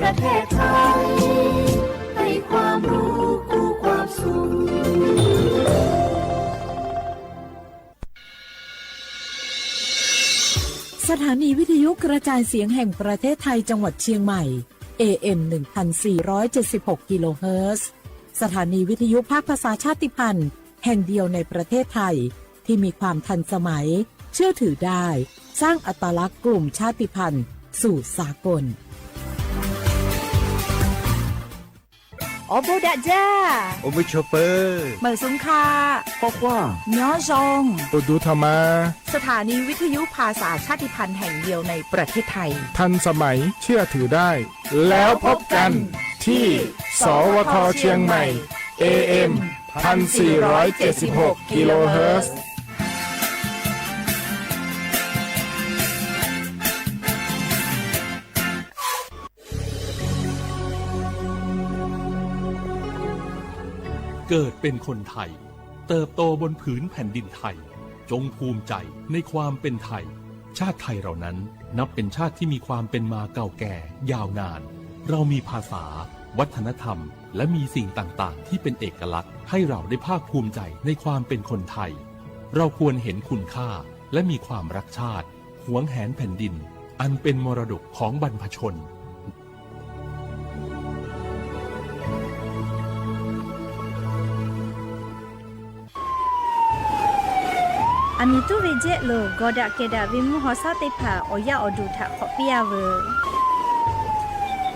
ประเทศไทยให้ความรู้คู่ความสุขสถานีวิทยุกระจายเสียงแห่งประเทศไทยจังหวัดเชียงใหม่ AM 1476 กิโลเฮิรตซ์สถานีวิทยุภาคภาษาชาติพันธุ์แห่งเดียวในประเทศไทยที่มีความทันสมัยเชื่อถือได้สร้างอัตลักษณ์กลุ่มชาติพันธุ์สู่สากลโอโบดะจ้าโอเวชเปอร์เหมอซุงคาปอกว่าย้อซงโอดูธรรมาสถานีวิทยุภาษาชาติพันธุ์แห่งเดียวในประเทศไทยทันสมัยเชื่อถือได้แล้วพบกันที่สวทเชียงใหม่ AM 1476 กิโลเฮิรตซ์เกิดเป็นคนไทยเติบโตบนผืนแผ่นดินไทยจงภูมิใจในความเป็นไทยชาติไทยเรานั้นนับเป็นชาติที่มีความเป็นมาเก่าแก่ยาวนานเรามีภาษาวัฒนธรรมและมีสิ่งต่างๆที่เป็นเอกลักษณ์ให้เราได้ภาคภูมิใจในความเป็นคนไทยเราควรเห็นคุณค่าและมีความรักชาติหวงแหนแผ่นดินอันเป็นมรดกของบรรพชนอามิตุเวเจโลกอดะเกดะวิมุหอซาติผาโอยาอดูทะขอปิยาเว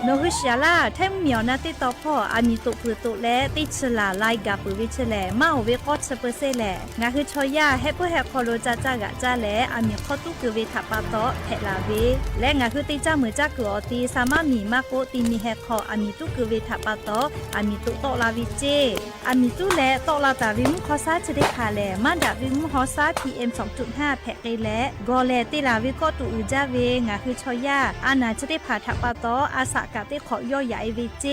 โนฮุชยาลาเทมเมียวนาติตอพ่ออามิตุปุตุและติชลาไลกาปุวิชแลมาโอเวกอดสเปเซแลงาคือชอยาเฮปุเฮคอโลจาจากะจาแลอามิขอตุกเวทะปาโตเทลาเวและงาคือติจามือจากอตีสามารถมีมาโกติมีเฮคออามิตุกเวทะปาโตอามิตุโตลาวิเจอามิตุและโตลาตาวิมุขอซาจะได้คาแลมาดาวิมุขอซา PM 2.5 แพกและกอแลติลาวิกอตุอุจาเวงาคือชอยาอานาจะได้ผ่าทะปาโตอาสากะติขอย่อยาไอเวเจ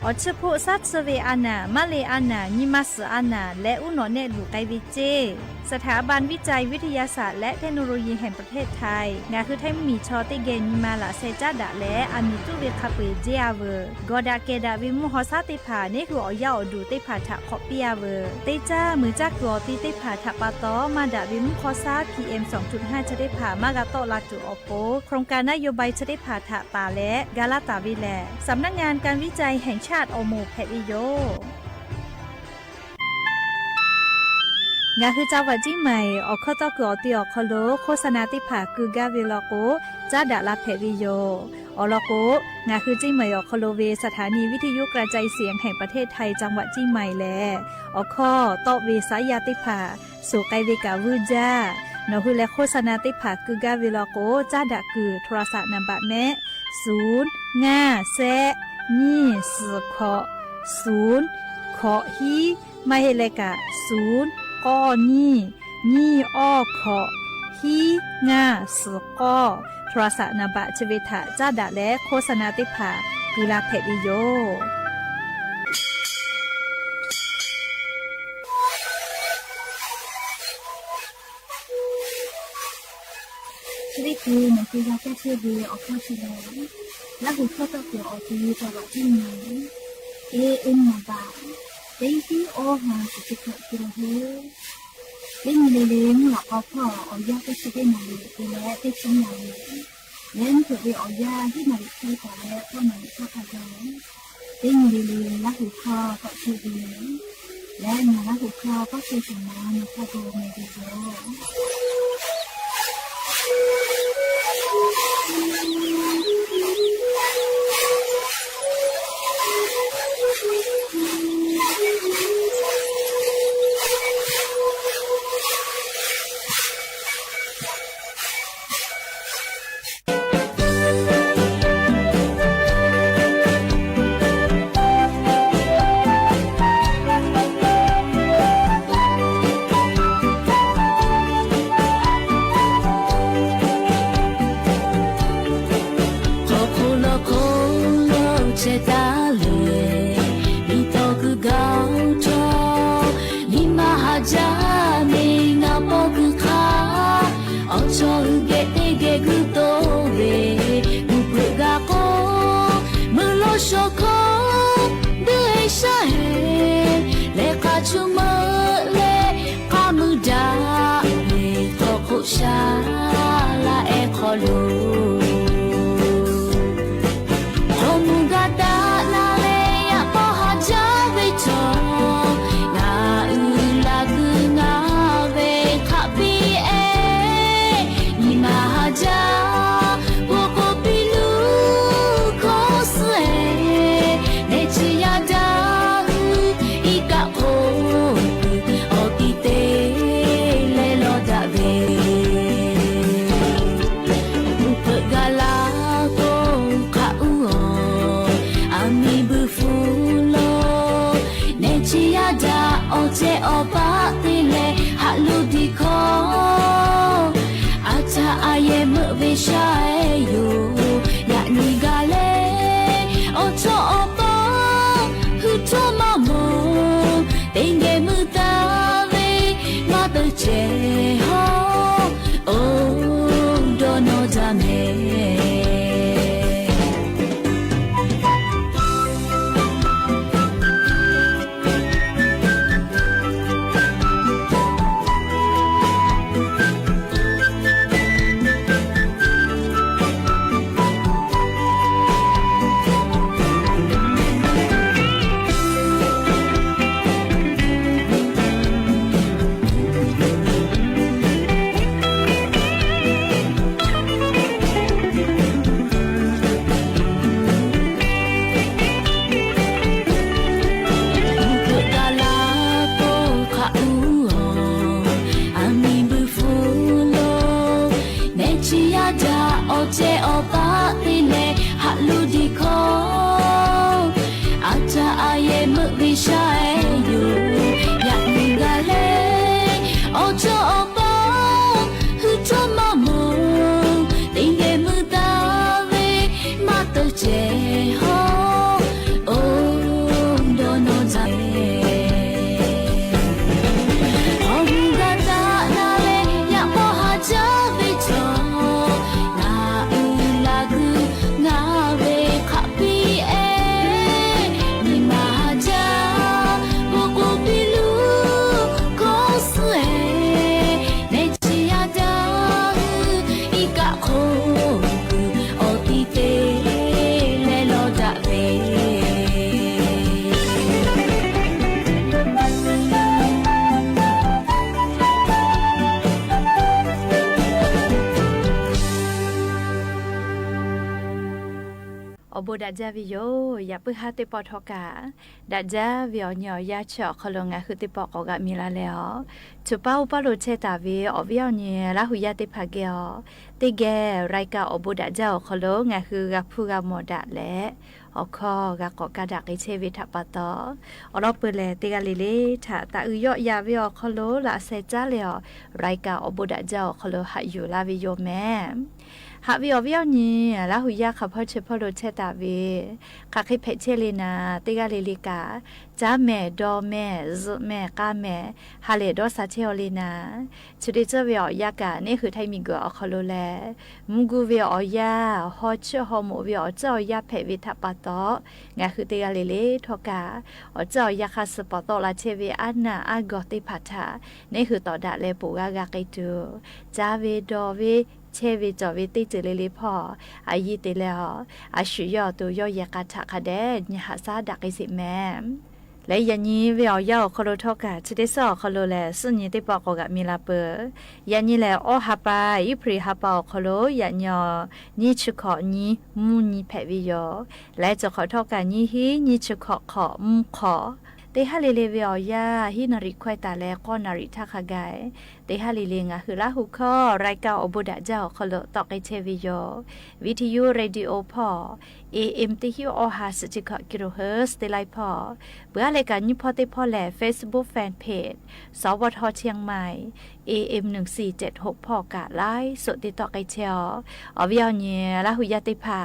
อชโพซัตเซเวอานามาเลอานานิมัสอานาและอุโนเนลูไกเวเจสถาบันวิจัยวิทยาศาสตร์และเทคโนโลยีแห่งประเทศไทยงาคือไทยมีชอติเกนิมาลาเซจาดะและอามิตุเวคาเปเจอาเวกอดาเกดาวิมุฮอซาติผาเนคืออย่าอดูติผาทะขอปิยาเวเตจ้ามือจักกอติผาทะปาตอมาดาวิมุขอซา PM 2.5 จะได้ผามากาโตลาจุอโปโครงการนโยบายจะได้ผาทะตาและกาลาตาวิแลสำนักงานการวิจัยแห่งชาติโอโมแพริโยงาคือจาวาจิใหม่ออกข้อต่อเกือตีออกคโลโฆษณาติผาคือกาเวลโกจ้าดาลาแพริโยออลโกงาคือจิใหม่ออกคโลเวสถานีวิทยุกระจายเสียงแห่งประเทศไทยจังหวัดจิใหม่แลออกข้อต่อเวสายาติผาสู่ไกเวกาวูจ้านอคือและโฆษณาติผาคือกาเวลโกจ้าดาคือโทรศัพท์นำบัตรแม่0 5 แซนี่สือขอ0ขอฮีไม่ให้เลกะ0ก้อนี่อ้อขอฮีง่าสือก้อโทรศัพท์นบะชเวทะจ้าดะและโฆษณาติผากุลาเพดิโยชีวิตคือหนังสือยาแก้เชื้อเวออกข้อเฉลยและหัวข้อต่อเกี่ยวออกทีจังหวัดที่ไหนAM มาบ่ายได้ที่โอหาสิบเกิดเฮือได้มีเลี้ยงหลักพ่อเอายาแก้เชื้อได้หน่อยและได้ชิ้นใหญ่เล่นเกิดไปเอายาที่หน่อยใช้ต่อและก็หน่อยข้อขยายได้มีเลี้ยงและหัวข้อต่อเชื้อเวและมาและหัวข้อก็คือสมานข้อโดในดีโ เจอปาติเลฮัลโลดีคออาจาอาเยมเวชาอยู่ยานีกาเลโอโชอปาฮูโตมาโมเตงเกมุตาเวมาเตเจฮอโอโดโนจาเมเจอปาติเลฮัลโลดีคออาจาอาเยมวิชาอยู่อยากมีกาเลโอโจอปาฮูโตมาโมติงเกมุตาเวมาเตเจฮอโอโดโนจาโบดัจจาวิโยอย่าเพิ่งหาติปอทอกาดัจจาวิโอเนียยาเฉาะขลงงาคือติปอกกะมีลาแล้วจุป้าอุปโลเชตาวิอวิโอเนียลาหุยาติภาเกอติแกรายกาอโบดัจจาขลงงาคือกะผู้กะโมดะและอคอกะกอกะดักอิเชวิทัปปะตออรอเปเลติกะลิลิทะตะอุยอยาวิโอขลละเซจาเลอรายกาอโบดัจจาขลหะอยู่ลาวิโยแม่หาวิอวิอนี่ลาหุยาขับพ่อเชพโลเชตาวีคาคิเพเชลีนาติกาลิลิกาจ้าแม่ดอแม่ซุแม่กาแม่ฮาเลดอซาเชอลีนาชุดิเจวิอยากานี่คือไทยมีกัวอคโลแลมุกูวิอยาฮอเชฮอโมวิอเจ้ายาเพวิทัปปะตองาคือติกาลิลิทอกาอเจ้ายาคาสปอตลาเชวิอันนาอากอติพัทานี่คือต่อดะเลปูกากากิตูจ้าเวดอเวเชวิจอวิติจิลิลิพออายิติแล้วอาชุยอตัวยอยากาทะคะเดญหาซาดักอิสิแมและยันนี้เวียวยาวคโลทอกะชดิสอคโลแลสุญญติปอกกะมีลาเปยันนี้แลอฮาปาอิพริฮาปาคโลยันยอนิชุขอนีมูนีแพวิโยและจะขอทอกะนีฮีนิชุขอขอมุขอเตฮาลิเลเวียยาฮินาริควายตาแลก็นาริทักกายเตฮาลิเลงะคือลาหุคอรายกาอบุดะเจ้าคโลตอกไอเชวิโยวิทยุเรดิโอพอAM ติฮิโอฮาสจิกะกิโลเฮิรตซ์เตไลพอเบื่อรายการนี้พอติพอแล Facebook Fanpage สวทเชียงใหม่ AM 1476พอกะไลฟ์สดติดต่อไกเชียวอวิยเนียลาหุยาติภา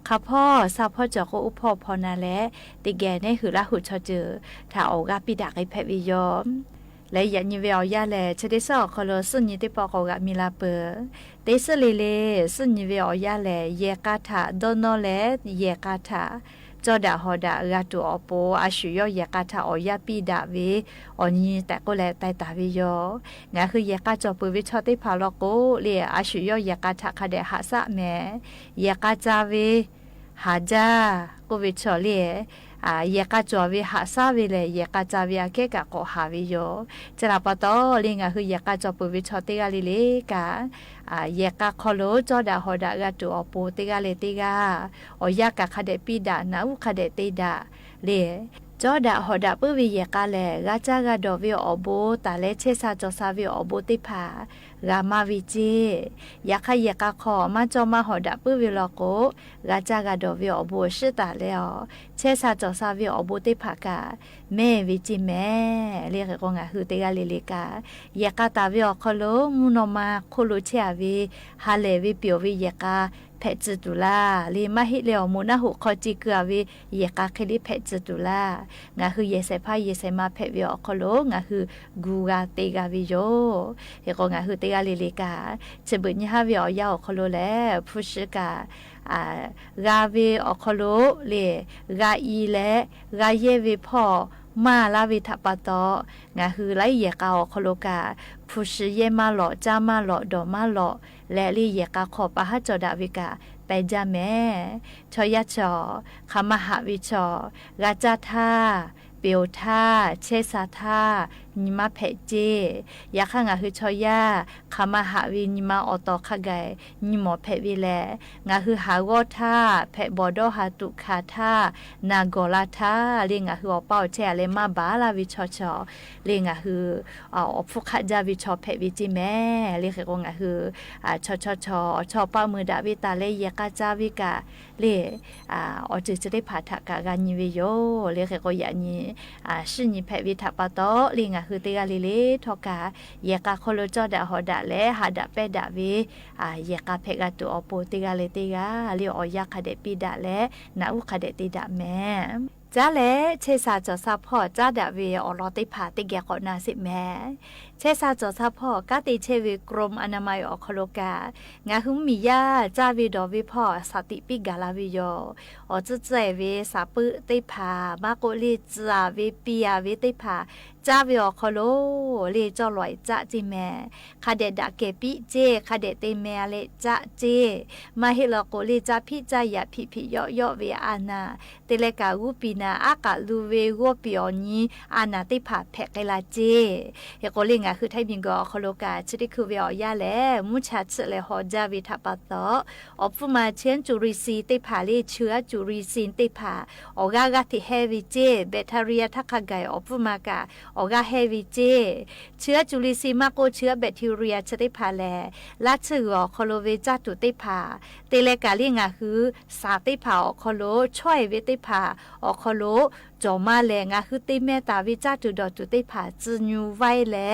ข้าพ่อซาพ่อจอกอุปพอนาและติแกนี่คือลาหุชอเจอถ้าออกาปิดาไกแพวิยอมและยันยิเวียวยาแลชดิสอคโลสุญญติปอกกะมิลาเปเตสเลเลสุญญเวียวยาแลเยกาถาโดโนเลเยกาถาจอดาฮอดากาตูอโปอาชุยเยกาถาอยาปิดาเวอนีแต่ก็แลไตตาวิโยงาคือเยกาจอปุวิชอติพาลโกเลอาชุยเยกาถาคาเดหาสะแมเยกาจาเวหาจากุวิชอเลเยกาจอวิหาซาวิเลเยกาจาวิอาเกกะโกหาวิโยจะลาปะตอลิงะคือเยกาจอปุวิชอติกาลิเลกาเยกาคอโลจอดาฮอดากาตูอโปติกาเลติกาอยากะคาเดปิดานาอุคาเดติดาเล จอดาหอดาปื้อวิเยกาแลกาจากาดอวิออโบตาเลเชซาจอซาวิออโบติผากามาวิจิยาคายกาขอมาจอมาหอดาปื้อวิลอโกกาจากาดอวิออโบชิตาเลอเชซาจอซาวิออโบติผากาแม่วิจิแม่เรียกกงาคือเตกาเลเลกายากาตาวิออคโลมุนอมาโคโลเชอาวิฮาเลวิเปียววิยกาเพจตุลาลีมาฮิเลอมุนะหุคอจิกาวิเยกาเคลิเพจตุลางาคือเยเซพาเยเซมาเพวิออคโลงาคือกูกาเตกาวิโยเฮโกงาคือเตกาเลเลกาเชบุญฮาวิออยาอคโลแลพุชกากาวิออคโลเลกาอีเลกาเยวิพอมาลาวิทัปโตงาคือไลเยกาออคโลกาพุชเยมาหลอจามาหลอดอมาหลอและลีเยกาขอปะฮัจดาวิกาไปจาแม่ชอยะชอคามหาวิชอราจาธาเปียวธาเชสาธานิมาเพเจยาข้างาคือชอยะคามหาวินิมาอตอขะไกนิมอเพวิแลงาคือหาวอธาเพบอดอหาตุคาธานากอลาธาเลงาคืออเป้าแชเลมาบาลาวิชอชอเลงาคืออฟุขะจาวิชอเพวิจิแม่เลขกงาคือชอชอป้ามือดาวิตาเลยกาจาวิกาเลอจืจะได้ผาทะกะกานิวิโยเลขกยานีชิญิเพวิทัปโตเลงาคือเตกาลิเลทอกาเยกาโคโลจอดาหอดาเลหาดาเปดาวิเยกาเพกาตุอโปเตกาเลเตกาเลออยาคาเดปิดาเลนาอุคาเดติดาแม่จ้าเลเชซาจอซาพ่อจ้าดาเวอรอติผาติแกกอนาสิแม่เชซาจอซาพ่อกาติเชวิกรมอนามัยอคโลกางาหุมมียาจ้าวิดอวิพ่อสติปิกาลาวิโยอจุเจเวสาปุติผามาโกลิจาวิปิยาวิติผาจ้าวิอคโลเลจอลอยจ้าจิแม่คาเดดาเกปิเจคาเดเตแม่เลจ้าเจมาเฮลโกลิจ้าพิจายาพิยอยอเวอานาเตเลกาอุปินาอากาลูเวโกปิอนีอานาติผาแพกไกลาเจเฮโกลิงาคือไทบิงกอคโลกาชดิคือเวอยาแลมุชาชเลฮอจาวิทัปโตอฟุมาเชนจุริซีติผาเลเชื้อจุริซีนติผาออกากาติเฮวิเจเบทาเรียทักไกอฟุมากาออกาเฮวิเจเชื้อจุลินทรีย์มากโกเชื้อแบคทีเรียชติผาแลลาชื่อคโลเวจาตุติผาเตเลกาลิงาคือสาติผาคโลช่วยเวติผาคโลจอมาแลงาคือติเมตาวิจาตุดอตุติผาจืญูไวและ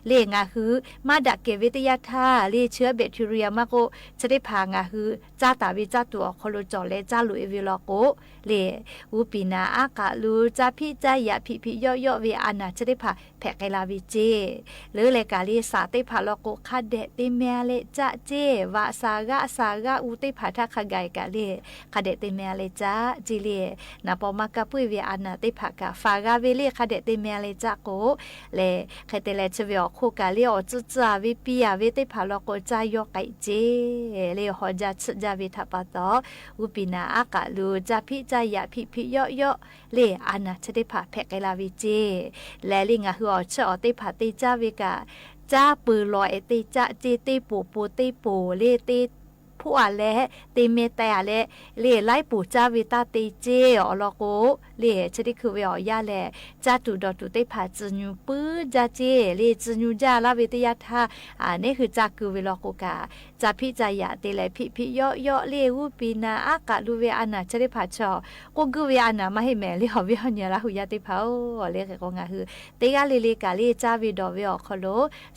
เลงาคือมาดักเกวิทยาธาเลเชื้อแบคทีเรียมากโกชติผางาคือจาตาวิจาตุคโลจอเลจาลุเอวิโลโกเลอุปินาอากาลูจาพิจายะพิยอยอเวอานาชติผาแพกไกลาวิเจหรือเลกาลีสาติผาโลโกคาเดติเมเลจะเจวาสากะอุติผาทักไกกาเลคาเดติเมเลจะจิเลนาปอมากะปุยเวอานาติผากาฟากาเวเลคาเดติเมเลจะโกเลคเตเลชเวอโคกาเลอจุจาวิปิยาเวติผาโลโกจายอไกเจเลฮอจาชจาวิทัปโตอุปินาอากาลูจาพิจายะพิยอยอเลอานาชติผาแพกไกลาวิเจและลิงาหัวชอติผาติจาวิกาจ้าปือลอยติจะจีติปูติปูเลติผู้อาเลติเมตาเลเลไลปูจาวิตาติเจอลโกเลชดิคือเวอยาเลจาตุดอตุติผาจญูปื้จาเจเลจญูจาลาวิทยาธานี่คือจากคือเวลโกกาจาพิจายะเตเลพิยอยอเลอุปินาอากาลูเวอานาชดิผาชอกูกูเวอานามาให้แม่เลหอวิหญละหุยาติเผาเลก็งาคือเตกาเลกาเลจาวิดอเวอคโล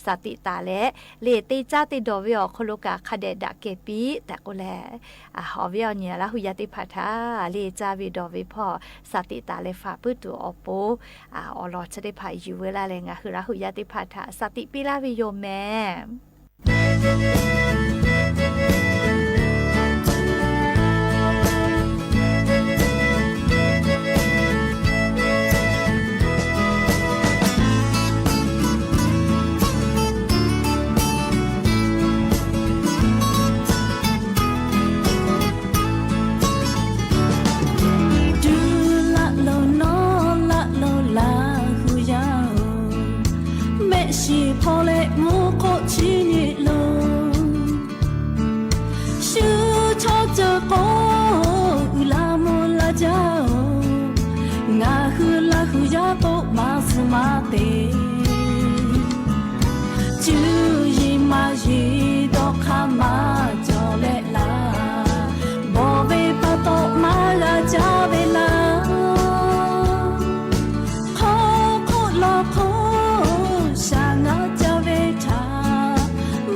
สติตาเลเตจาติดอเวอคโลกาคาเดดะเกปีแต่ก็แลหอวิอญละหุยาติผาทาเลจาวิดอเวพอสติตาเลฟาปื้ตัวอโปอรอชดิผาอยู่เวลาแลงาคือละหุยาติผาทาสติปิลาวิโยแม่ngà hư la 嘛的，就一嘛一到卡嘛叫来啦，宝贝把到嘛个叫来啦，口口老口想啊叫来茶，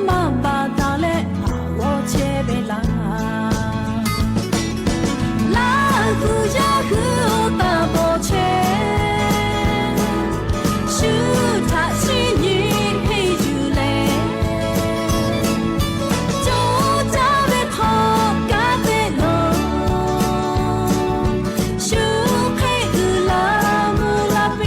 嘛把到来把我切来啦。古呀古大宝钱，树塔西尼黑竹嘞，就在为讨嘎的路，树黑乌拉木拉比。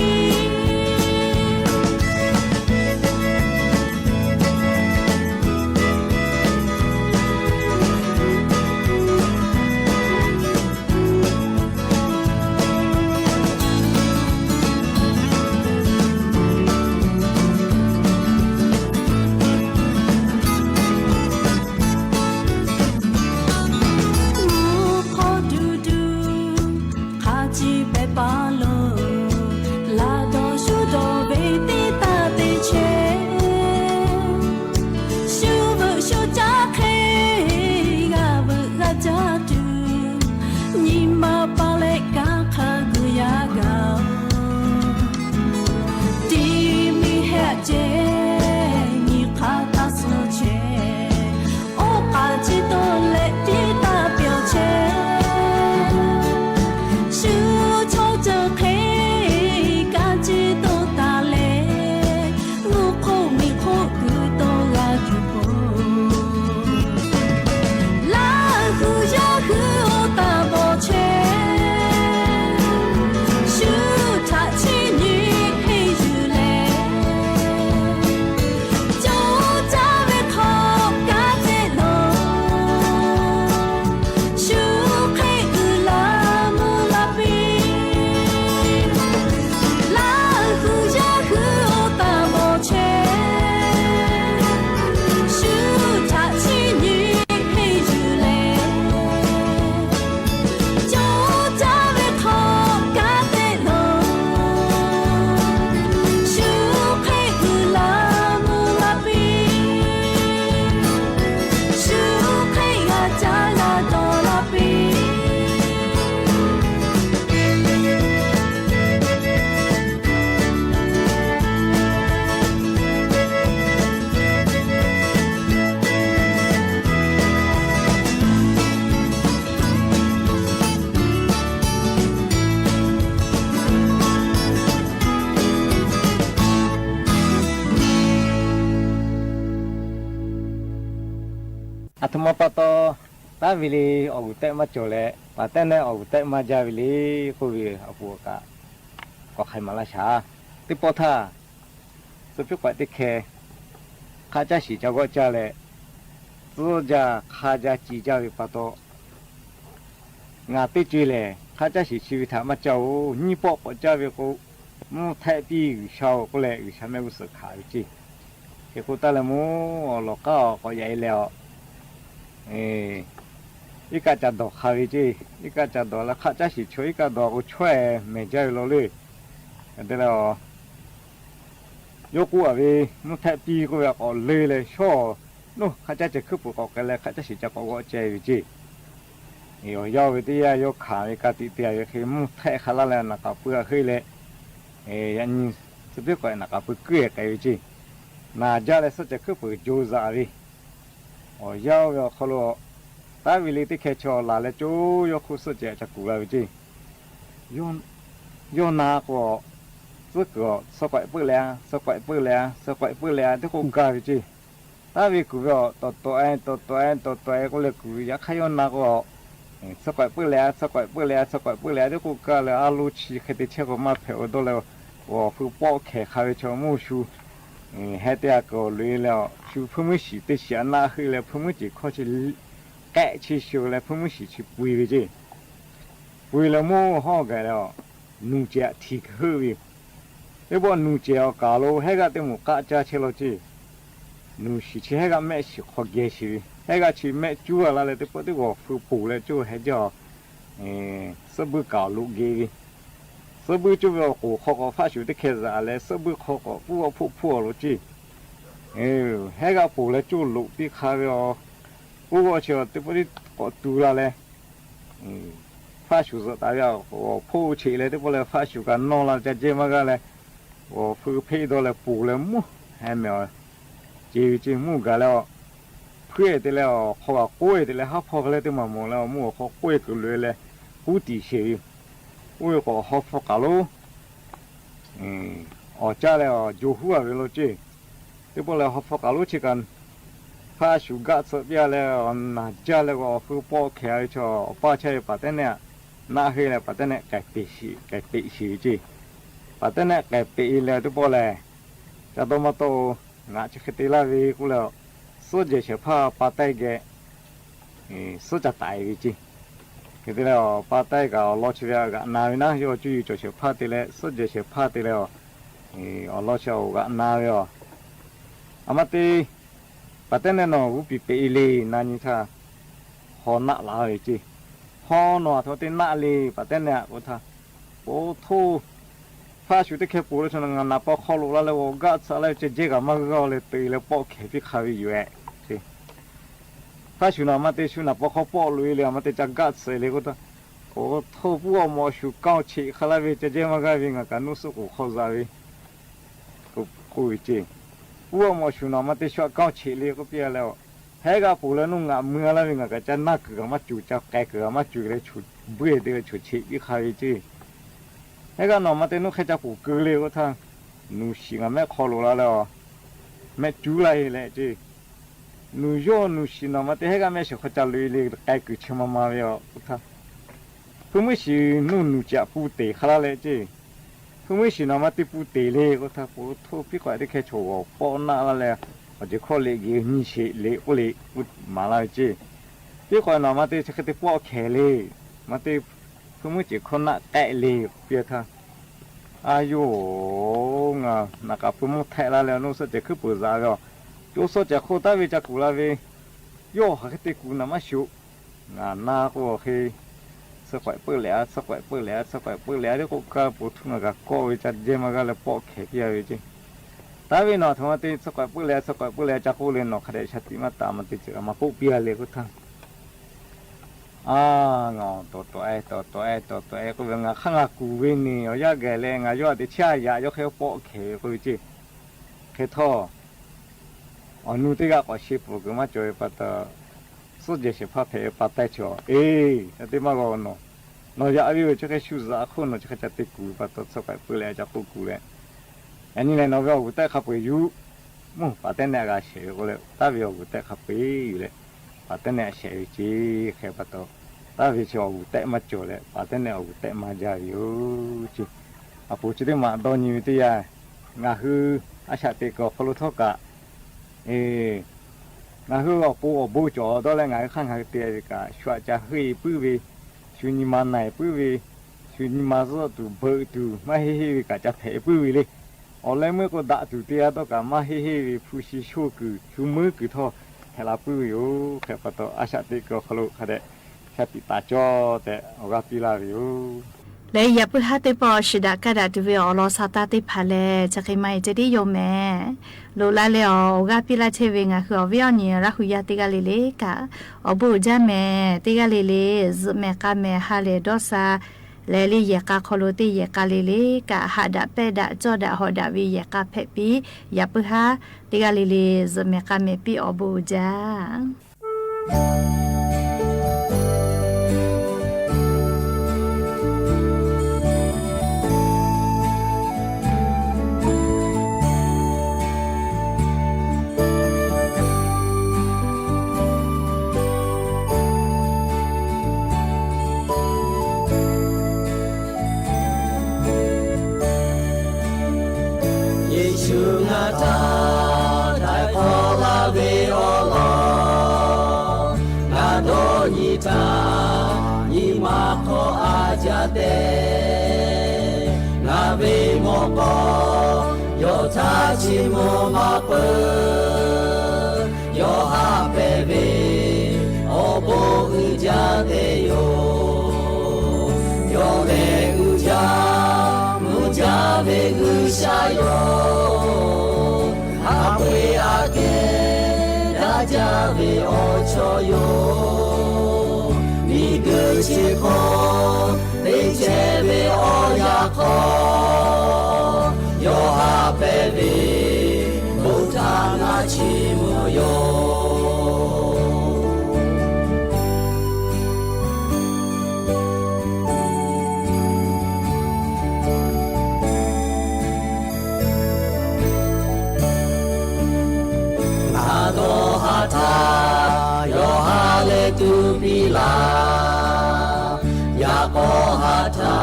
阿他妈巴多，打维里奥带嘛做嘞，把带呢奥带嘛加维里，可以阿不个，ก็ใครมาละชาที่ปอท่าสุดที่กว่าที่แค่ข้าจะสีเจ้าก็จะเลยตัวจะข้าจะจีเจ้าไปปะโตงาติจุยเลยข้าจะสีชีวิตธรรมเจ้านี่ปอปเจ้าไปกูมูไทยปีอยู่ชาวก็เลยอยู่ชั้นไม่รู้สึกขายจีเกี่ยวกับตาละมูหลอกก็ใหญ่แล้วอีกาจะดอกขายจีอีกาจะดอกแล้วข้าจะสีช่วยอีกาดอกก็ช่วยไม่เจ้าเลยเดี๋ยวยกว่าไปมุทัยปีก็อยากเอาเลยชอบนู้ข้าจะขึ้นปุ๊บก็เลยข้าจะสิจะก็ว่าใจวิจิยาวไปที่ยกขาอีกาติเตียคือมุทัยขลังแล้วนักเพื่อขึ้นเลยยันสุดที่ก็นักเพื่อเกลี่ยกันวิจิน่าจะเลยสุดจะขึ้นปุ๊บจูซารียาวเขาโลตาวิลิที่แค่ชอลาเลยจูยกคู่สุดจะกูเลยวิจิย้อนนาก็สุดก็สกัดปื้อแล้วสกัดปื้อแล้วที่กูกล้าจีถ้าวิกูก็ตัวเองก็เลยกูอยากให้ย้อนนาก็สกัดปื้อแล้วที่กูกล้าเลยอาลูชีแค่ที่เชื่อก็มาเผาตัวแล้วว่าผู้ป้อแข่ข้าวชมูชูให้แต่ก็เลยแล้วชูผู้มือสีที่เสียหน้าคือแล้วผู้มือจีเขาจะแกะชีชูแล้วผู้มือสีชีปุยวิจีปุยแล้วมูห่อกันแล้วนูเจ้าที่คือวิเดี๋ยวนูเจ้ากาโลให้กันเต็มกะจ้าเชลจีนูสิเชให้กันแม่สิขอเกชิให้กันชิแม่จั่วอะไรเดี๋ยวพอที่ว่าฟูปูเลยจั่วให้จ่อสบุกาลูกเกวิส สบู่จุบกูเขาก็ฟ้าชูได้แค่อะไรสบู่เขาก็ผู้รู้จีให้กับปู่แล้วจู่ลุกที่ข้าวปู่ก็เชื่อที่พอดีก็ดูละเลยฟ้าชูสตาร์ก็ผู้เชี่ยเลยที่พอเลยฟ้าชูกันนอนละจะเจมากันเลยผู้เพย์ตัวเลยปู่เลยมู่ให้แมวจีมู่กันแล้วเพื่อที่แล้วเขาก็กล้วยที่แล้วเขาพอเลยที่มาหมดแล้วมู่เขากล้วยกันเลยเลยผู้ตีเชี่ย我有个好福嘎喽，家了就户啊为了这，这不了好福嘎喽去干，怕暑假这边了那家了个后包开着，把车把的呢，拿回来把的呢改背洗这，把的呢改背了都不嘞，这都么都拿去给了为过了，手机是怕把带个，手机带为这。cái đấy là ba tay cả lo chơi cả nào nó vô chui cho chơi phá thì lẽ số giờ chơi phá thì lẽ lo chơi cả nào rồi mà thì ba tay này nó cũng bị bị lì na như thế họ nã lại chứ họ nó thôi thì nã lì ba tay này của ta bố thu phá chủ tịch cái bố cho nó nạp bao khó lúa là bố gắt sao lại chơi cả mà gạo lại từ lại bao cái bị khai vậy chứถ้าชุนามาเตชุนาพอเขาปอลุยเลยมาเตจักกัดเสเลยก็ต้องโอ้ทั่วพวกมอชุก้าวชีขลาวิจะเจมากันวิ่งกันนู้สุกุเขาจะวิกูจริงพวกมอชุนามาเตชัวก้าวชีเลยก็เปียแล้วเฮกับผู้เล่นนุ่งเมื่อแล้ววิ่งกันจะนักเกือบมาจู่จะแก่เกือบมาจู่เลยชุดเบื่อเดือชุดชีวิตใครจริงเฮกับน้องมาเตนุ่งแค่จะผู้เกลือก็ทั้งนุ่งสิงแม่คอลุแล้วแม่จู่ไรเลยจริงนูโยนูชินมาเตะก็ไม่ใช่เขาจะลุยเลยไอ้กุชมามาเยอะพุทธะเพิ่งไม่ใช่นูจะพูดเตะขนาดเลยจีเพิ่งไม่ใช่นมาเตะพูดเตะเลยพุทธะพุทธะพี่ก็ได้แค่โชว์ปอนน่าละเลยอาจจะข้อเล็กยี่นี่เฉยเล็กก็เล็กพุทมาเลยจีพี่ก็นมาเตะจะแค่ปอแค่เลยมาเตะเพิ่งไม่ใช่คนน่ะแตะเลยพี่ท่าอายุนักเพิ่งไม่แทะละแล้วนู้นจะคือปุจาระ就说这口袋为这古了为，哟，还得古那么少，那个嘿，是怪不了，是怪不了，是怪不了，这个个不同那个高为这这么个来包开边为这，但为那他妈的是怪不了，是怪不了，这个人那看得下地嘛大嘛的这嘛不边来个汤，多，个人啊看啊古为呢，我要个嘞，我要的车呀，要开包开个这，开套。นูที่ก็ชิบุกมาจ่อยปัตตาสุดเจสิพับเพย์ปัตตาจ่อแต่ที่มาก่อนน้อยอาวิวจะแค่ชูซ่าคนน้อยจะแค่จะติดกูปัตตาสกายเปลือยจะกูเลยอันนี้เลยน้อยเอาแต่ขับไปอยู่มุ่งปัตตาเนี่ยก็เสียก็เลยตาวิเอาแต่ขับไปอยู่เลยปัตตาเนี่ยเสียจีแค่ปัตตาตาวิจะเอาแต่มาจ่อเลยปัตตาเนี่ยเอาแต่มาจ่ายอยู่จีอาผู้ที่มาตอนนี้ที่ยังงาคืออาชาติก็พลุทกะ那个不找到了，俺看看这个说这黑不为，说你妈奶不为，说你妈是都不都，嘛嘿嘿个这赔不为嘞。后来么个大都这都干嘛嘿嘿夫妻说个，说么个他，还拉不有，还不到阿下这个好了，还得下比大家的，我个比拉有。เลยอย่าพูดให้ตัวปอชิดากระดาษวิโอลอสตาติพาเลจะใครไม่จะได้ยมแม่โลลาเลอโอกาพิลาเชวิงะคือวิโอนี่รักหุยาติกาเลเลกะอบูจาแม่ติกาเลเลซแม่กาแม่ฮาเลดอซาเลลีเยกาคอโลติเยกาเลเลกะหาดาเปดาจอดาฮอดาวิเยกาเพปีอย่าพูดให้ติกาเลเลซแม่กาแม่ปีอบูจาyo tachi mo mapu yo ha bebe obo uja de yo me uja shayo apwe ake dajabe ochoyo miguchiko dechebe oyako yohapebe butanga chimuyo Yohale tu bila Yakohata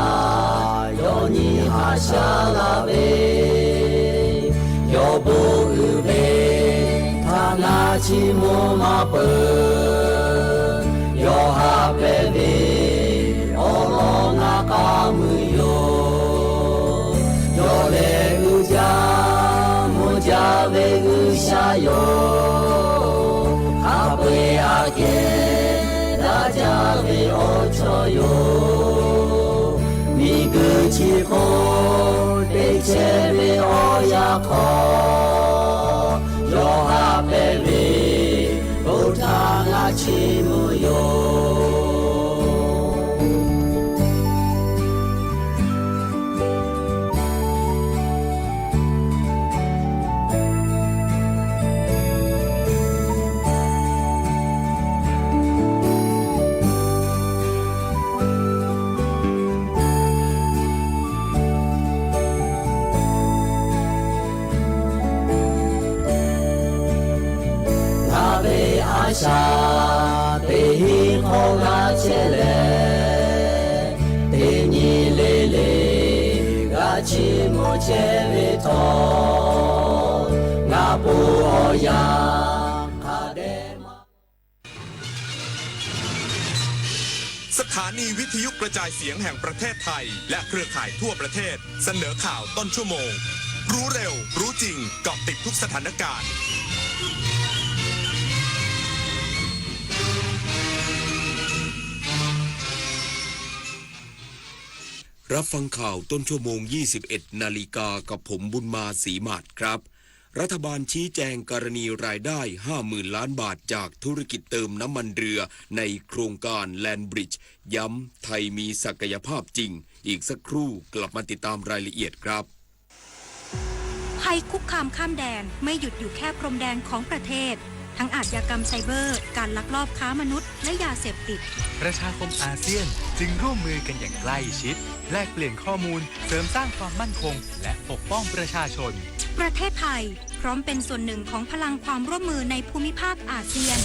Yoni hashalabe Yobu ube Tanachi mumape Yohapebe Olonga kamuyo Yole uja Mujabe ushayo Apwe ake dajabe ochoyo Miguchiko dechebe oyako Yohapebe utanga chimuyo Asha tehi khoga chele teni lele gachi mo chele to ngapu oya kadema สถานีวิทยุกระจายเสียงแห่งประเทศไทยและเครือข่ายทั่วประเทศเสนอข่าวต้นชั่วโมงรู้เร็วรู้จริงเกาะติดทุกสถานการณ์รับฟังข่าวต้นชั่วโมง 21 นาฬิกากับผมบุญมาศรีมาศครับรัฐบาลชี้แจงกรณีรายได้ 50,000 ล้านบาทจากธุรกิจเติมน้ำมันเรือในโครงการแลนบริดจ์ย้ำไทยมีศักยภาพจริงอีกสักครู่กลับมาติดตามรายละเอียดครับภัยคุกคามข้ามแดนไม่หยุดอยู่แค่พรมแดนของประเทศทั้งอาชญากรรมไซเบอร์การลักลอบค้ามนุษย์และยาเสพติดประชาคมอาเซียนจึงร่วมมือกันอย่างใกล้ชิดแลกเปลี่ยนข้อมูลเสริมสร้างความมั่นคงและปกป้องประชาชนประเทศไทยพร้อมเป็นส่วนหนึ่งของพลังความร่วมมือในภูมิภาคอาเซียน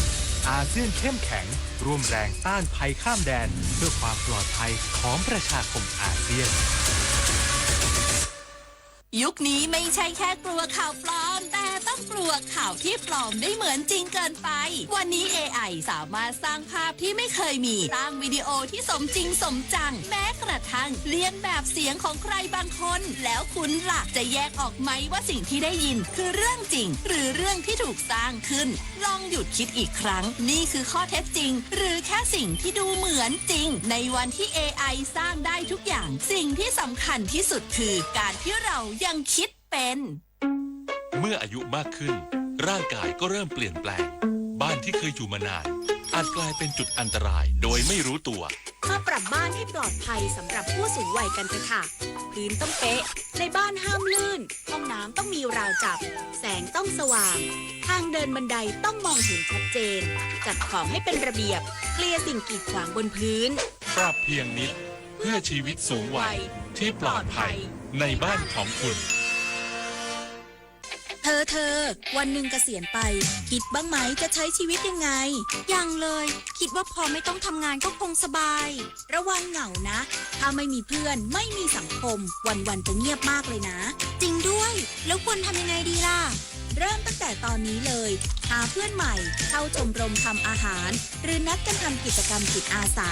อาเซียนเข้มแข็งร่วมแรงต้านภัยข้ามแดนเพื่อความปลอดภัยของประชาคมอาเซียนยุคนี้ไม่ใช่แค่กลัวข่าวปลอมแต่ต้องกลัวข่าวที่ปลอมได้เหมือนจริงเกินไปวันนี้ AI สามารถสร้างภาพที่ไม่เคยมีสร้างวิดีโอที่สมจริงสมจังแม้กระทั่งเลียนแบบเสียงของใครบางคนแล้วคุณล่ะจะแยกออกไหมว่าสิ่งที่ได้ยินคือเรื่องจริงหรือเรื่องที่ถูกสร้างขึ้นลองหยุดคิดอีกครั้งนี่คือข้อเท็จจริงหรือแค่สิ่งที่ดูเหมือนจริงในวันที่ AI สร้างได้ทุกอย่างสิ่งที่สำคัญที่สุดคือการที่เรายังคิดเป็นเมื่ออายุมากขึ้นร่างกายก็เริ่มเปลี่ยนแปลงบ้านที่เคยอยู่มานานอาจกลายเป็นจุดอันตรายโดยไม่รู้ตัวมาปรับบ้านให้ปลอดภัยสำหรับผู้สูงวัยกันเถอะค่ะพื้นต้องเป๊ะในบ้านห้ามลื่นห้องน้ำต้องมีราวจับแสงต้องสว่างทางเดินบันไดต้องมองเห็นชัดเจนจัดของให้เป็นระเบียบเคลียร์สิ่งกีดขวางบนพื้นปรับเพียงนิดเพื่อชีวิตสูงวัยที่ปลอดภัยในบ้านของคุณเธอวันหนึ่งเกษียณไปคิดบ้างไหมจะใช้ชีวิตยังไงยังเลยคิดว่าพอไม่ต้องทำงานก็คงสบายระวังเหงานะถ้าไม่มีเพื่อนไม่มีสังคมวันๆจะเงียบมากเลยนะจริงด้วยแล้วควรทำยังไงดีล่ะเริ่มตั้งแต่ตอนนี้เลยหาเพื่อนใหม่เข้าชมรมทำอาหารหรือนัดกันทำกิจกรรมจิตอาสา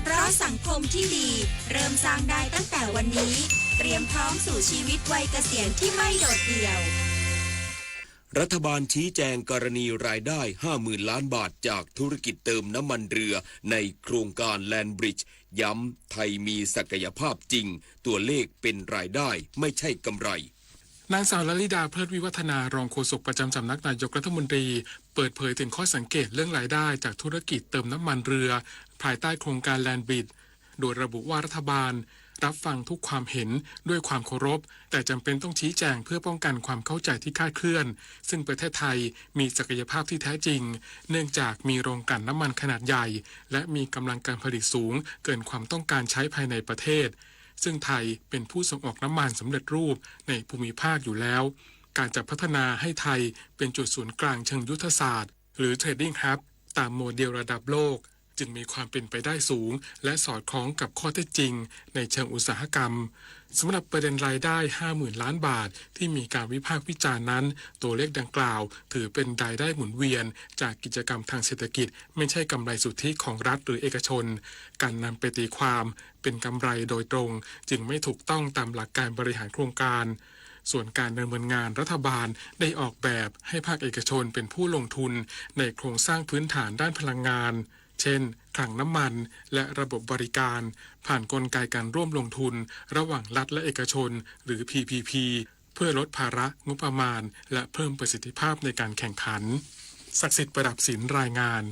เพราะสังคมที่ดีเริ่มสร้างได้ตั้งแต่วันนี้เตรียมพร้อมสู่ชีวิตวัยเกษียณที่ไม่โดดเดี่ยวรัฐบาลชี้แจงกรณีรายได้ 50,000 ล้านบาทจากธุรกิจเติมน้ำมันเรือในโครงการแลนบริดจ์ย้ำไทยมีศักยภาพจริงตัวเลขเป็นรายได้ไม่ใช่กำไร นางสาวลลิดาเพลิดวิวัฒนารองโฆษกประจำสำนักนายกรัฐมนตรีเปิดเผยถึงข้อสังเกตเรื่องรายได้จากธุรกิจเติมน้ำมันเรือภายใต้โครงการแลนด์บริดจ์โดยระบุว่ารัฐบาลรับฟังทุกความเห็นด้วยความเคารพแต่จำเป็นต้องชี้แจงเพื่อป้องกันความเข้าใจที่คลาดเคลื่อนซึ่งประเทศไทยมีศักยภาพที่แท้จริงเนื่องจากมีโรงกลั่นน้ำมันขนาดใหญ่และมีกำลังการผลิตสูงเกินความต้องการใช้ภายในประเทศซึ่งไทยเป็นผู้ส่งออกน้ำมันสำเร็จรูปในภูมิภาคอยู่แล้วการจะพัฒนาให้ไทยเป็นจุดศูนย์กลางเชิงยุทธศาสตร์หรือ Trading Hub ตามโมเดลระดับโลกจึงมีความเป็นไปได้สูงและสอดคล้องกับข้อเท็จจริงในเชิงอุตสาหกรรมสำหรับประเด็นรายได้ 50,000 ล้านบาทที่มีการวิพากษ์วิจารณ์นั้นตัวเลขดังกล่าวถือเป็นรายได้หมุนเวียนจากกิจกรรมทางเศรษฐกิจไม่ใช่กำไรสุทธิของรัฐหรือเอกชนการนำไปตีความเป็นกำไรโดยตรงจึงไม่ถูกต้องตามหลักการบริหารโครงการส่วนการดำเนินงานรัฐบาลได้ออกแบบให้ภาคเอกชนเป็นผู้ลงทุนในโครงสร้างพื้นฐานด้านพลังงานเช่นคลังน้ำมันและระบบบริการผ่านกลไกการร่วมลงทุนระหว่างรัฐและเอกชนหรือ PPP เพื่อลดภาระงบประมาณและเพิ่มประสิทธิภาพในการแข่งขันศักดิ์สิทธิ์ประดับศิลป์รายงาน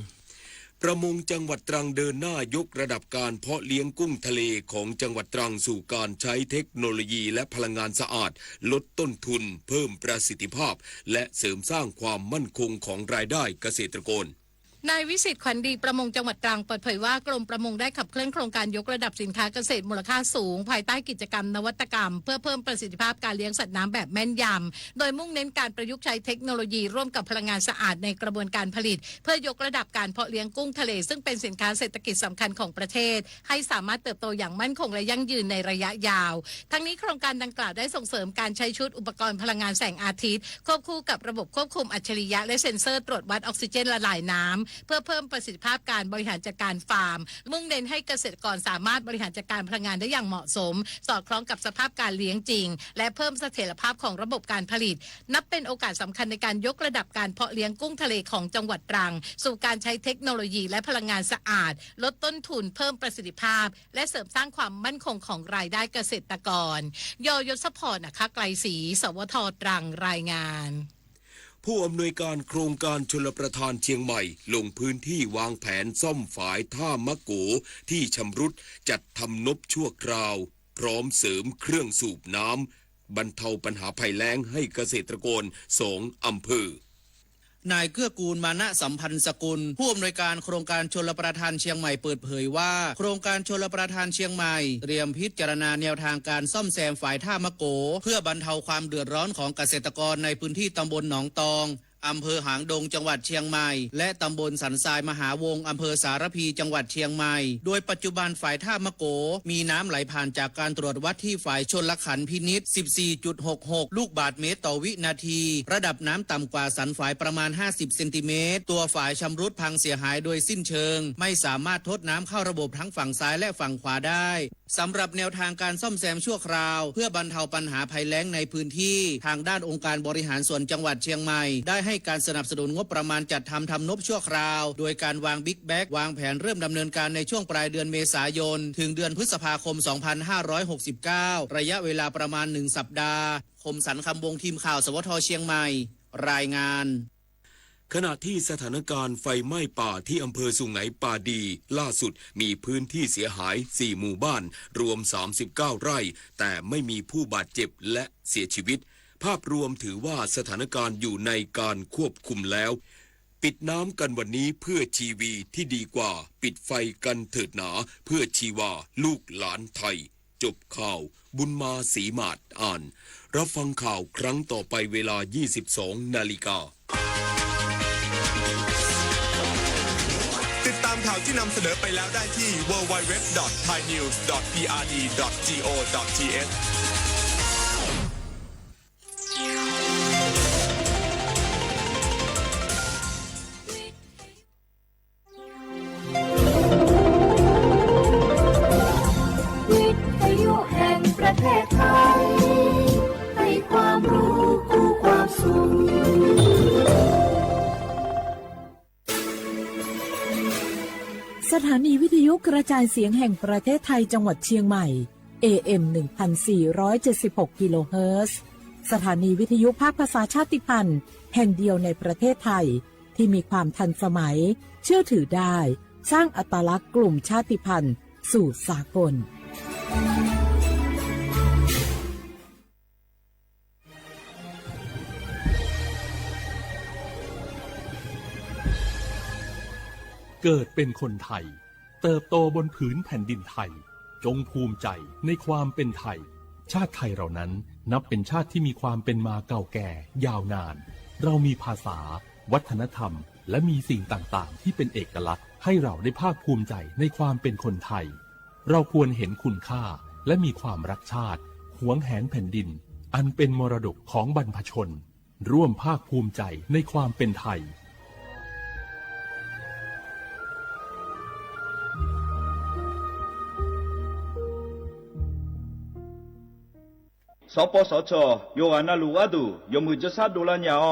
ประมงจังหวัดตรังเดินหน้ายกระดับการเพาะเลี้ยงกุ้งทะเลของจังหวัดตรังสู่การใช้เทคโนโลยีและพลังงานสะอาดลดต้นทุนเพิ่มประสิทธิภาพและเสริมสร้างความมั่นคงของรายได้เกษตรกรนายวิสิทธิ์ขวัญดีประมงจังหวัดตรังเปิดเผยว่ากรมประมงได้ขับเคลื่อนโครงการยกระดับสินค้าเกษตรมูลค่าสูงภายใต้กิจกรรมนวัตกรรมเพื่อเพิ่มประสิทธิภาพการเลี้ยงสัตว์น้ำแบบแม่นยำโดยมุ่งเน้นการประยุกต์ใช้เทคโนโลยีร่วมกับพลังงานสะอาดในกระบวนการผลิตเพื่อยกระดับการเพาะเลี้ยงกุ้งทะเลซึ่งเป็นสินค้าเศรษฐกิจสำคัญของประเทศให้สามารถเติบโตอย่างมั่นคงและยั่งยืนในระยะยาวทั้งนี้โครงการดังกล่าวได้ส่งเสริมการใช้ชุดอุปกรณ์พลังงานแสงอาทิตย์ควบคู่กับระบบควบคุมอัจฉริยะและเซ็นเซอร์ตรวจวัดออกซิเจนละลายน้ำเพื่อเพิ่มประสิทธิภาพการบริหารจัดการฟาร์มมุ่งเน้นให้เกษตรกรสามารถบริหารจัดการพลังงานได้อย่างเหมาะสมสอดคล้องกับสภาพการเลี้ยงจริงและเพิ่มเสถียรภาพของระบบการผลิตนับเป็นโอกาสสำคัญในการยกระดับการเพาะเลี้ยงกุ้งทะเลของจังหวัดตรังสู่การใช้เทคโนโลยีและพลังงานสะอาดลดต้นทุนเพิ่มประสิทธิภาพและเสริมสร้างความมั่นคงของรายได้เกษตรกรยศพรนะคะไกลศรีสวทตรังรายงานผู้อำนวยการโครงการชลประทานเชียงใหม่ลงพื้นที่วางแผนซ่อมฝายท่ามะโกที่ชำรุดจัดทำนบชั่วคราวพร้อมเสริมเครื่องสูบน้ำบรรเทาปัญหาภัยแล้งให้เกษตรกร2 อำเภอนายเกื้อกูลมานะสัมพันธ์สกุลผู้อำนวยการโครงการชลประทานเชียงใหม่เปิดเผยว่าโครงการชลประทานเชียงใหม่เตรียมพิจารณาแนวทางการซ่อมแซมฝายท่ามะโกเพื่อบรรเทาความเดือดร้อนของเกษตรกรในพื้นที่ตำบลหนองตองอำเภอหางดงจังหวัดเชียงใหม่และตำบลสันทรายมหาวงศ์อำเภอสารพีจังหวัดเชียงใหม่โดยปัจจุบันฝายท่ามะโกมีน้ำไหลผ่านจากการตรวจวัดที่ฝายชลขันธ์พินิจ 14.66 ลูกบาศก์เมตรต่อวินาทีระดับน้ำต่ำกว่าสันฝายประมาณ50เซนติเมตรตัวฝายชำรุดพังเสียหายโดยสิ้นเชิงไม่สามารถทดน้ำเข้าระบบทั้งฝั่งซ้ายและฝั่งขวาได้สำหรับแนวทางการซ่อมแซมชั่วคราวเพื่อบรรเทาปัญหาภัยแล้งในพื้นที่ทางด้านองค์การบริหารส่วนจังหวัดเชียงใหม่ได้ให้การสนับสนุนงบประมาณจัดทำนบชั่วคราวโดยการวางบิ๊กแบ็กวางแผนเริ่มดำเนินการในช่วงปลายเดือนเมษายนถึงเดือนพฤษภาคม 2569 ระยะเวลาประมาณ1 สัปดาห์คมสันคำวงทีมข่าวสวท.เชียงใหม่รายงานขณะที่สถานการณ์ไฟไหม้ป่าที่อำเภอสุไหงป่าดีล่าสุดมีพื้นที่เสียหาย4 หมู่บ้านรวม39 ไร่แต่ไม่มีผู้บาดเจ็บและเสียชีวิตภาพรวมถือว่าสถานการณ์อยู่ในการควบคุมแล้วปิดน้ำกันวันนี้เพื่อชีวีที่ดีกว่าปิดไฟกันเถิดหนาเพื่อชีวาลูกหลานไทยจบข่าวบุญมาศรีมาศอ่านรับฟังข่าวครั้งต่อไปเวลา 22 นาฬิกาติดตามข่าวที่นำเสนอไปแล้วได้ที่ www.thainews.prd.go.thประเทศไทยให้ความรู้คู่ความสุขสถานีวิทยุกระจายเสียงแห่งประเทศไทยจังหวัดเชียงใหม่ AM 1476 กิโลเฮิรตซ์ สถานีวิทยุภาคภาษาชาติพันธุ์แห่งเดียวในประเทศไทยที่มีความทันสมัยเชื่อถือได้สร้างอัตลักษณ์กลุ่มชาติพันธุ์สู่สากลเกิดเป็นคนไทยเติบโตบนผืนแผ่นดินไทยจงภูมิใจในความเป็นไทยชาติไทยเรานั้นนับเป็นชาติที่มีความเป็นมาเก่าแก่ยาวนานเรามีภาษาวัฒนธรรมและมีสิ่งต่างๆที่เป็นเอกลักษณ์ให้เราได้ภาคภูมิใจในความเป็นคนไทยเราควรเห็นคุณค่าและมีความรักชาติหวงแหนแผ่นดินอันเป็นมรดกของบรรพชนร่วมภาคภูมิใจในความเป็นไทยสปสชโยอานาลูอาดูยมือจะซาดูลาญาอ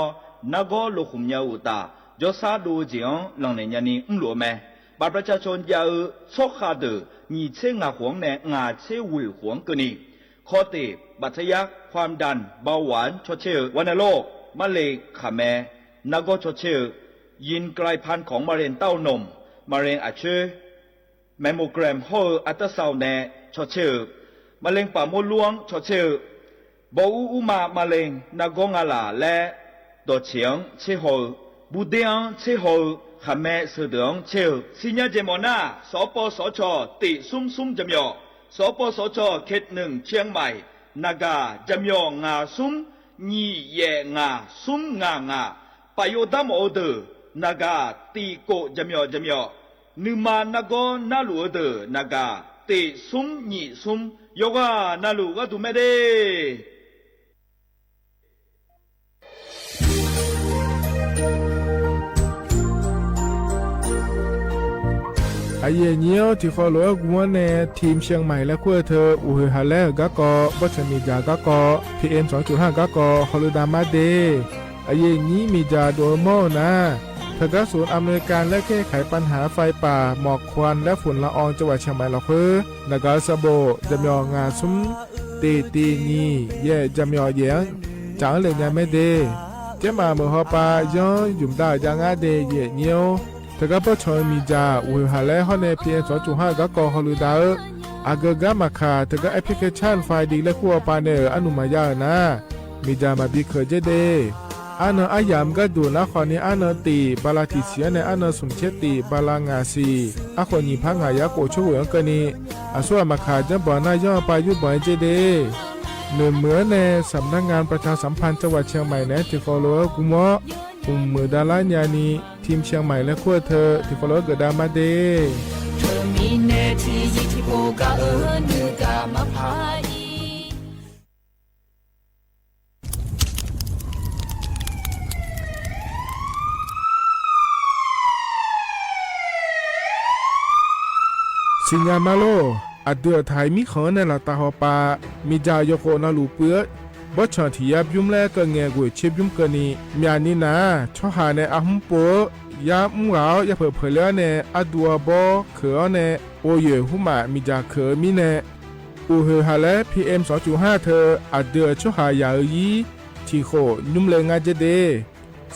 นาโกโลขุมยาอุตาจะซาดูจีองหลังในยานีหลัวแม่บัตรประชาชนยาชกขาดือมีเช่งาหวงแน่งาเช่วิหวงกนีข้อติบัตรยักความดันเบาหวานชดเชยวัณโรคมะเร็งขาแม่นาโกชดเชยยินกลายพันธุ์ของมะเร็งเต้านมมะเร็งอัดเชื้อแมมโมแกรมโฮอัลตราซาวน์แน่ชดเชยมะเร็งปากมดลูกชดเชยบอูมาเลงนากงอาลาและดอเฉียงเชโฮบูเดียงเชโฮขแม่เสดงเชลสิญญาเจมอนาสปสชติซุ่มจำยอสปสชเขตหนึ่งเชียงใหม่นากาจำยองาซุ่มยี่เยงาซุ่มงาปโยดามโอเดนากาตีโกจำยอนึมานาโกนาลูเดนากาติซุ่มยี่ซุ่มโยกานาลูก็ดูไม่ได้ไอเยี่ยวที่ขอหลวงวัวเนทีมเชียงใหม่และขั้วเธออุหฮาเลกะกอบัชมีจากะกอ PM 2.5 กะกอฮอลดามาเดไอเยี่ยนี้มีจาโดโมนะเธอกศูนย์อำนวยการและแก้ไขปัญหาไฟป่าหมอกควันและฝุ่นละอองจังหวัดเชียงใหม่ละเพื่อนากาซาโบจำยองงาซุ้มตีนีเย่จำยอเยียงจางเลยยังไม่เดเจ้ามาเมื่อฮอปาย้อนยุ่มได้จางอาเดเย่เนียวเธอก็พอชอยมีจ่าอุหาและฮอนในเพียง2.5ก็กอฮอลูดาอากกามาคาเธอก็แอปพลิเคชันไฟดีและขั้วปาเนอร์อนุมายานะมีจ่ามาบีเคเจเดอันอายามก็ดูนะคอนี้อันตีบาลาติเสียในอันสุนเชติบาลางาซีอาคนยิพังหายาโกช่วยกันนี้อาส่วนมาคาจะบ่อนายย่อไปยุบ่อยเจเดเหนือเหมือนในสำนักงานประชาสัมพันธ์จังหวัดเชียงใหม่นะที่ฟอลโล่กุมะมือดาลานยานีทีมเชียงใหม่และขั้วเธอที่ฟอลโล่เกิดดามาเดเธอมีเนที่ยิที่โบกาเนือกามาพายสิญญามาโลอัดเดือไทยมีขอในละตาหอปามีจายโคนาลูเปื้อบ่ชอนที่ยับยุ่มแลก็แงกวยเชบยุ่มกันนี่มีอันนี้นะชอหาในอาหุมโปยามุงเหลาอย่าเผลอเผลอในอดัวบ่เขอในโอเยหุมามีจาเขอมีในอูเฮฮาและ PM 2.5 เธออัดเดือชอหายายีที่โคยุ่มเลงาเจเด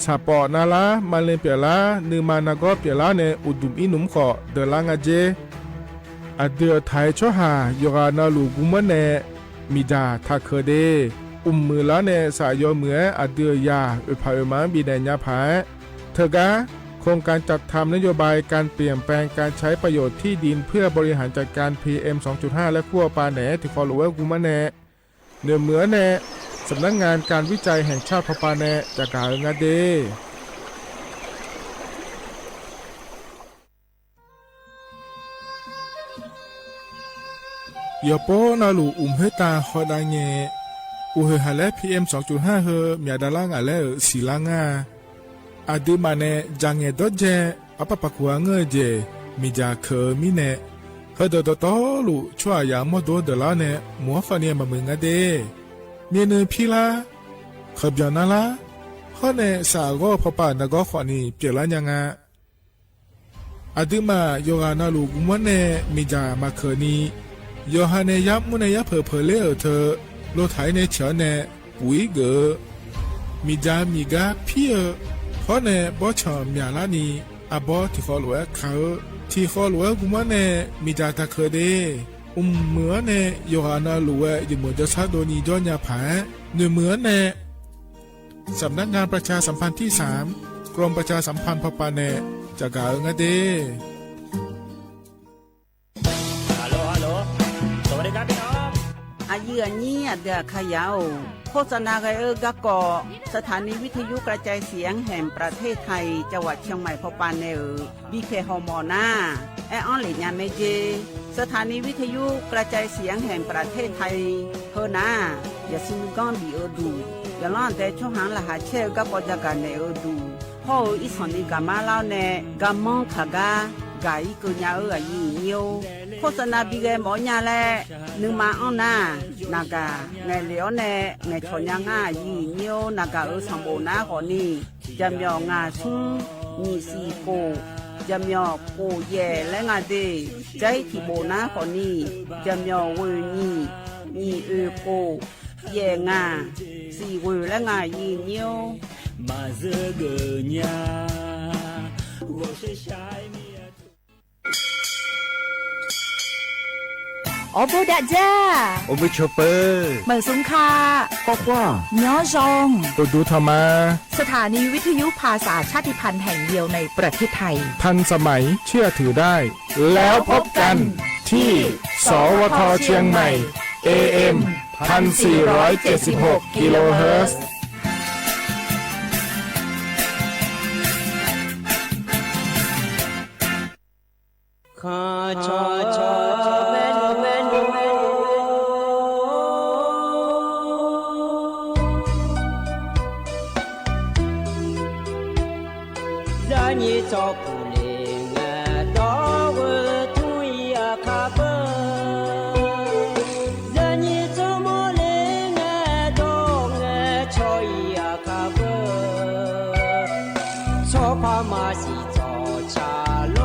สาปอนาลามาเลเปียลานือมานากอเปียลาในอุดุมอินุมขอเดลางาเจอเดือไทยชอหายกานาลูกุมะเนมีดาทักเคเดมือละเนสายเหมืออเดือยาอุปาอุมาบีแดญญาภายเธอกะโครงการจัดทำนโยบายการเปลี่ยนแปลงการใช้ประโยชน์ที่ดินเพื่อบริหารจัดการ PM 2.5 และขั้วปาแหนที่ฟอลโลเวอร์กุมะเนเหนือเหมือเนสำนักงานการวิจัยแห่งชาติพปาแหนจากกาเงาเดยอโปนาลูเฮตาฮอดาเงอูเฮฮาเล PM 2.5 เฮมีดาลางาเลสีลางาอดีมาเนจังเงดเจอปะปะกัวเงเจมีจาเคมีเนเฮดดตอลูชัวยามโดเดลาเนมัวฟาเนียมามึงาเดเมียนพีลาขบยานาลาฮอเนสาโกพปานากอขวานีเปียลายังาอดีมาโยกานาลูกุมเนมีจามาเคนีโยฮาเนยับมุนยับเผลอเลเธอโลไถในเฉเน ปุ๋ยเกอมีจามีกาเพียเพราะเนี่ยบ่ชอมีอะไรนี่อาบ่ที่ขอหลวงเขาที่ขอหลวงกูมาเนี่ยมีจาตะเคเดเหมือนเนี่ยโยฮานาหลวงอยู่เหมือนจะชาโดนีย้อนยาผาเหมือนเนี่ยสำนักงานประชาสัมพันธ์ที่3กรมประชาสัมพันธ์พปาเนจะกล่าวงั้นเด้ฮัลโหลสวัสดีครับพี่น้องอายุอันนี้เดือขยาวโฆษณาไกกะกอสถานีวิทยุกระจายเสียงแห่งประเทศไทยจังหวัดเชียงใหม่พปาเนบีเคฮอมอนาแอออนหลิญาเมเจสถานีวิทยุกระจายเสียงแห่งประเทศไทยเฮนาอย่าซิมก้อนบีดูอย่าล้อนแต่ช่วงหางละหาเชลกับปจักันในดูพ่ออีสอนนี่กามาเล่าเนกามองขากากาอีกุญญาอายุเนียวโฆษณาบีเกหมอญาแลนึงมาอ้อนนากาไงเหลียวเนไงชอนยังอายุเนียวนากาสัมโบนาขอนี่จำยองาซุงมีสีโกจำยอโกเย่และงาเดใจที่โบนาขอนี่จำยอเวนี่มีโกเย่งาสีเวและงายีเนียวมาเจอเกญา我是ชายเมียโอโบดาจ้าโอเบชเปอร์เหมือนสุงคาก็ว่าย้อจงตัวดูธรรมาสถานีวิทยุภาษาชาติพันธุ์แห่งเดียวในประเทศไทยทันสมัยเชื่อถือได้แล้วพบกันที่สวทเชียงใหม่ AM 1476 กิโลเฮิรตซ์ข้าชอแม่นจะนี่จอผู้เลี้ยงดอกทุยอาคาเบจะนี่จอมเลี้ยงดอกชอยอาคาเบชอบพามาสิจอชาโล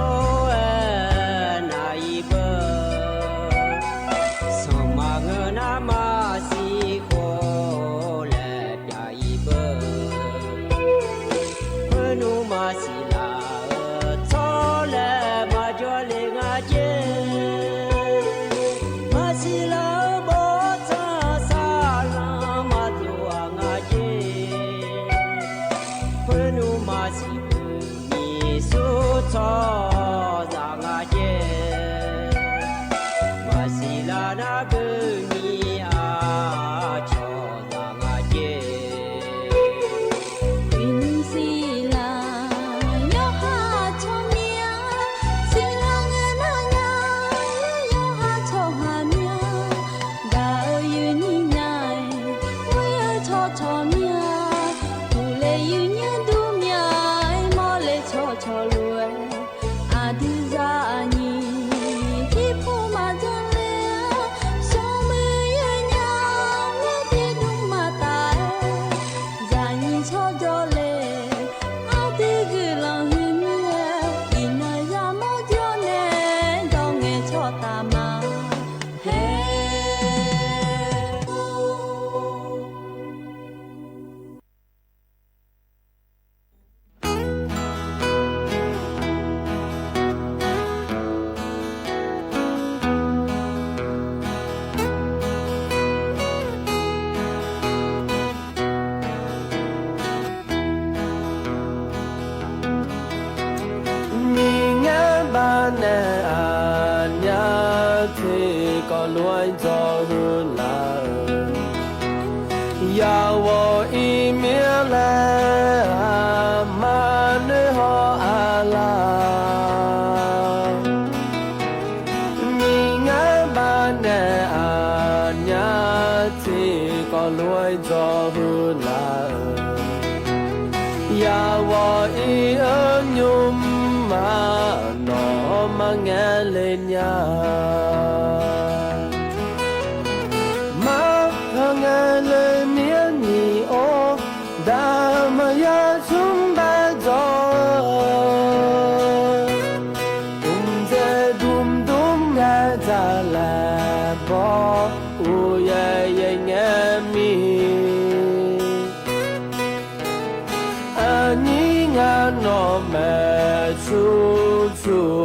Ooh, yeah, yeah, yeah, me.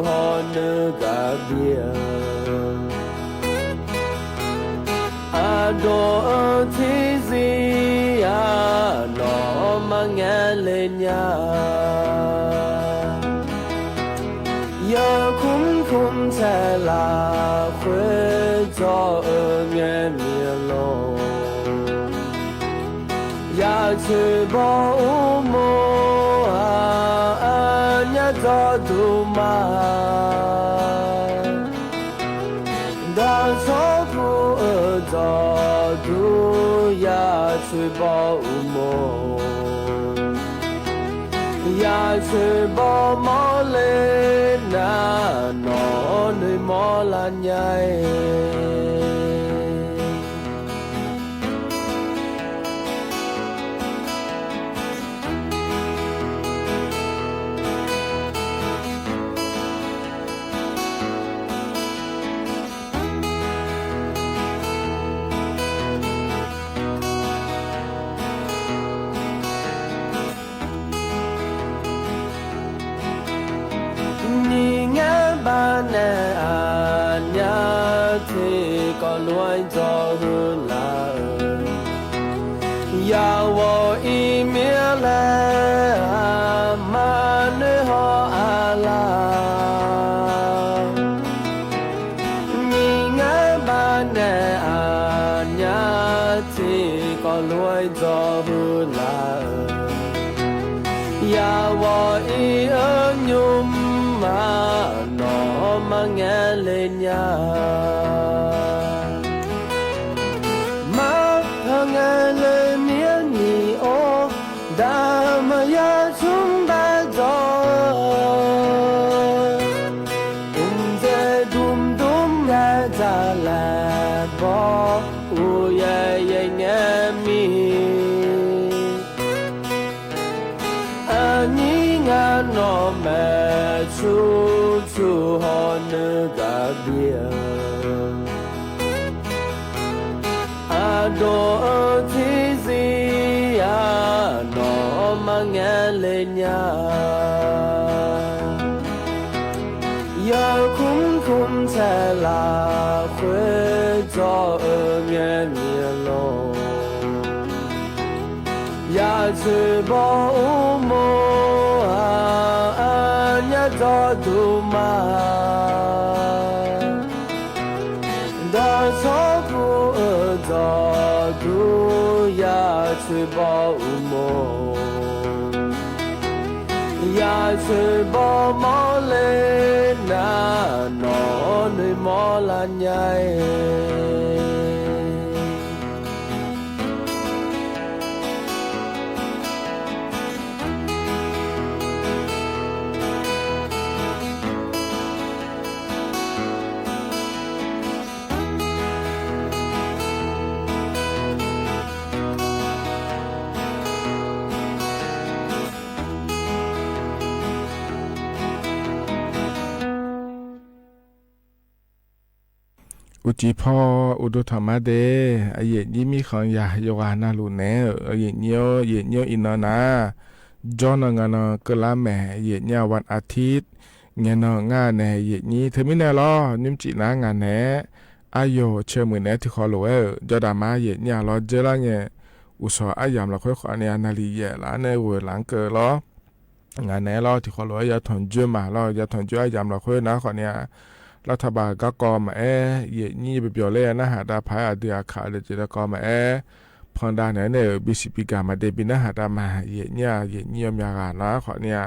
好那个边。阿多提西呀，罗马眼泪呀，要空空才拉回做眼面喽，要去保姆啊，呀做杜妈。做主呀，去保姆，呀去保姆嘞，那侬你莫懒呀。要我一面来嘛呢好阿拉，你爱把那阿娘提个来做啦，要我一儿女嘛喏嘛眼泪呀。处处好那个边，阿多提西呀，诺玛眼泪呀，要空空才拉回做眼面喽，要去保姆。做杜妈，到错不做杜呀去保姆，呀去保姆嘞那侬你莫懒呀。อุจิพ่ออุดธรรมะเดอเยยี่มีขังยาโยกานาลูเนอเยเนียวอินนาจอนงานกะลาแม่เยเนียวันอาทิตย์เงินงานแหนเยนี้เธอไม่แน่ลอนิ่มจีนางานแหนอายุเชื่อมือแหนที่ขอรู้จอดามาเยเนียลอเจละเงอุศอายามละค่อยขอเนี่ยนาลีเยละในเวหลังเกิดลองานแหนลอที่ขอรู้อย่าถอนจุมาลออย่าถอนจุอายามละค่อยนะขอเนี่ยรัฐบาลก็กอมาเยนี่ไปเปียวเลยนะหาดาพายเดียขาเลยจะกอมาพอนดาเนี่ยบิสิปิกามาเดบินะหาดามาเยนี่มีอาการนะขอเนี่ย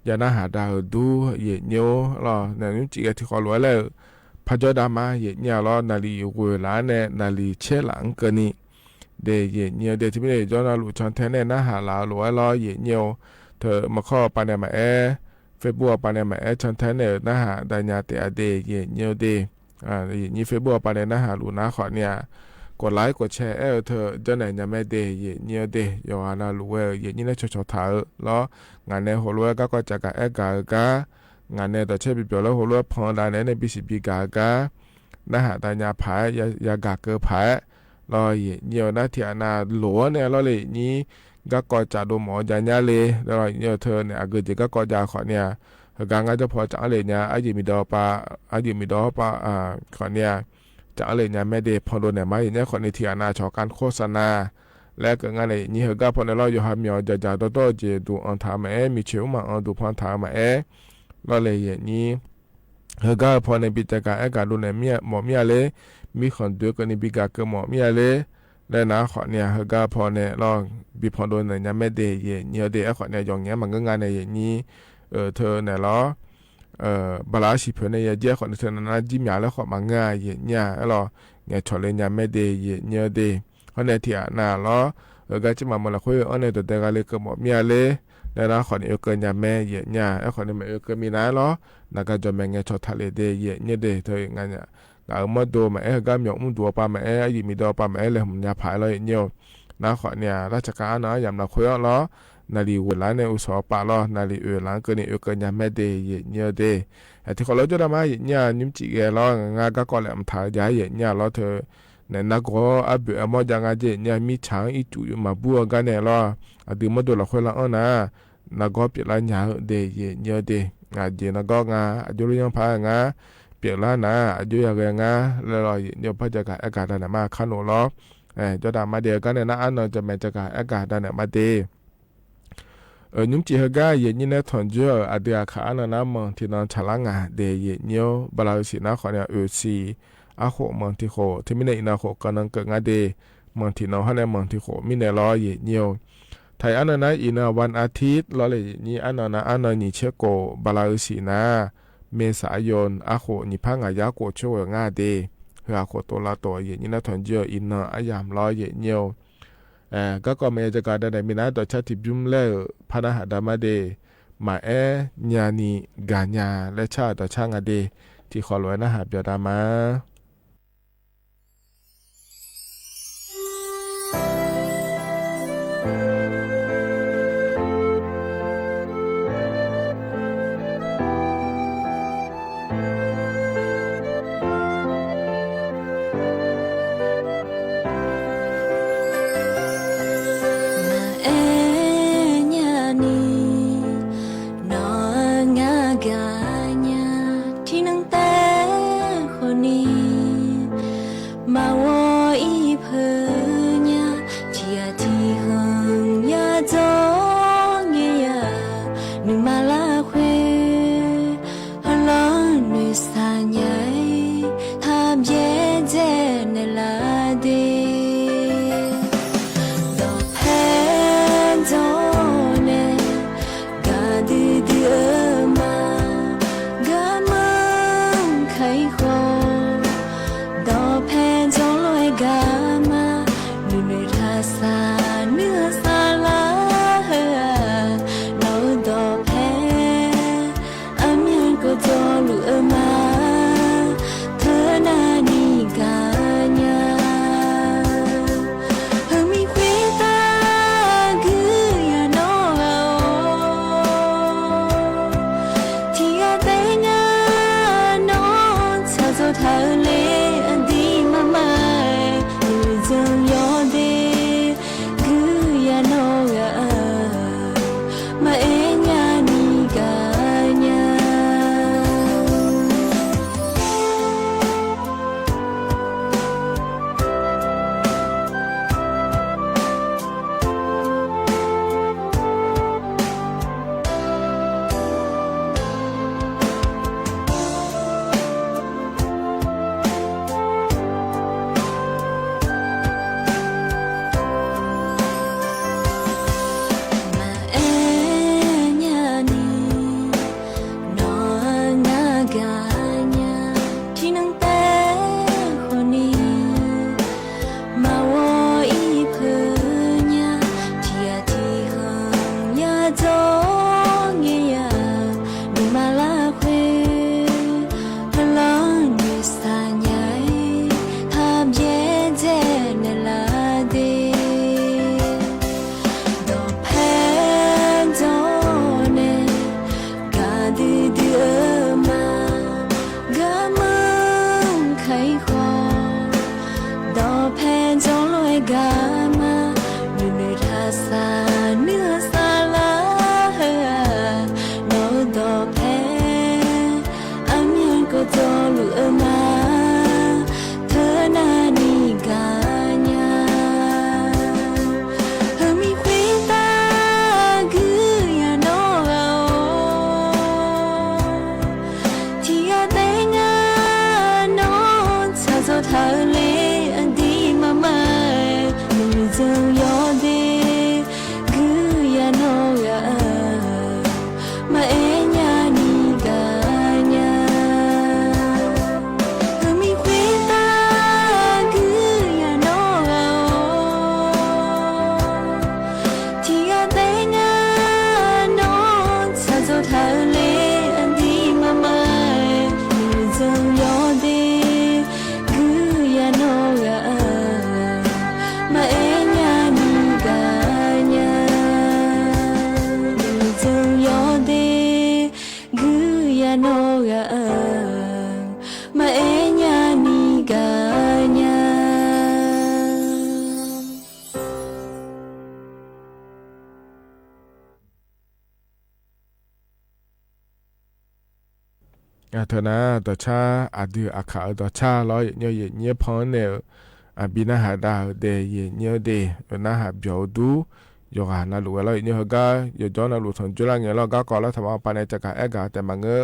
อย่านะหาดาดูเยนี่ลอเนี่ยนุ่มจีกที่ขอรู้เลยพระเจ้าดามาเยนี่ลอนาลีเวลาเนี่ยนาลีเชลังกันนี่เดเยนี่เดที่ไม่ได้ย้อนหลุดชนแทนเนี่ยนะหาลาหลวลอเยนี่เธอมาข้อปานเนี่ยมาเฟบัวปานเนี่ยมาชนแทนเนี่ยนะหาดาญาเตอเดเยนี่เดนี่เฟบัวปานเนี่ยนะหาหลุดนะขอเนี่ยกดไลค์กดแชร์เธอเจ้าไหนยังไม่เดย์เนี่ยเดย์ยานาลูเวย์นี่น่าชดถ่ายแล้วงานในหัวรัวก็จะกับกางานในต่อเชื่อปีเปล่าแล้วหัวรัวพอได้ในบิสิบีกานะฮะแต่ยาผายยากาเกอผายรอเนี่ยนะที่นาหลัวเนี่ยเราเลยนี่ก็จะดูหมอจานยาเลยแล้วเนี่ยเธอเนี่ยเกิดจะก็จะขอเนี่ย กางจะพอจะอะไรเนี่ยอายุมีดอปาขอเนี่ยจะอะไรเนี่ยแม่เดพอโดนเนี่ยมาอย่างเนี้ยคนในที่อาณาชอการโฆษณาและก็งานเลยนี่ก็พอในเราอยู่หามีจะต่อเจดูอันทำมีเชื่อมาอันดูพันทำเราเลยอย่างนี้ก็พอในปีจากการดูเนี่ยหมอมีอะไรมีคนดูกันในปีกาก็หมอมีอะไรและนะขอเนี่ยก็พอเนี่ยเราบีพอโดนเนี่ยแม่เดย์เนี่ยเดย์ขอเนี่ยอย่างเงี้ยมันก็งานในอย่างนี้เธอเนี่ยล้อบาลาชิเพเนี่ยเจ้าขอเธอนั้นจิ้มยาแล้วขอมาง่ายเนี่ยเราเนี่ยชอเลยเนี่ยแม่เดย์เนี่ยเดย์เขาเนี่ยที่น่าล้อก็จะมาเมื่อคุยอันเนี่ยตัวเด็กอะไรก็หมอมีอะไรและนะขอเนี่ยเกินเนี่ยแม่เนี่ยขอเนี่ยแม่ก็มีนะล้อนักก็จะแม่เนี่ยชอทะเลเดย์เนี่ยเดย์เธออย่างเงี้ยเอามาดูมาก็มีอุ้มตัวปามาอยู่มีดอปามาเลยผมอยากพายเลยเนี่ยนะขอเนี่ยราชการนะยามเราคุยล้อนาลีเวลาในอุตสาหปาล้อนาลีหลังก็เนี่ยก็เนี่ยแม่เดย์เนี่ยเดย์ที่เขาเราจะทำมาเนี่ยนิ่มจีเกล้องาก็ก่อนแหละมันถ่ายใหญ่เนี่ยล้อเธอเนี่ยนักก็อับอมอจังอาเจเนี่ยมีช้างอีจุมาบัวกันเนี่ยล้ออดีมาดูเราคุยละอ้อนะนักก็เปลี่ยนละเนี่ยเดย์เนี่ยเดย์เจนักก็งาจุลยังพางาเปลี่ยนละนะอายุอย่างงาแล้วเราเดี๋ยวพอจะกอากาศดันมาขันหนูล้อจะดามาเดียวกันเนี่ยนะอันเราจะแม่จะกอากาศดันมาเดนุ่มจีฮกาเย็นนี่นะทอนเจออาเดียขาอันนั้นมองที่นอนฉลางาเดยเย็นเนียวบลาสินะขอเนี่ยซีอาโคมองที่โคที่ไม่ในอินาโคกันนั่งเกิดงาเดมองที่นอนให้ในมองที่โคมิในล้อเย็นเนียวไทยอันนั้นนะอินาวันอาทิตย์ล้อเลยนี่อันนั้นนะอันนั้นนี่เชโกบลาสินะเมษายนอาโคนี่พังอายาโกช่วยงาเดเฮือโคตัวละตัวเย็นนี่นะทอนเจออินาอายามล้อเย็นเนียวก็เมจะการได้มีนะต่อชาติบุ้มเล่พนาหาดามาเดมาญานีกาญาและชาต่อช่างอเดที่ขอรวยนะหาเบียดามาSa nửa xa lá no do pe เธอนะต่อชาอาดืออาขาต่อชาล้อเยอะเยอะพอเนี่ยบินาหาดาวเดยเยอะเดนะหาเบียวดูยกหานาลูแล้วเยอะก็ยกจอนาลูสนจุลังเงี้ยเราก็ก่อแล้วทำเอาปานในจักรเอกาแต่มังเงอ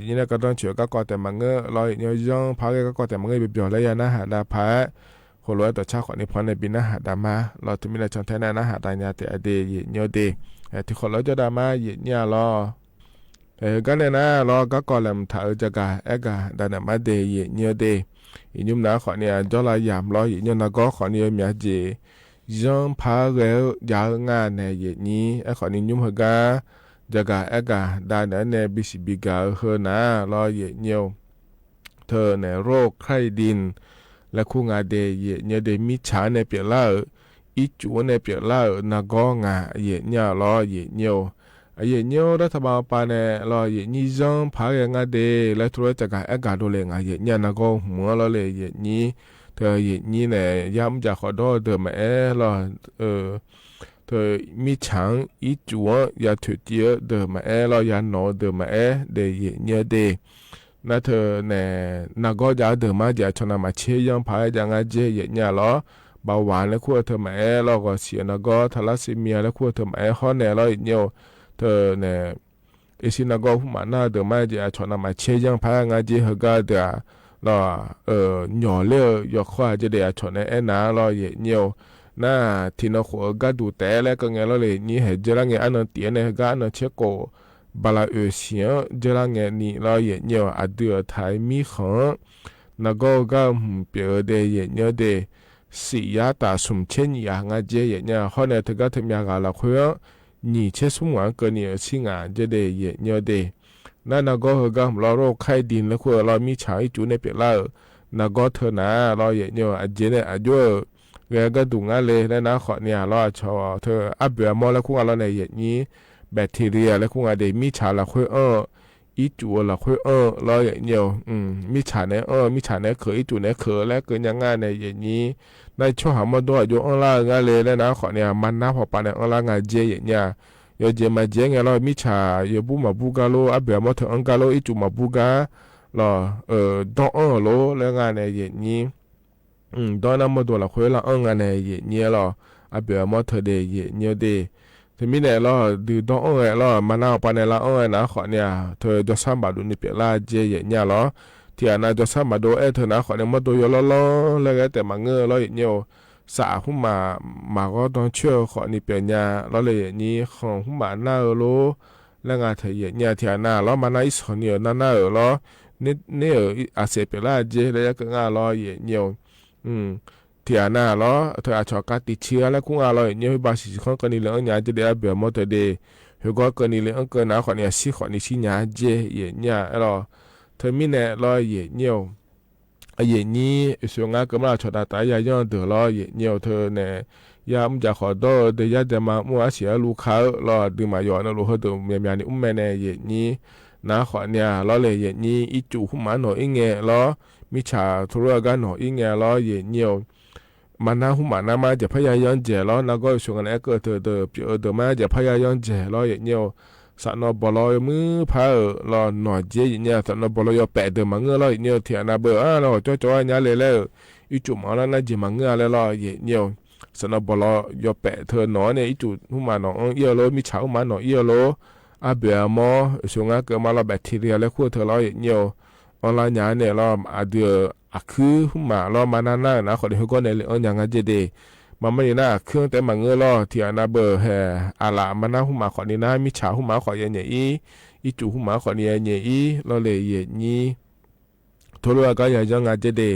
ยี่เนี่ยก็ต้องเชื่อก็ก่อแต่มังเงอเราเยอะย่องพาก็ก่อแต่มังเงอเบียวแล้วยานะหาดาพาคนรวยต่อชาขอนี้พอในบินาหาดามาเราถึงมีในช่องแท้นะหาดาเนี่ยแต่เดยเยอะเดที่คนเราจะดามาเยอะเนี่ยรอก็เนี่ยนะเราก็ก่อแล้วถ่ายจักรเอกาดานามาเดยเยอะเดอีนุ่มนะขอเนี่ยจอลายามรออีนุ่มนะก็ขอเนี่ยมีเจย้อนพาเรยางานในเย็นนี้ขอเนี่ยนุ่มฮกาจักรเอกาดานาเนี่ยบิสิบิกาเฮนะรอเย็นเนียวเธอในโรคไข้ดินและคู่งานเดยเนียเดมิชาในเปียล่าอีจูในเปียล่านะก็งาเย็นเนี่ยรอเย็นเนียวเย็นเนียวรัฐบาลปานเนี่ยรอเย็นนี้ย้อนพาเรงาเดและธุรจักรเอกาดูแลงาเย็นเนี่ยนะก็หัวเราเลยเย็นนี้เธอเย็นนี้เนี่ยย้ำจากขอดอเดิมรอเธอมีฉังอีจูยาถุเตียเดิมรอยาโนเดิมเดเย็นเนี่ยเด那เธอเนี่ยนักก็จะเดิมมาจะชนะมาเชียงพายจังอาเจเย็นเนี่ยล้อเบาหวานแล้วขั้วเธอมาแล้วก็เสียนักก็ทาราซีเมียแล้วขั้วเธอมาห้อเนี่ยล้ออีกเนี่ยเธอเนี่ยสินักก็ผู้มาหน้าเดิมมาจะชนะมาเชียงพายงาเจเฮกาเดาล้อหน่อเลี้ยยกขวาจะเดียชนะนาล้อเย็นเนี่ยน่าที่นักหัวก็ดูแต่แล้วก็เงี้ยล้อเลยนี่เห็นจะละเงี้ยอันนั้นเตียนเนี่ยก็อันนั้นเช็คก็บาลาเสียจะละเงี้ยนี่ล้อเย็นเนี่ยอดีตไทยมีของนักก็เปียเดเย็นเนี่ยเดสิยาตาสมเช่นอย่างอาเจเย็นเนี่ยเขาเนี่ยถึงก็ทำอย่างละคุย你切什么个你心啊？这得也要得，那个和个老肉开店了，或者老米茶一煮那边啦，那个特拿老也要啊，这呢啊就个东啊嘞，那拿好呢老炒特啊不要么了，空啊老那也你แบคทีเรียแล้วคงอาจจะมีชาละค่อยอีจูละค่อยเราอย่างเดียวมีชาเนี่ยมีชาเนี่ยเคยอีจูเนี่ยเคยแล้วเกินยังไงในอย่างนี้ในช่วงหามาด้วยอยู่อังลางานเลยแล้วนะขอเนี่ยมันน้าพอปานเนี่ยอังลางานเจอย่างเนี้ยยอเจมาเจงเรามีชาอยู่บุมาบุกาโลอับเบียมาถึงอังกาโลอีจูมาบุกาเราดองโลแล้วงานในอย่างนี้ดอนน้ำมาด้วยละค่อยละงานในอย่างนี้เราอับเบียมาถึงเดียอย่างเนี้ยเดียทีนี้เนี่ยเราดูดองเรามาหน้าปานเนี่ยเรานะขอเนี่ยเธอจะสร้างบาดูนี่เปียละเจอย่างเนี้ยเราที่อันนั้นจะสร้างบาดูเธอนะขอเนี่ยมาดูอยู่ล้อแล้วก็แต่มาเงือเราอย่างเนี้ยสาหุ่มมาก็ต้องเชื่อขอนี่เปียเนี่ยเราเลยอย่างนี้ของหุ่มมาหน้าโลแล้วงานเธออย่างเนี้ยที่อันนั้นเรามาหน้าอีสเนี่ยหน้าเราเนี่ยอาเซเปียละเจแล้วก็งานเราอย่างเนี้ยที่อันนั้นเราเธออาจจะการติดเชื้อแล้วคงอะไรเนี่ยบางสิ่งของกันนี่เลยอันนี้จะได้แบบมอเตอร์เดย์เฮก็กันนี่เลยอันกันนะคนเนี่ยสิคนนี่สิเนี่ยเจเนี่ยเราเธอมีเนี่ยเราเนี่ยนี่ส่วนงานก็มาชดตายยังเดือดเราเนี่ยเธอเนี่ยยามจะขอโทษเดี๋ยวจะมามัวเสียลูกค้าเราดึงมาย้อนเราเขาตัวเมียนี่แม่เนี่ยนี่นะขอเนี่ยเราเลยนี่อีจู่หุ่มมาหน่อยเงี้ยเรามิชาทุเรศกันหน่อยเงี้ยเราเนี่ยมันน่าหุ่มมาน่ามาจะพยายามเจาะแล้วนักก็ส่งอะไรก็เธอมาจะพยายามเจาะแล้วอย่างเงี้ยสันนบลอยมือพาเราหน่อยเจอย่างเงี้ยสันนบลอยแปะเดิมมังเงือแล้วอย่างเงี้ยที่อันนั้นเบอร์เราจ่อยๆเนี่ยเลยอีจุ่มมาแล้วน่าจะมังเงือแล้วอย่างเงี้ยสันนบลอยแปะเธอหน่อยเนี่ยอีจุ่หุ่มมาหน่อยเยอะโลมีเช้ามาหน่อยเยอะโลอาเบียมอส่งอะไรก็มาเราแบคทีเรียแล้วขั้วเธอเราอย่างเงี้ยออนไลน์เนี่ยเราอาเดือคือหุ่มมาเรามาหน้านะขอเดี๋ยวก็ในเรื่องอย่างนั้นจะดีมันไม่ได้น่าเครื่องแต่มังเงือเราที่อันนั้นเบอร์แห่อะไรมันน่าหุ่มมาขอนี้นะมีฉาหุ่มมาขออย่างเงี้ยอีจู่หุ่มมาขอนี้อย่างเงี้ยเราเลยอย่างนี้ทุเรศก็อย่างนั้นจะดี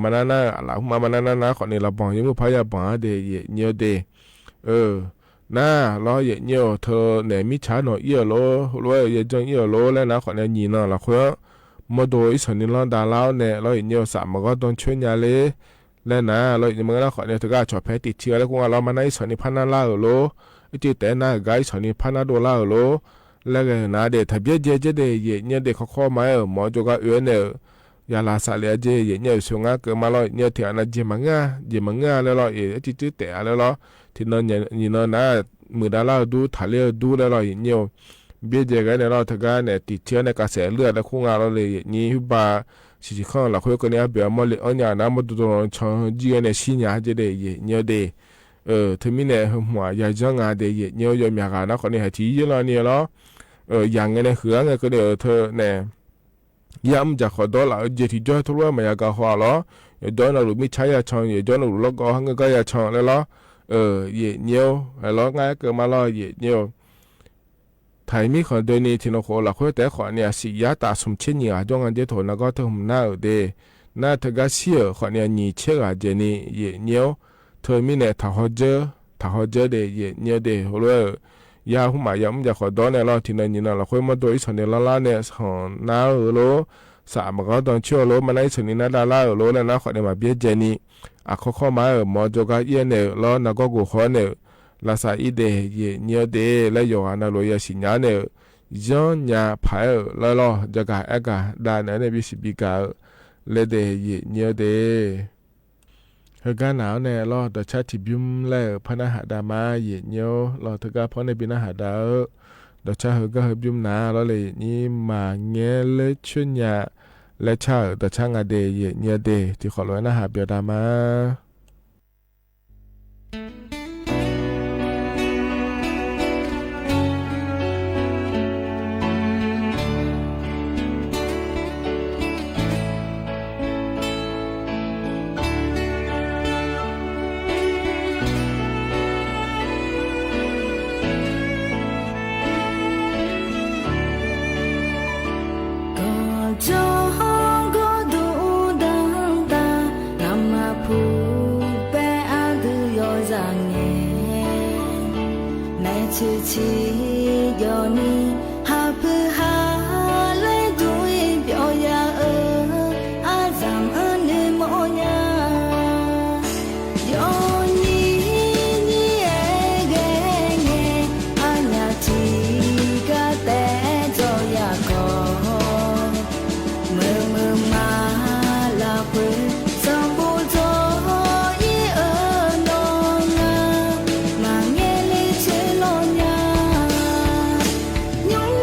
มันน่าอะไรหุ่มมามันน่าขอนี้เราบอกยังไม่พยายามบอกเดียเงี้ยดีน่าเราอย่างเงี้ยเธอเนี่ยมีฉาหน่อยเยอะโลรวยอย่างจังเยอะโลแล้วนะขอนี้ยีน่าละคุยมาโดยสนิลดาลาวเนี่ยเราอย่างเงี้ยสามก็ต้องช่วยยาเลยแล้วนะเราอย่างเมื่อเราขอเนี่ยถือว่าชอบแพ้ติดเชื้อแล้วคงเรามาในสนิพันนาลาวโลจีแต่น่าไกสนิพันนาโดลาวโลแล้วก็น่าเด็ดทะเบียนเจเดย์เนี่ยเด็กเขาข้อมาหมอจุกเนี่ยยาลาสาเลียเจเนี่ยส่งงานเกิดมาเราเนี่ยที่อันนั้นเจมังงาแล้วเราจีแต่แล้วเราที่นั่นเนี่ยนะมือดาลาวดูทะเลดูแล้วเราอย่างเงี้ย เบี้ยเจกันเนี่ยเราถ้ากันเนี่ยติดเชื้อในกระแสเลือดและคู่งานเราเลยนี่ฮึบาสิข้างเราคุยกันเนี่ยเบียร์มาเลยอันนี้นะมาดูตรงช่องจีเนี่ยสิญญาจะได้เนี่ยเดถึงมีเนี่ยหัวยาจังงาเดียเนี่ยยอมอยากกันนะคนนี้ให้ทีเยอะแล้วเนี่ยแล้วอย่างเงี้ยเนี่ยเหือเงี้ยก็เดี๋ยวเธอเนี่ยย้ำจากขอดอลลาร์เจที่จอยทุกวันมาอยากกันหัวแล้วย้อนเราหรือไม่ใช่ยาช่องย้อนเราหรือล็อกก็ก็ยาช่องแล้วแล้วเนี่ยแล้วง่ายเกิดมาแล้วเนี่ยไทยมีคนเดินนี่ที่เราขอหลักคุยแต่ขอเนี่ยสิยาตาสมเช่นเนี่ยจงอันเดียวถอนแล้วก็ถึงหน้าเดน่าถ้าก็เสียขอเนี่ยนี่เชื่อเจนี่เนี่ยเธอมีเนี่ยถ้าเขาเจอเดเนี่ยเดหัวเลยยาหุ่มหมายย้ำจากขอดอนเนี่ยเราที่นั่นนี่นะเราคุยมาโดยส่วนเนี่ยละเนี่ยของน้าโลสามก็ตอนเชื่อโลมาในส่วนนี้นะละโลเนี่ยนะขอเนี่ยมาเบี้ยเจนี่ข้อมาหมอจก็เยี่ยเนี่ยแล้วนักก็กูขอเนี่ยลาซาอีเดเนี่ยเดและยออันนั้นเราอยากสิญญาเนี่ยย้อนยาพายแล้วจะกะเอกะได้เนี่ยบิสิบิกาเลเดเนี่ยเดเฮกันหนาวเนี่ยเราดชาติบิมแล้วพนักหาดามาเนี่ยเราถึงกับพอในบินหาดาดชาเฮก็เฮบิมนาเราเลยนี่มาเงี้ยเลชุนยาและชาดชางาเดเนี่ยเดที่ขอร้อยนะหาเบียดามาnhung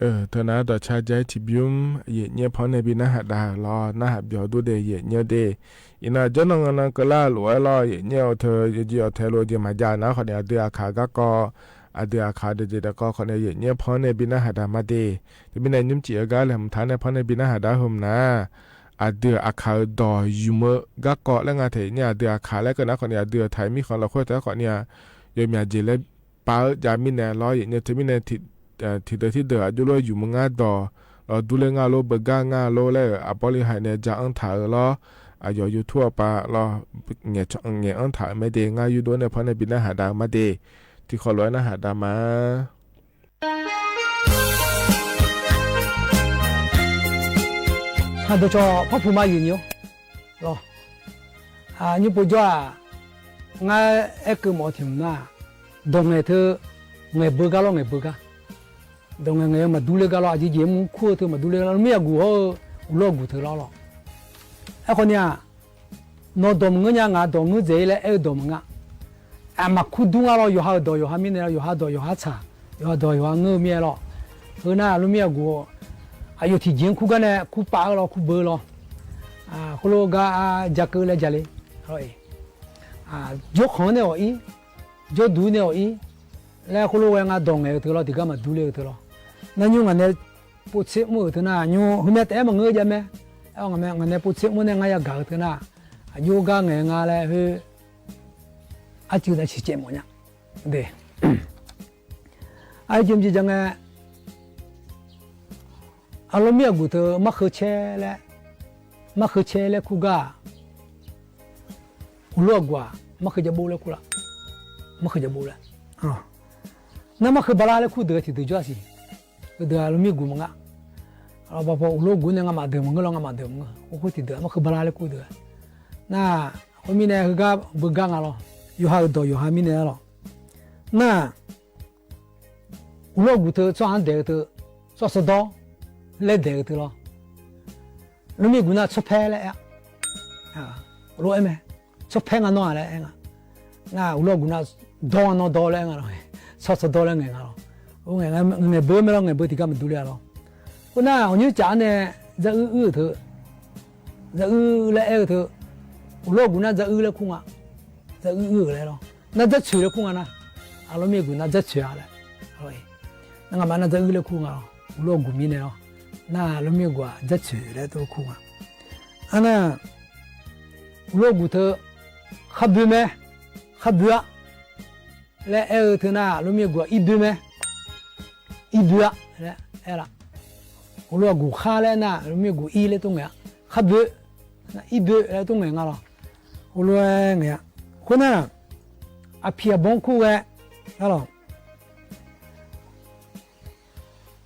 เธอนะต่อชาใจที่บิมเย่เนี่ยพอในบินะหาดาลอนะหาเบียวดูเดเย่เนี่ยเดอินาจนงนังกลาหลวยลอเย่เนี่ยเธอเยี่ยวเทโลเดียมาจานะคนเนี่ยเดือขาก็อาเดือขาเดก็คนเนี่ยเย่เนี่ยพอในบินะหาดามาเดที่บินะยุ่มจีกาเลยมทานในพอในบินะหาดาหุมนะอาเดืออาคาดอยูเมก็เกาะแล้วงาเทเนี่ยเดือขาแล้วก็นะคนเนี่ยเดือไทยมีคนเราคุยแต่คนเนี่ยยมีอาเจเลป้าจามินเนี่ยลอเย่เนี่ยที่มินเนี่ยที่เดืออยู่เลยอยู่มึงอ่ะดอดูเลยงาโลเบกางาโลเลยอ่ะบริหารเนี่ยจะอังถ่ายลออ่ะอยู่ทั่วไปลอเนี่ยอังถ่ายไม่ได้งาอยู่ด้วยเนี่ยเพราะในบินหาดามาเดที่ขอร้อยนะหาดามาฮัลโหลพ่อผู้มาอยู่เนี่ยรอนี่ปุ๊จ้างาเอ็กซ์หมอถิ่มน่ะดงเนี่ยเธอไงเบิกกันหรอไงเบิกกันดงไงมาดูเลยกันหรออาจจะเยี่ยมคู่เธอมาดูเลยกันไม่อยากกูอุลกูเธอหรอไอ้คนเนี่ยนอดมเงี้ยงาดมเงี้ยเจ๋เลยไอ้ดมงามาคู่ดุงกันหรออยู่หาดอยู่หามินอยู่หาดอยู่หาชาอยู่หาดอยู่หาเงี้ยเมียหรอเออน่ะรู้ไม่อยากกูอายุที่เยี่ยมคู่กันเนี่ยคู่ป้าหรอคู่เบอร์หรอคนโลกาจักรเลยจัเลยหรอยกของเนี่ยอียกดูเนี่ยอีแล้วคนโลกงาดงเนี่ยเธอหรอที่ก็มาดูเลยเธอหรอนั่นยุ่งกันเนี่ยพูดเสียมือเธอน่ะยุ่งหุ่นแม่แต่มันเงยจะไหมเอางั้นเนี่ยพูดเสียมือเนี่ยงายากาเธอน่ะยุ่งกันเนี่ยงาเลยเฮ้ยอาจุดได้ชี้แจงมั้งเนี่ยเด้ไอ้จิมจีจังไงอารมณ์เนี่ยกูเธอมาเคยเช่แล้วกูก็อุลกว่ามาเคยจะบูแล้วกูละมาเคยจะบูแล้วนั่นมาเคยบาลาแล้วกูเดือดที่เดือดสิเดือดอารมณ์เนี่ยกูมั้งอ่ะเราบอกว่าอุลกกูเนี่ยงามาเดือดมึงก็ลองงามาเดือดมึงกูที่เดือดมาเคยบาลาแล้วกูเดือดน่าคนมีเนี่ยคือก็บึกกังอ่ะหรออยู่หาดอยู่หามินเนี่ยหรอน่าอุลกกูเธอชอบอันเดือดเธอชอบสะดอเล่เดือดเธอหรอแล้วมีกูน่าชอบแพ้เลยอ่ะรู้ไหมชอบแพ้งานน้อยเลยอ่ะน่าอุลกกูน่าดอนนอดอเลยอ่ะหรอชอบสะดอเลยไงหรอโอ้ไงไงเบอร์ไม่รู้ไงเบอร์ที่ก็มันดูเลยหรอกูน่าคนนี้จ๋าเนี่ยจะเธอจะเลยเธออุลกกูน่าจะเลยคุ้งอ่ะจะเลยหรอน่าจะช่วยเลยคุ้งอ่ะนะอารมณ์มีกูน่าจะช่วยอะไรนั่นก็มันน่าจะเลยคุ้งอ่ะอุลกกูมีเนี่ยหรอน่าอารมณ์มีกูจะช่วยเลยตัวคุ้งอ่ะอันนั้นอุลกกูเธอขับดูไหมขับดูอ่ะแล้วเธอน่าอารมณ์มีกูอีดูไหมอีดูอ่ะแล้วล่ะอุลกกูข้าเลยน่าอารมณ์มีกูอีเลยตรงเนี้ยขับดูอีดูแล้วตรงเนี้ยงั้นหรออุลกเนี่ยคนนั้นอาเพียบงคู่เหรอ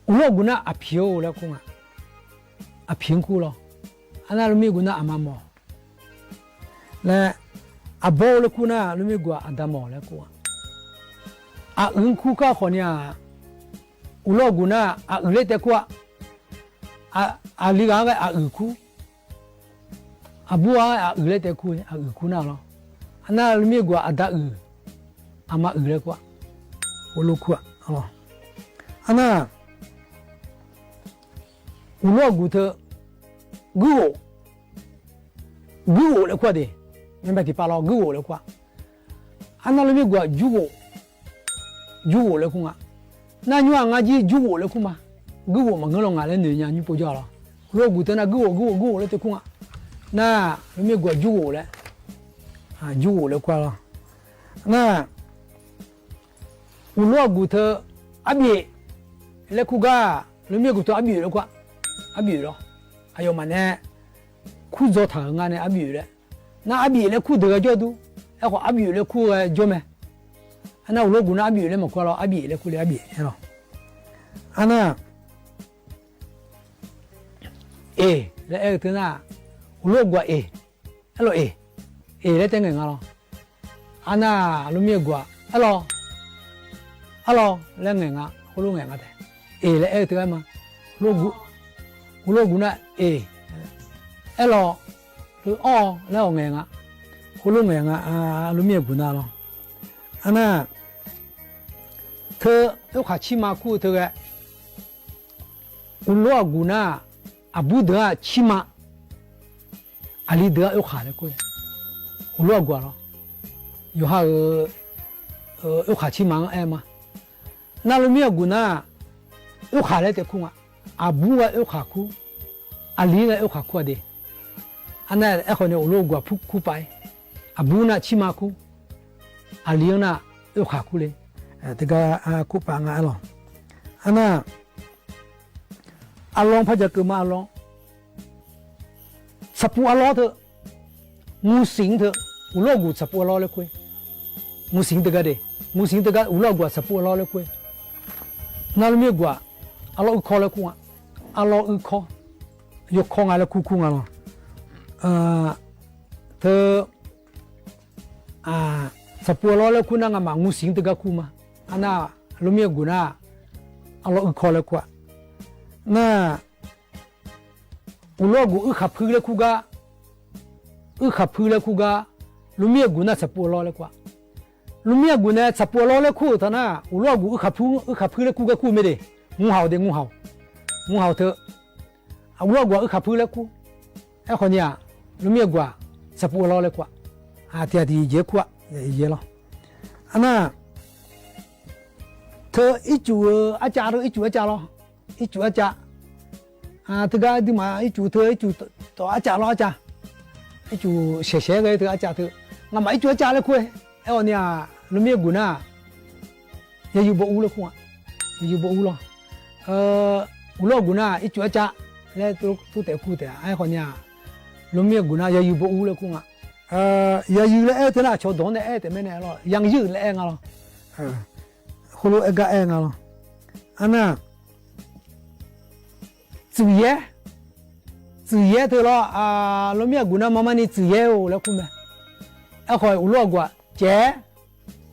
อุลกุน่าอาเพียวแล้วคู่อ่ะอาเพียงคู่หรออันนั้นเรามีกุน่าอามามอและอาโบแล้วคู่น่าเรามีกุอาดามอแล้วคู่อ่ะอึ้งคู่ก็คนเนี่ยอุลกุน่าอึ้งเล็กแต่คู่ลิกาก็อึ้งคู่บัวอึ้งเล็กแต่คู่อึ้งคู่น่าหรออันนั้นเรามีกุอาดาอามาอึ้งเล็กคู่อุลคู่อ๋ออันนั้นอุลกูเธอกูเลยกว่าดิไม่ไปที่ปาลอกูเลยกว่าอันนั้นเราไม่กว่าจูเลยคุ้งอ่ะนั่นยังงาจีจูเลยคุ้งมากูมันก็ลงงานเลยเนี่ยนี่ปุ๊บจ้าละอุลกูเธอน่ะกูเลยตัวคุ้งอ่ะน่าเราไม่กว่าจูเลยจูเลยกว่าละน่าอุลกูเธออับยี่เลยคุ้งก็เราไม่กว่าตัวอับยี่เลยกว่า阿比咯，还有嘛呢？苦做糖啊呢，阿比嘞，那阿比嘞苦得个角度，哎个阿比嘞苦个叫咩？那我老公那阿比嘞么苦了，阿比嘞苦嘞阿比是咯。啊那，嘞头那，我老公咯嘞等个咯。啊那路面过，咯嘞个，我路个的，嘞头嘛，老公。อุลกุน่ะลอหรืออ้อแล้วไงงะคุณลุงไงงะลุงเมียกุน่ะลออันน่ะเธอลูกขาชิมาคู่เธอแก อุลวกูน่าอาบูเดอชิมาอาลีเดออุขาเลยกูอุลวกูเหรออยู่ฮะอุขาชิมังเอ็มนั่นเรามีกูน่าอุขาเลยแต่กูอ่ะอาบูว่าอุขากูอาลีว่าอุขากูเดอันนั้นไอ้คนเนี่ยอุลวกูพูกูไปอาบูน่ะชิมากูอาลีน่ะอุขากูเลยแต่ก็กูปังอ่ะหรออันนั้นอาลองพระเจ้าเกิดมาอาลองสับปูอาลอเถอะมูสิงเถอะอุลวกูสับปูอาลอเลยคุยมูสิงตะกะเดมูสิงตะกะอุลวกูสับปูอาลอเลยคุยนั่นไม่กว่าอาลออุคอเลยคุยอาลออุคอยกคองอะไรคุงอะไรเธอสับปูอาลอเลยคุยนั่งมามูสิงตะกะคุมาอันน่ะเราไม่กูน่ะอาลออุคอเลยคุยน่ะอุลวกูขับพื้นเลยคุกะขับพื้นเลยคุกะลุมีกูน่ะสับปูอาลอเลยคุยลุมีกูเนี่ยสับปูอาลอเลยคุยท่าน่ะอุลวกูขับพื้นเลยคุกะคุไม่ได้งูเห่าเด้งูเห่าเถอะอุลวกูขับพื้นเลยคุไอ้คนเนี่ยลุมีกูสับปูอาลอเลยคุเทียดีเยอะคุเยอะหรออันน่ะเธออีจูอาจารย์อีจูอาจารย์หรออีจูอาจารย์这个地嘛，一组头一组到阿家了阿家，一组斜斜个头阿家头，我买一组阿家了块，哎我呢，路面过呢，也有不乌了块，也有不乌了，乌了过呢，一组阿家，来都得过的，哎我呢，路面过呢也有不乌了块，也有了哎头那桥洞的哎对面呢了，养有了哎了，葫芦一个哎了，啊那。主业对了老面姑娘妈妈你主业哦来看没？一会我落过姐，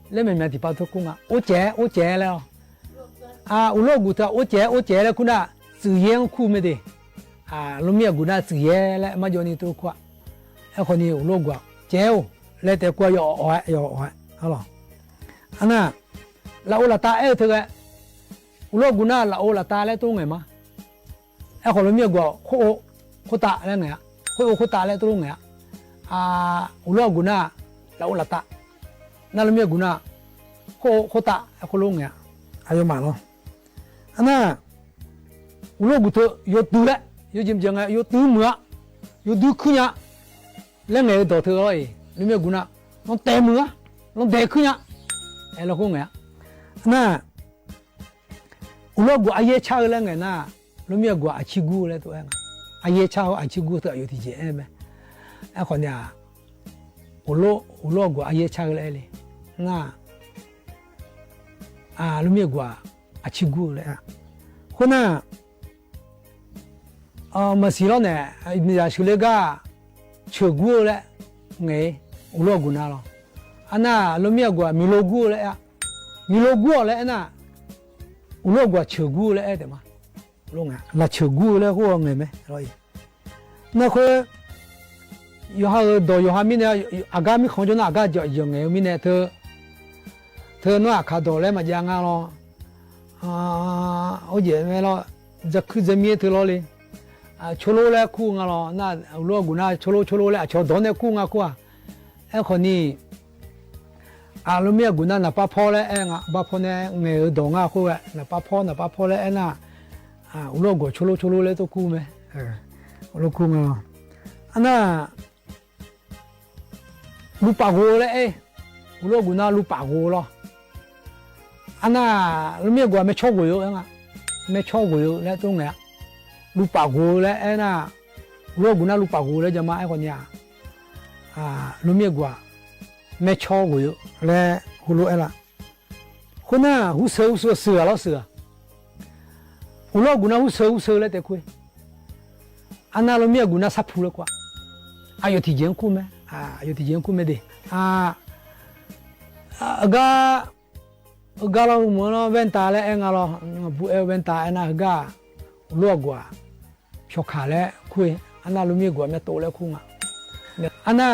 你明明地包做工啊？我姐了，我落过他我姐了看呐，主业看没得？老面姑娘主业来嘛叫你都看，一会你我落过姐哦，来得过要爱，好了，那老我大爱这个，我落过那老我大来多爱嘛？ไอ้คนเราเมียกว่าโคตาแล้วไงโคตาแล้วตัวไงอุลวกุน่าแล้วอุลตานั่นเราเมียกุน่าโคตาไอ้คนลุงไงอายุมาแล้วอันน่ะอุลวกุเธอยดูแลยจิ้มจังไงยดูเมื่อยดูขึ้นเนี่ยแล้วไงต่อเธอเลยเราเมียกุน่าลองเตะเมื่อลองเตะขึ้นเนี่ยไอ้เราคงไงน่ะอุลวกุอายุช้าแล้วไงน่ะลุมีกว่าอาชีกูเลยตัวเองอายุเช้าอาชีกูตัวอยู่ที่เจเอ็มไอ้คนเนี่ยอุโลกว่าอายุเช้าเลยน่ะลุมีกว่าอาชีกูเลยคนน่ะมาสิแล้วเนี่ยมีอาชีพเลยก็เชื่อกูเลยไงอุโลกุน่าหรออันน่ะลุมีกว่ามีโลกูเลยมีโลกูเลยน่ะอุโลกว่าเชื่อกูเลยเดี๋ยวมาลงละเชื่อกูเลยหัวไงไหมร้อยนั่นคืออยู่ฮะโดยอยู่ฮะมีเนี่ยอากาศมีของจนอากาศจะยังไงมีเนี่ยเธอน่ะขาดเลยมาอย่างงั้นหรอโอ้ยไม่หรอจะคือจะมีเธอเลยชโลเลยคู่งั้นหรอน่ะรู้กูน่ะชโลเลยชโดนเนี่ยคู่งั้นกว่าไอ้คนนี้เราเมียกูน่ะป้าพ่อเลยเองป้าพ่อเนี่ยเงยดงคู่น่ะป้าพ่อเลยเองน่ะอุโลกชโลเลยตัวคู่ไหมอุโลคู่มั้งอันน่ะลูกปากโง่เลยอุโลกุน่าลูกปากโง่หรออันน่ะเราเมียกูไม่ชอบกูอยู่ไม่ชอบกูอยู่แล้วตรงไหนลูกปากโง่เลยน่ะอุโลกุน่าลูกปากโง่เลยจะมาไอ้คนเนี้ยเราเมียกูไม่ชอบกูอยู่แล้วหูรู้ละคนน่ะหูเสือแล้วเสืออุโลกุน่าหูเสือเลยแต่คุยอันนั้นเราเมียกูน่าสับผูเลยกว่าอายุที่เจียงคู่ไหมอายุที่เจียงคู่ไม่ดีก็เราเหมือนเว้นตาแล้วเองเราบุเว้นตานะก็ลวกกว่าชกขาแล้วคุยอันนั้นเราเมียกูไม่โตแล้วคู่อ่ะอันนั้น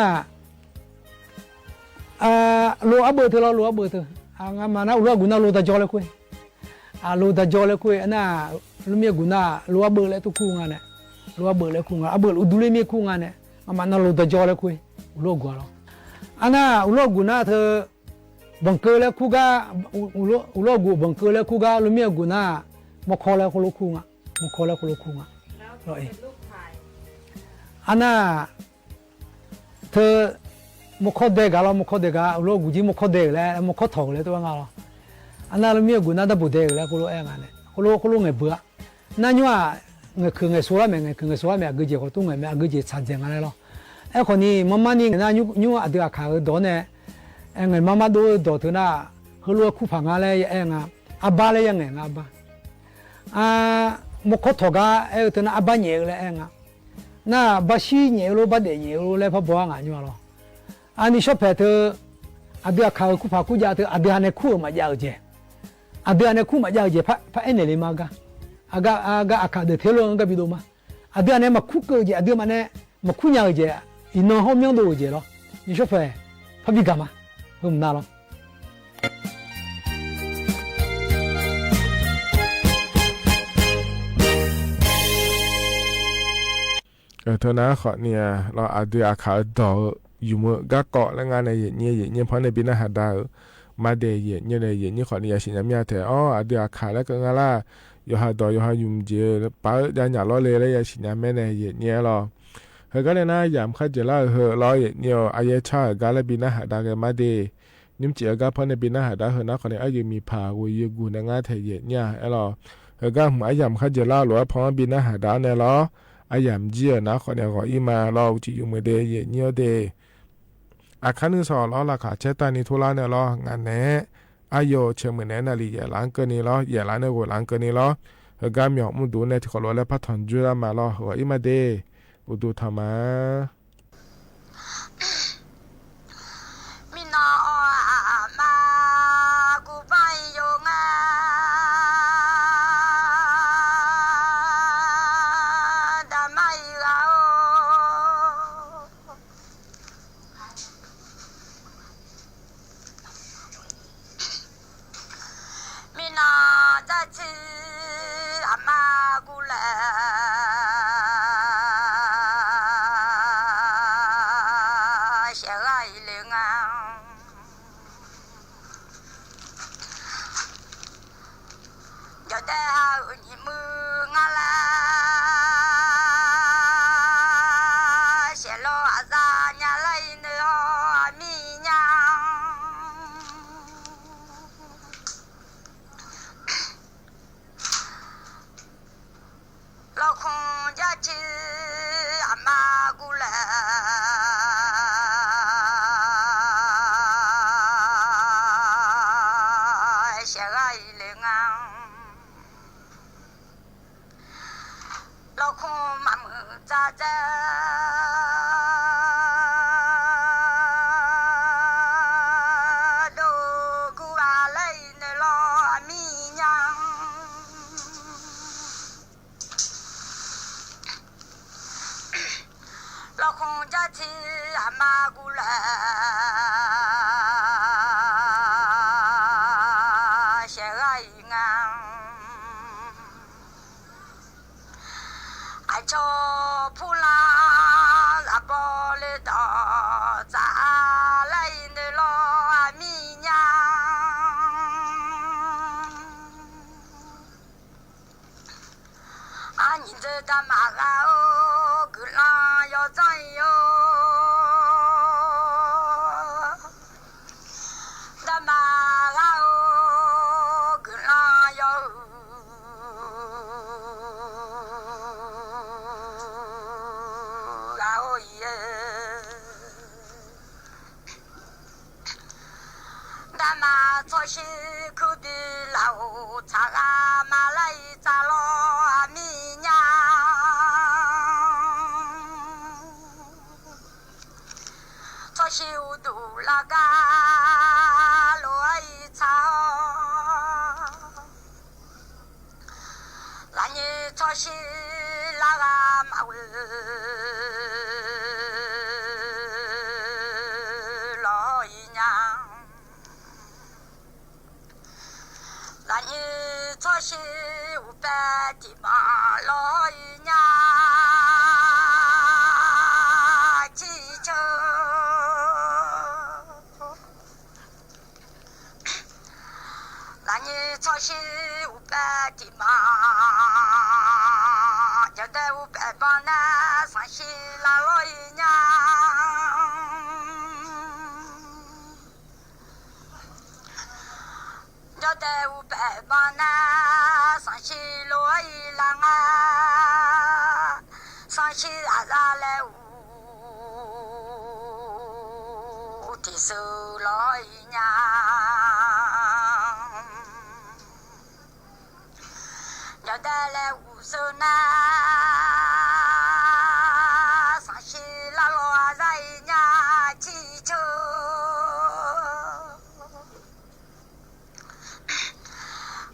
ลูกอับเบอร์เธอเราลูกอับเบอร์เธองั้นมานะลวกกูน่าลูกตาจอเลยคุยลูกตาจอเลยคุยอันนั้น lu mi guna lu abe le tu kunga ne lu abe le kunga abe lu dule mi kunga ne ama na lu da jo le kui lu go lo ana lu guna the bangke le kuga lu go bangke le kuga lu mi guna mo kho le ko lu kunga mo kho le ko lu kunga lo e ana the mo kho de ga lo mo kho de ga lu gu ji mo kho de le mo kho tho le to nga lo ana lu mi guna da bu de le ko lu e nga ne ko lu nge bua na nywa nge khu nge so la me nge khu nge so la me ge je ko tu nge me ge je cha je nga le lo e ko ni mama ni na nyu a de ka do ne e nge mama do to na ho lu khu pha nga le e nga a ba le yang nga ba a mo ko to ga e to na a ba nye le e nga na ba shi nye lo ba de nye lo le pha bo nga nyu lo a ni sho pe to a de ka khu pha ku ja to a de ne khu ma ja je a de ne khu ma ja je pha ene le ma ga aga aka de thelo nga bi do ma a de ne ma khu ko je a de ma ne ma khu nya je i no ho myong do je lo ni sho pe pha bi ga ma hum na loเท่านั้นขอเนี่ยเราอาจจะอาขาต่ออยู่เมื่อก็เกาะและงานในเนี่ยเพราะในปีนั้นหาดาวมาเดียเนี่ยขอเนี่ยสิ่งนี้แต่อ๋ออาจจะอาขาแล้วก็งานละอยู่หาต่ออยู่หายุ่งเจอป้าจะหยาล้อเลยแล้วสิ่งนี้แม่ในเนี่ยหรอเฮก็เลยนะยามข้าจะเล่าเฮล้อเนี่ยอายชาการละปีนั้นหาดาวกันมาเดียนิ่มเจียก็เพราะในปีนั้นหาดาวเฮนะขอเนี่ยอายุมีผาวุยกูในงานเทียเนี่ยหรอเฮก็หมายยามข้าจะเล่าหรือว่าเพราะปีนั้นหาดาวเนี่ยหรออายามเจียนะขอเนี่ยขออีมาเราจีอยู่เมื่อเดย์เนี่ยเดย์อาคารนึงสอนเราละค่ะเชตานิทุลาเนี่ยเรางานเนี้ยอายเชื่อเหมือนเนี่ยนาลีอย่าล้างเกินนี่เราอย่าล้างเนี่ยกูล้างเกินนี่เราเฮก็มีมุดูเนี่ยที่เขาเราแล้วพัฒนจุลามาเราขออีมาเดย์อุดูธรรมะ咱一做事。五百的马老娘记着，那你操心五百的马，就得五百帮那上西拉老娘。要带五百帮那上西罗伊郎啊，上西阿拉来舞的手老姨娘，要带来舞手那上西拉罗阿拉姨娘记仇。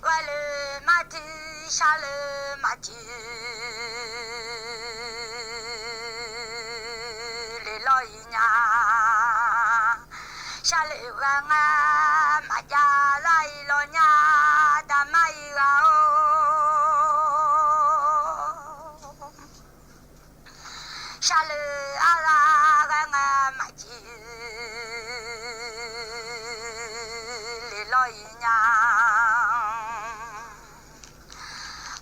外了马蹄，下了马蹄，李老姨娘下了湾啊，马家来老娘大马一个哦，下了阿拉湾啊马蹄，李老姨娘。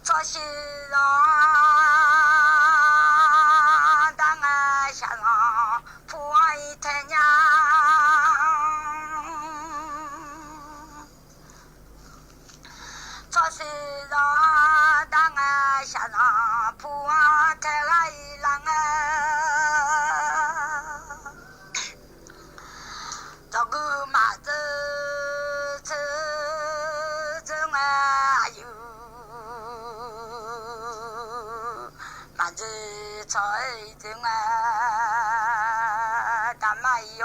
早些让当俺下上铺上一台娘，早些让当俺下上铺上台俺一郎啊，这个马子走走啊有。马子菜子啊，大马哟，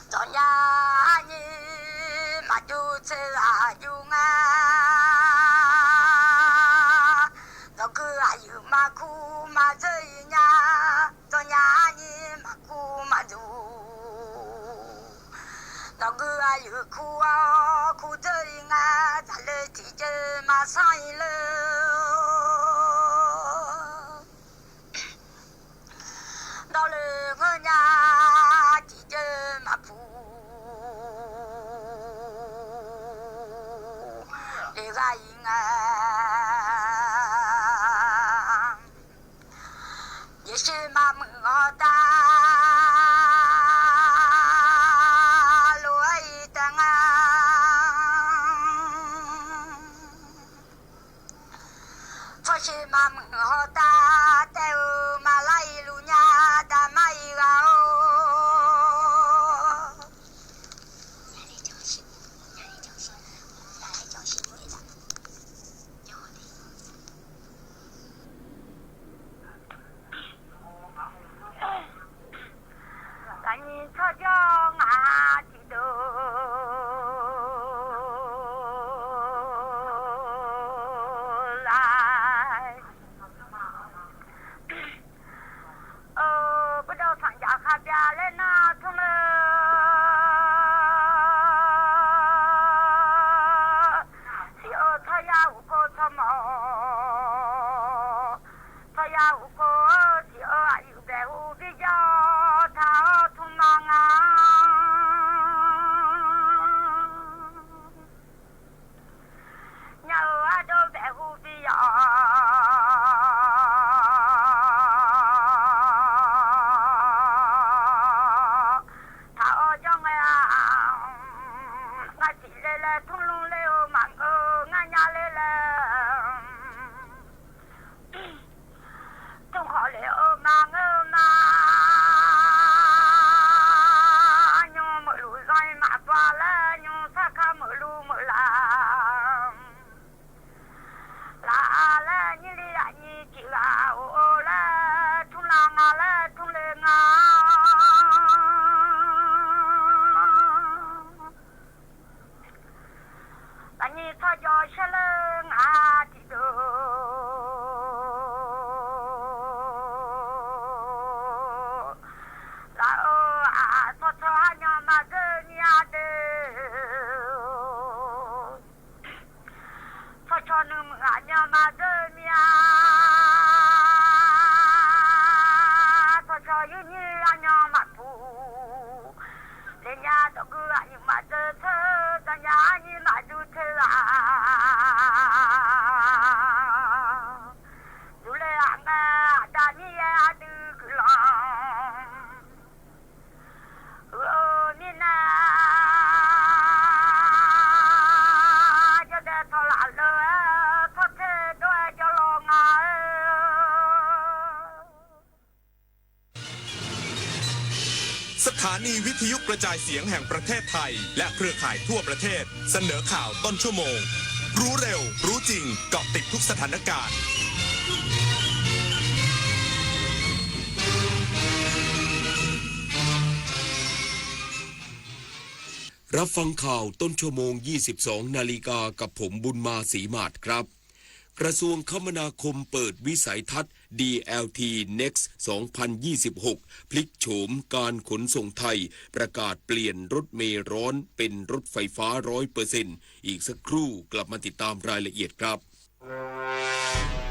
昨夜你马就吃啊有啊，那个还有马苦马子呀，昨夜你马苦马子。那个啊有苦啊，苦着啊，咱了提着马上一路，到了我家提着马铺，那个人啊，也是马门好大。是马门好大，带我马来一路呀，大马一个哦。赶紧吵架啊，记得。家来那从了，小草呀无可草毛，草呀无可小啊有白无比较，他从忙啊，鸟啊都白无比较。มาเจอเมียทอชอยืนยืนอันยอมาปูเลียาตะกูอันยมาเจอเธอตัญญาอันยมาดูเธอดูแลอันน่ะดานี่ยาดูกลองโอ้นี่นะจะเดินทอละเลยทอเธอด้วยจะลองอ่ะ สถานีวิทยุกระจายเสียงแห่งประเทศไทยและเครือข่ายทั่วประเทศเสนอข่าวต้นชั่วโมงรู้เร็วรู้จริงเกาะติดทุกสถานการณ์รับฟังข่าวต้นชั่วโมง 22 นาฬิกากับผมบุญมาศรีมาศครับกระทรวงคมนาคมเปิดวิสัยทัศน์ DLT Next 2026 พลิกโฉมการขนส่งไทยประกาศเปลี่ยนรถเมล์ร้อนเป็นรถไฟฟ้า 100% อีกสักครู่กลับมาติดตามรายละเอียดครับ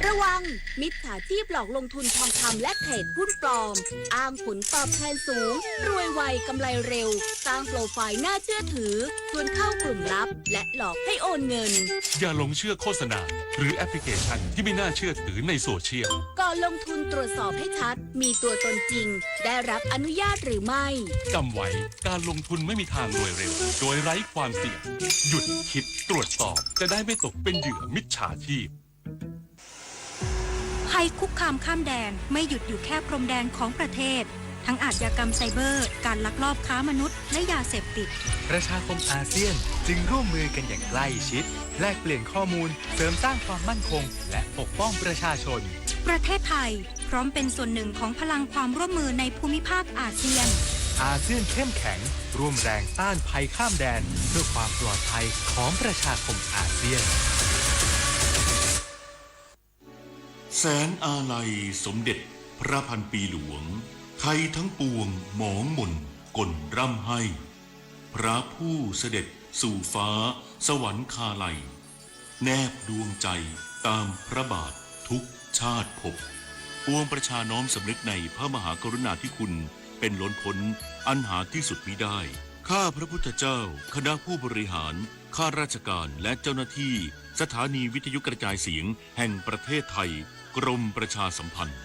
ระวังมิจฉาชีพหลอกลงทุนทองคำและเทรดหุ้นปลอมอ้างผลตอบแทนสูงรวยไวกำไรเร็วสร้างโปรไฟล์น่าเชื่อถือชวนเข้ากลุ่มลับและหลอกให้โอนเงินอย่าหลงเชื่อโฆษณาหรือแอปพลิเคชันที่ไม่น่าเชื่อถือในโซเชียลก่อนลงทุนตรวจสอบให้ชัดมีตัวตนจริงได้รับอนุญาตหรือไม่จำไว้การลงทุนไม่มีทางรวยเร็วโดยไร้ความเสี่ยงหยุดคิดตรวจสอบจะได้ไม่ตกเป็นเหยื่อมิจฉาชีพภัยคุกคามข้ามแดนไม่หยุดอยู่แค่พรมแดนของประเทศทั้งอาชญากรรมไซเบอร์การลักลอบค้ามนุษย์และยาเสพติดประชาคมอาเซียนจึงร่วมมือกันอย่างใกล้ชิดแลกเปลี่ยนข้อมูลเสริมสร้างความมั่นคงและปกป้องประชาชนประเทศไทยพร้อมเป็นส่วนหนึ่งของพลังความร่วมมือในภูมิภาคอาเซียนอาเซียนเข้มแข็งร่วมแรงต้านภัยข้ามแดนเพื่อความปลอดภัยของประชาคมอาเซียนแสนอาลัยสมเด็จพระพันปีหลวงไทยทั้งปวงหมองหม่นก่นร่ำให้พระผู้เสด็จสู่ฟ้าสวรรคาลัยแนบดวงใจตามพระบาททุกชาติภพปวงประชาน้อมสำนึกในพระมหากรุณาธิคุณเป็นล้นพ้นอันหาที่สุดมิได้ข้าพระพุทธเจ้าคณะผู้บริหารข้าราชการและเจ้าหน้าที่สถานีวิทยุกระจายเสียงแห่งประเทศไทยกรมประชาสัมพันธ์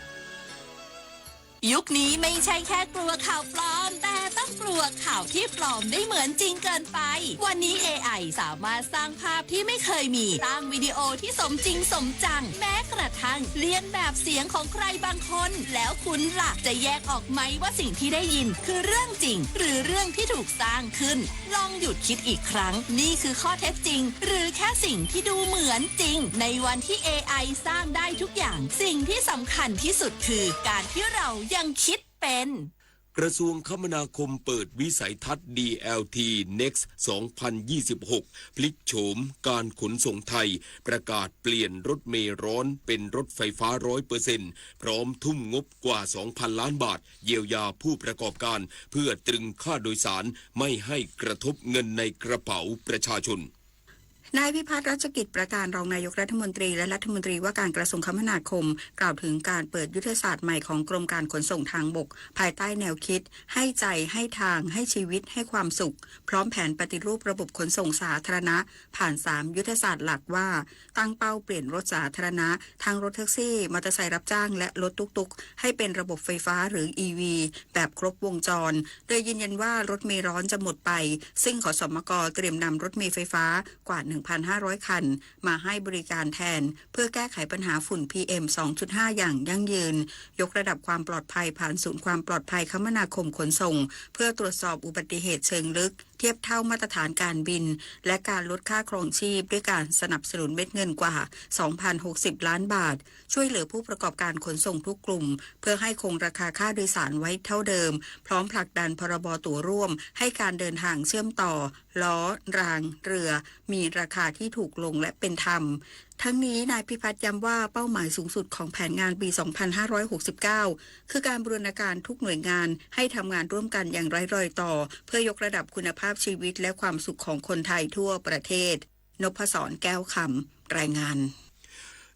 ยุคนี้ไม่ใช่แค่กลัวข่าวปลอมแต่ต้องกลัวข่าวที่ปลอมได้เหมือนจริงเกินไปวันนี้ AI สามารถสร้างภาพที่ไม่เคยมีสร้างวิดีโอที่สมจริงสมจังแม้กระทั่งเลียนแบบเสียงของใครบางคนแล้วคุณล่ะจะแยกออกไหมว่าสิ่งที่ได้ยินคือเรื่องจริงหรือเรื่องที่ถูกสร้างขึ้นลองหยุดคิดอีกครั้งนี่คือข้อเท็จจริงหรือแค่สิ่งที่ดูเหมือนจริงในวันที่ AI สร้างได้ทุกอย่างสิ่งที่สำคัญที่สุดคือการที่เรายังคิดเป็นกระทรวงคมนาคมเปิดวิสัยทัศน์ DLT Next 2026 พลิกโฉมการขนส่งไทยประกาศเปลี่ยนรถเมล์ร้อนเป็นรถไฟฟ้า 100% พร้อมทุ่มงบกว่า 2,000 ล้านบาทเยียวยาผู้ประกอบการเพื่อตรึงค่าโดยสารไม่ให้กระทบเงินในกระเป๋าประชาชนนายพิพัฒน์รัชกิจประการรองนายกรัฐมนตรีและรัฐมนตรีว่าการกระทรวงคมนาคมกล่าวถึงการเปิดยุทธศาสตร์ใหม่ของกรมการขนส่งทางบกภายใต้แนวคิดให้ใจให้ทางให้ชีวิตให้ความสุขพร้อมแผนปฏิรูประบบขนส่งสาธารณะผ่าน3ยุทธศาสตร์หลักว่าตั้งเป้าเปลี่ยนรถสาธารณะทั้งรถแท็กซี่มอเตอร์ไซค์รับจ้างและรถตุ๊กๆให้เป็นระบบไฟฟ้าหรือ EV แบบครบวงจรโดยยืนยันว่ารถเมล์ร้อนจะหมดไปซึ่งขสมกเตรียมนำรถเมล์ไฟฟ้ากว่า1,500 คันมาให้บริการแทนเพื่อแก้ไขปัญหาฝุ่น PM 2.5 อย่างยั่งยืนยกระดับความปลอดภัยผ่านศูนย์ความปลอดภัยคมนาคมขนส่งเพื่อตรวจสอบอุบัติเหตุเชิงลึกเทียบเท่ามาตรฐานการบินและการลดค่าครองชีพด้วยการสนับสนุนเม็ดเงินกว่า 2,060 ล้านบาทช่วยเหลือผู้ประกอบการขนส่งทุกกลุ่มเพื่อให้คงราคาค่าโดยสารไว้เท่าเดิมพร้อมผลักดันพรบตั๋วร่วมให้การเดินทางเชื่อมต่อล้อรางเรือมีราคาที่ถูกลงและเป็นธรรมทั้งนี้นายพิพัฒน์ย้ำว่าเป้าหมายสูงสุดของแผนงานปี 2569 คือการบูรณาการทุกหน่วยงานให้ทำงานร่วมกันอย่างไร้รอยต่อเพื่อยกระดับคุณภาพชีวิตและความสุขของคนไทยทั่วประเทศนพศรแก้วคำรายงาน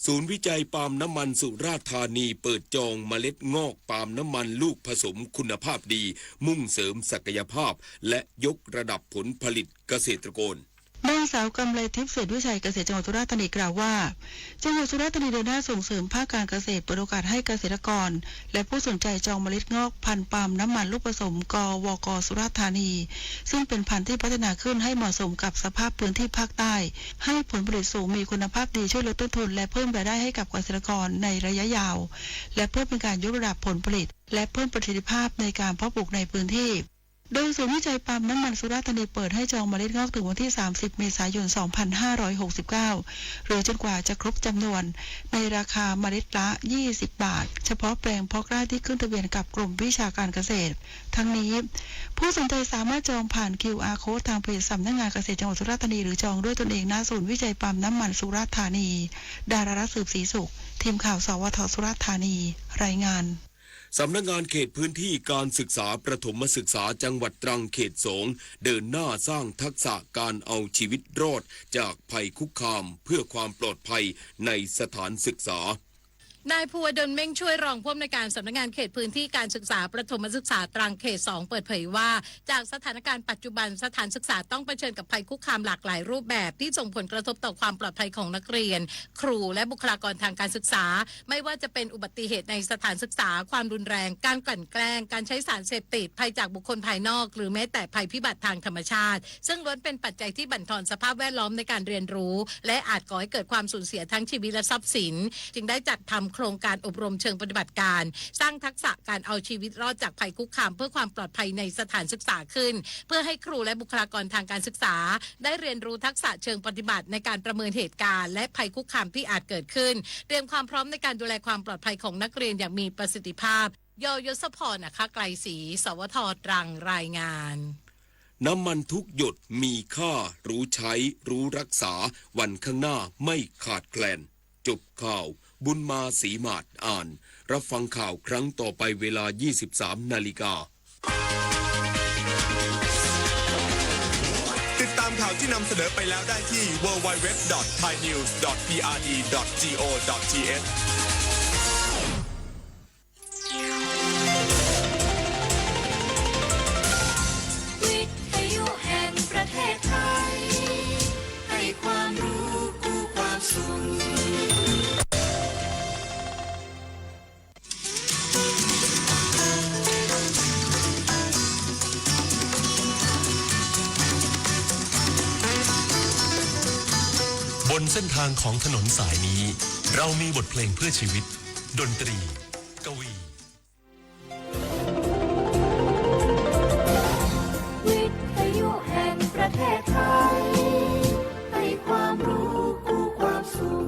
ศูนย์วิจัยปาล์มน้ำมันสุราษฎร์ธานีเปิดจองเมล็ดงอกปาล์มน้ำมันลูกผสมคุณภาพดีมุ่งเสริมศักยภาพและยกระดับผลผลิตเกษตรกรนางสาวกำไลทิพย์เศรษฐวิชัยเกษตรจังหวัดสุราษฎร์ธานีกล่าวว่าจังหวัดสุราษฎร์ธานีเดินหน้าส่งเสริมภาคการเกษตรเปิดโอกาสให้เกษตรกรและผู้สนใจจองเมล็ดงอกพันธุ์ปาล์มน้ำมันลูกผสมกวก.สุราษฎร์ธานีซึ่งเป็นพันธุ์ที่พัฒนาขึ้นให้เหมาะสมกับสภาพพื้นที่ภาคใต้ให้ผลผลิตสูงมีคุณภาพดีช่วยลดต้นทุนและเพิ่มรายได้ให้กับเกษตรกรในระยะยาวและเพื่อเป็นการยกระดับผลผลิตและเพิ่มประสิทธิภาพในการเพาะปลูกในพื้นที่โดยศูนย์วิจัยปาล์มน้ำมันสุราษฎร์ธานีเปิดให้จองเมล็ดงอกถึงวันที่30เมษายน2569หรือจนกว่าจะครบจำนวนในราคาเมล็ดละ20บาทเฉพาะแปลงเพาะกล้าที่ขึ้นทะเบียนกับกรมวิชาการเกษตรทั้งนี้ผู้สนใจสามารถจองผ่าน QR Code ทางเพจสำนักงานเกษตรจังหวัดสุราษฎร์ธานีหรือจองด้วยตนเองณศูนย์วิจัยปาล์มน้ำมันสุราษฎร์ธานีดารารัตน์สืบศรีสุขทีมข่าวสวท.สุราษฎร์ธานีรายงานสำนักงานเขตพื้นที่การศึกษาประถมศึกษาจังหวัดตรังเขต2เดินหน้าสร้างทักษะการเอาชีวิตรอดจากภัยคุกคามเพื่อความปลอดภัยในสถานศึกษานายภูวดลเม่งช่วยรองผู้อำนวยการสำนักงานเขตพื้นที่การศึกษาประถมศึกษาตรังเขต2เปิดเผยว่าจากสถานการณ์ปัจจุบันสถานศึกษาต้องเผชิญกับภัยคุกคามหลากหลายรูปแบบที่ส่งผลกระทบต่อความปลอดภัยของนักเรียนครูและบุคลากรทางการศึกษาไม่ว่าจะเป็นอุบัติเหตุในสถานศึกษาความรุนแรงการกลั่นแกล้งการใช้สารเสพติดภัยจากบุคคลภายนอกหรือแม้แต่ภัยพิบัติทางธรรมชาติซึ่งล้วนเป็นปัจจัยที่บั่นทอนสภาพแวดล้อมในการเรียนรู้และอาจก่อให้เกิดความสูญเสียทั้งชีวิตและทรัพย์สินจึงได้จัดทำโครงการอบรมเชิงปฏิบัติการสร้างทักษะการเอาชีวิตรอดจากภัยคุกคามเพื่อความปลอดภัยในสถานศึกษาขึ้นเพื่อให้ครูและบุคลากรทางการศึกษาได้เรียนรู้ทักษะเชิงปฏิบัติในการประเมินเหตุการณ์และภัยคุกคามที่อาจเกิดขึ้นเตรียมความพร้อมในการดูแลความปลอดภัยของนักเรียนอย่างมีประสิทธิภาพยศพรนะคะไกลศรีสวท.ตรังรายงานน้ำมันทุกหยดมีค่ารู้ใช้รู้รักษาวันข้างหน้าไม่ขาดแคลนจบข่าวบุญมาศรีมาศอ่านรับฟังข่าวครั้งต่อไปเวลา 23 นาฬิกาติดตามข่าวที่นำเสนอไปแล้วได้ที่ www.thainews.prd.go.thวิทยุแห่งประเทศไทยให้ความรู้กู้ความสุขบนเส้นทางของถนนสายนี้เรามีบทเพลงเพื่อชีวิตดนตรีกวีวิทยุแห่งประเทศไทยให้ความรู้กู้ความสุข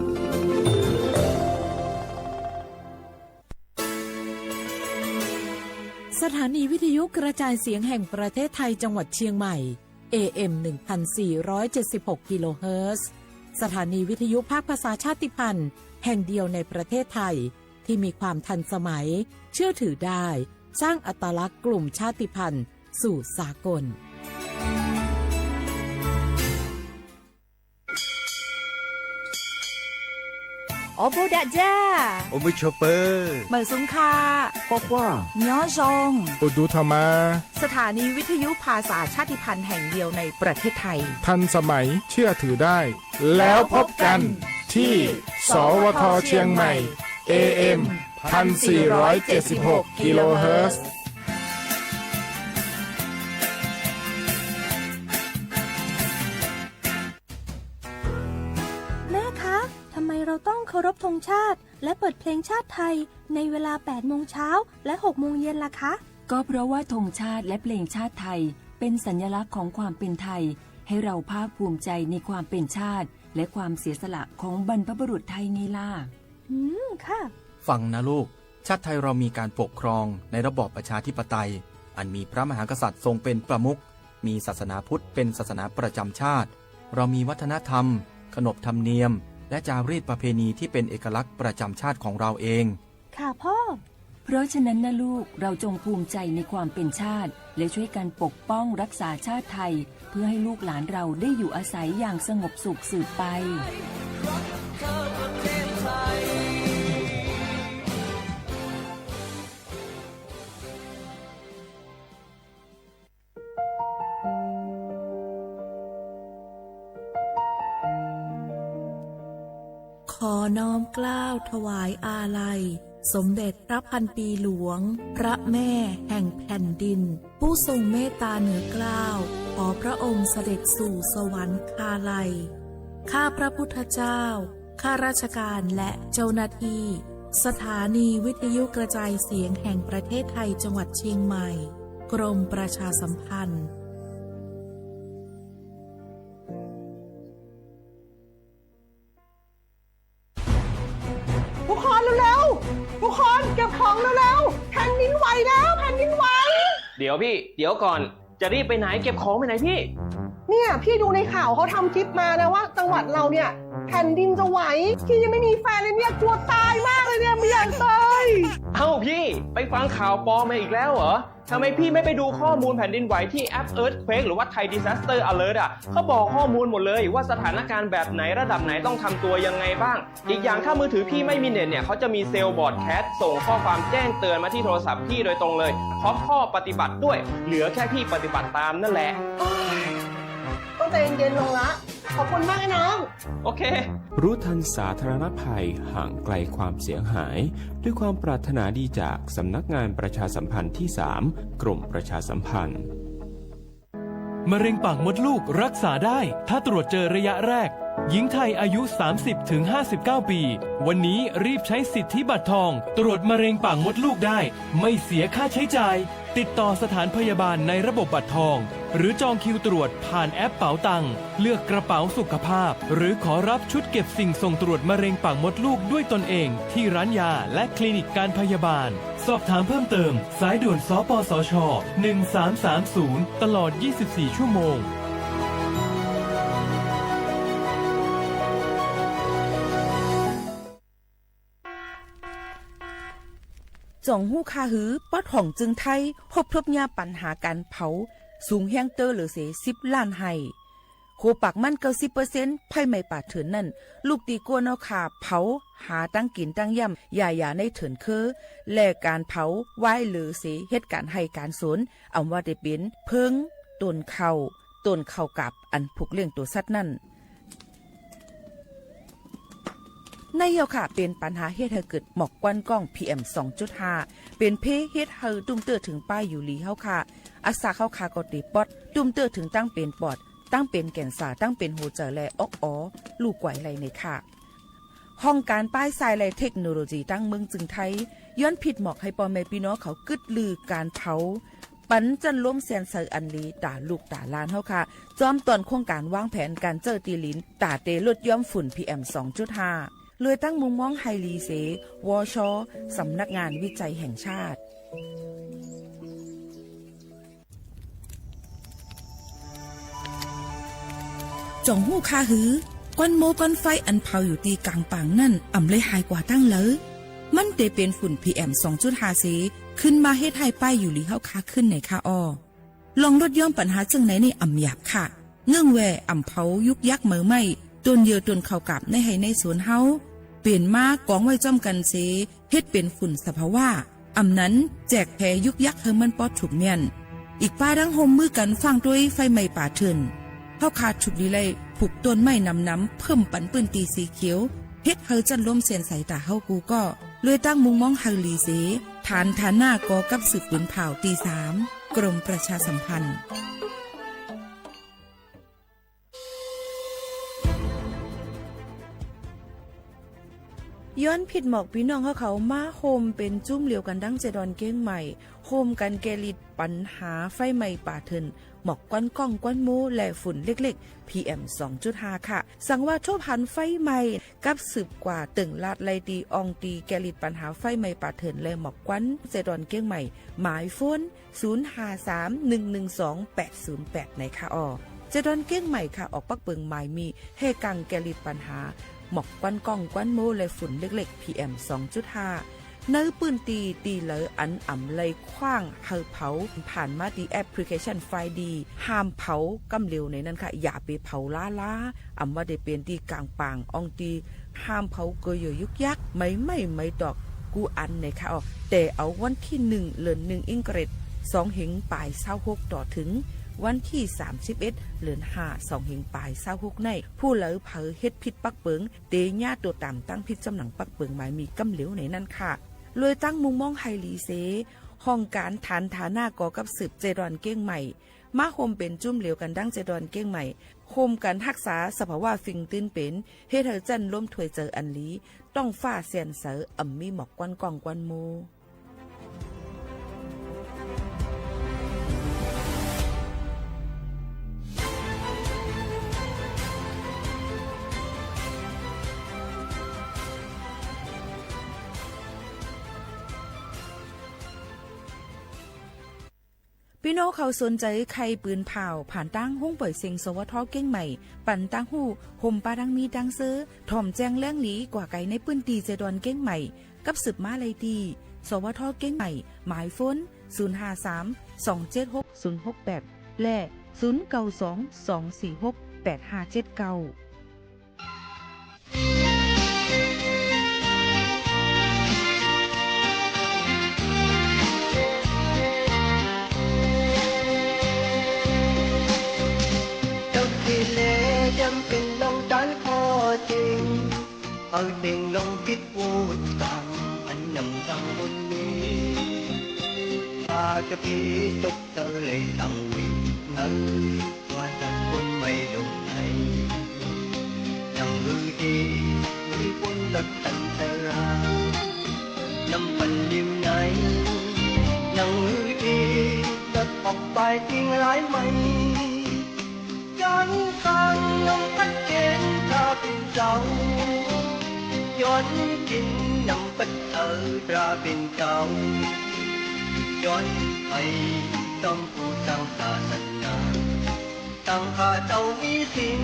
สถานีวิทยุกระจายเสียงแห่งประเทศไทยจังหวัดเชียงใหม่ AM 1476 กิโลเฮิรตซ์สถานีวิทยุภาคภาษาชาติพันธุ์แห่งเดียวในประเทศไทยที่มีความทันสมัยเชื่อถือได้สร้างอัตลักษณ์กลุ่มชาติพันธุ์สู่สากลโอโบดาจ้าโอมิชอปเปอร์เหมยซุงคาปอกว่าย้อซงโอดูธรรมาสถานีวิทยุภาษาชาติพันธุ์แห่งเดียวในประเทศไทยทันสมัยเชื่อถือได้แล้วพบกันที่สวท.เชียงใหม่ AM 1476 กิโลเฮิรตซ์แม่คะทำไมเราต้องเคารพธงชาติและเปิดเพลงชาติไทยในเวลา 8 โมงเช้าและ 6 โมงเย็นล่ะคะก็เพราะว่าธงชาติและเพลงชาติไทยเป็นสัญลักษณ์ของความเป็นไทยให้เราภาคภูมิใจในความเป็นชาติและความเสียสละของบรรพบุรุษไทยไงล่ะค่ะฟังนะลูกชาติไทยเรามีการปกครองในระบอบประชาธิปไตยอันมีพระมหากษัตริย์ทรงเป็นประมุขมีศาสนาพุทธเป็นศาสนาประจำชาติเรามีวัฒนธรรมขนบธรรมเนียมและจารีตประเพณีที่เป็นเอกลักษณ์ประจำชาติของเราเองค่ะพ่อเพราะฉะนั้นนะลูกเราจงภูมิใจในความเป็นชาติและช่วยกันปกป้องรักษาชาติไทยเพื่อให้ลูกหลานเราได้อยู่อาศัยอย่างสงบสุขสืบไป อน้อมเกล้าถวายอาลัยสมเด็จพระพันปีหลวงพระแม่แห่งแผ่นดินผู้ทรงเมตตาเหนือเกล้าขอพระองค์เสด็จสู่สวรรคาลัยข้าพระพุทธเจ้าข้าราชการและเจ้าหน้าที่สถานีวิทยุกระจายเสียงแห่งประเทศไทยจังหวัดเชียงใหม่กรมประชาสัมพันธ์ทุกคนเร็วๆทุกคนเก็บของเร็วๆแผ่นดินไหวแล้วแผ่นดินไหวเดี๋ยวพี่เดี๋ยวก่อนจะรีบไปไหนเก็บของไปไหนพี่เนี่ยพี่ดูในข่าวเขาทำคลิปมานะว่าจังหวัดเราเนี่ยแผ่นดินจะไหวพี่ยังไม่มีแฟนเลยเนี่ยกลัวตายมากเลยเนี่ยไม่อยากตายเอ้าพี่ไปฟังข่าวปลอมมาอีกแล้วเหรอทำไมพี่ไม่ไปดูข้อมูลแผ่นดินไหวที่แอป Earthquake หรือว่า Thai Disaster Alert อ่ะเขาบอกข้อมูลหมดเลยว่าสถานการณ์แบบไหนระดับไหนต้องทำตัวยังไงบ้างอีกอย่างถ้ามือถือพี่ไม่มีเน็ตเนี่ยเขาจะมีเซลล์บอร์ดแคสส่งข้อความแจ้งเตือนมาที่โทรศัพท์พี่โดยตรงเลยพร้อมข้อปฏิบัติด้วยเหลือแค่พี่ปฏิบัติตามนั่นแหละต้องใจเย็นๆลงละขอบคุณมากนะน้องโอเครู้ทันสาธารณภัยห่างไกลความเสียหายด้วยความปรารถนาดีจากสำนักงานประชาสัมพันธ์ที่ 3 กรมประชาสัมพันธ์มะเร็งปากมดลูกรักษาได้ถ้าตรวจเจอระยะแรกหญิงไทยอายุ 30-59 ปีวันนี้รีบใช้สิทธิบัตรทองตรวจมะเร็งปากมดลูกได้ไม่เสียค่าใช้จ่ายติดต่อสถานพยาบาลในระบบบัตรทองหรือจองคิวตรวจผ่านแอปเป๋าตังค์เลือกกระเป๋าสุขภาพหรือขอรับชุดเก็บสิ่งส่งตรวจมะเร็งปากมดลูกด้วยตนเองที่ร้านยาและคลินิกการพยาบาลสอบถามเพิ่มเติมสายด่วนสปสช1330ตลอด24ชั่วโมงจ่องหู้คาหือป๊อดห่องจึงไทยพบทบยาปัญหาการเผาสูงแห้งเตอร์หรือเส10 ล้านไห้โคปากมัน90%ไผ่ไม่ป่าเถินนั่นลูกตีกัวเนาขาเผาหาตั้งกินตั้งย่ำอย่าในเถินคือแลกการเผาไหว้หรือเสเหตุการให้การสนเอาว่าได้เป็นเพิงต้นเข่ากับอันผูกเลี้ยงตัวสัตว์นั่นในเยาค่ะเป็นปัญหาเฮ็ดให้เกิดหมอกควันกล้อง PM 2.5 เป็นเพเฮ็ดให้ตุ้มเตื้อถึงป้ายอยู่หลีเฮาค่ะอาสาเข้าคาก็ติปอดตุ้มเตื้อถึงตั้งเป็นปอดตั้งเป็นแก่นสาตั้งเป็นหัวใจและออกลูกไหวไหลในค่ะห้องการป้ายทรายและเทคโนโลยีตั้งเมืองจึงไทยย้อนผิดหมอกให้ปอแม่พี่น้องเขากึดลือการเผาปันจันล้มแสนเซออันลีตาลูกตาลานเฮาค่ะจอมตอนโครงการวางแผนการเจอตีลินตาเตลดย่อมฝุ่น PM 2.5เลยตั้งมุมมองไฮรีเสวชสำนักงานวิจัยแห่งชาติจ่องหู้คาหือก้อนโมก้อนไฟอันเผาอยู่ตีกลางป่างนั่นอ่ำเลยหายกว่าตั้งเลยมันเตเป็นฝุ่น PM 2.5 เสขึ้นมาเฮ็ดให้ป้ายอยู่ลีเฮาคาขึ้นในค่าอ้อลองลดย่อมปัญหาจังไหนในอ่ำหยาบค่ะเงื่องแวอ่ำเผายุกยักเหมือไม่ต้นเยือต้นเข้ากับในให้ในสวนเฮาเปลี่ยนมากองไว้จ้อมกันเสเฮ็ดเป็นฝุ่นสภาวะอำนั้นแจกแผ่ยุกยักเฮมันปอดถูกเมียนอีกป้าดังโฮมมือกันฟังด้วยไฟไหม้ป่าเถินเฮาขาดฉุกดีเลยผูกต้นไม้น้ำเพิ่มปันปืนตีสีเขียวเฮ็ดเฮาจันล้มเสียนสายตาเฮากูก็เลยตั้งมุงมองเฮาลีเสฐานหน้ากอกับสืบปืนเผาตี 3กรมประชาสัมพันธ์ย้อนผิดหมอกพี่น้องเขามาโฮมเป็นจุ้มเหลียวกันดั้งเจดอนเก้งใหม่โฮมกันแกลิดปัญหาไฟไหม้ป่าเถินหมอกก้อนก้องก้อนมูและฝุ่นเล็กๆ PM 2.5 ค่ะสั่งว่าโชพันไฟไหม้กับสืบกว่าตึงลาดไลตีอองตีแกลิดปัญหาไฟไหม้ป่าเถินและหมอกก้อนเจดอนเก้งใหม่หมายโฟน0531128808ในค่ะเจดอนเก้งใหม่ค่ะออกปักเปิงหมายมีเฮกังแกลิดปัญหาหมอกควันกล้องควันโมและฝุ่นเล็กๆ PM 2.5 เนื้อปืนตีเหลออันอ่ำเลยคว้างเฮาเผาผ่านมาดีแอปพลิเคชันไฟดีห้ามเผากำเร็วในนั้นค่ะอย่าไปเผาล้าอ่ำว่าได้เป็นตีกลางปางอองตีห้ามเผาเกยยุกยักไม่ดอกกูอันในค่ะแต่เอาวันที่1 เดือน 1 อิงเกรด2 เหงปลาย26ต่อถึง วันที่31เดือน5 2หิงปลาย26ในผู้เหลอเผอเฮ็ดผิดปักเปิงเตญาตัวตามตั้งผิดจำหนังปักเปิงหมายมีกำเหลวในนั้นค่ะเลยตั้งมุมมองไฮลีเซห้องการฐานฐานาก่อกับสืบเจดอนเก้งใหม่มาโฮมเป็นจุ่มเหลวกันดั้งเจดอนเก้งใหม่โฮมกันรักษาสภาวะฟิงตื้นเป็นเฮ็ดให้จันล้มถวยเจออันลีต้องฟ้าเสียนเสออ่ำมีหมอกกวนกองกวนโมพี่น้องเขาสนใจใครปืนเผาผ่านตั้งห้องปล่อยเสียงสวทเก้งใหม่ปั่นตั้งหูห่มปลาดังมีดังซื้อถ่อมแจ้งแล้งหลีกว่าไก่ในปืนตีเจดอนเก้งใหม่กับสืบมาเลยดีสวทเก้งใหม่หมายฝน053-276-068และ0922468579จำเป็นลงดันพอจริงเอาเด้งลงพิษวูดตังอันนำตังบนนี้อาจะพีตกเธอเลยตังวิ่งนั้นว่าจันคนไม่ลงไหนยังมือดีมีคนตัดตันตรานำปันยิ้มไหนยังมือดีตัดออกไปทิ้งร้ายไหมย้อนฟังน้องพัดเกณฑ์ถ้าเป็นเจ้าย้อนกินน้ำปัดเธอถ้าเป็นเจ้าย้อนไปต้องผู้ตั้งศาสนาตั้งข้าเจ้ามีสิ่ง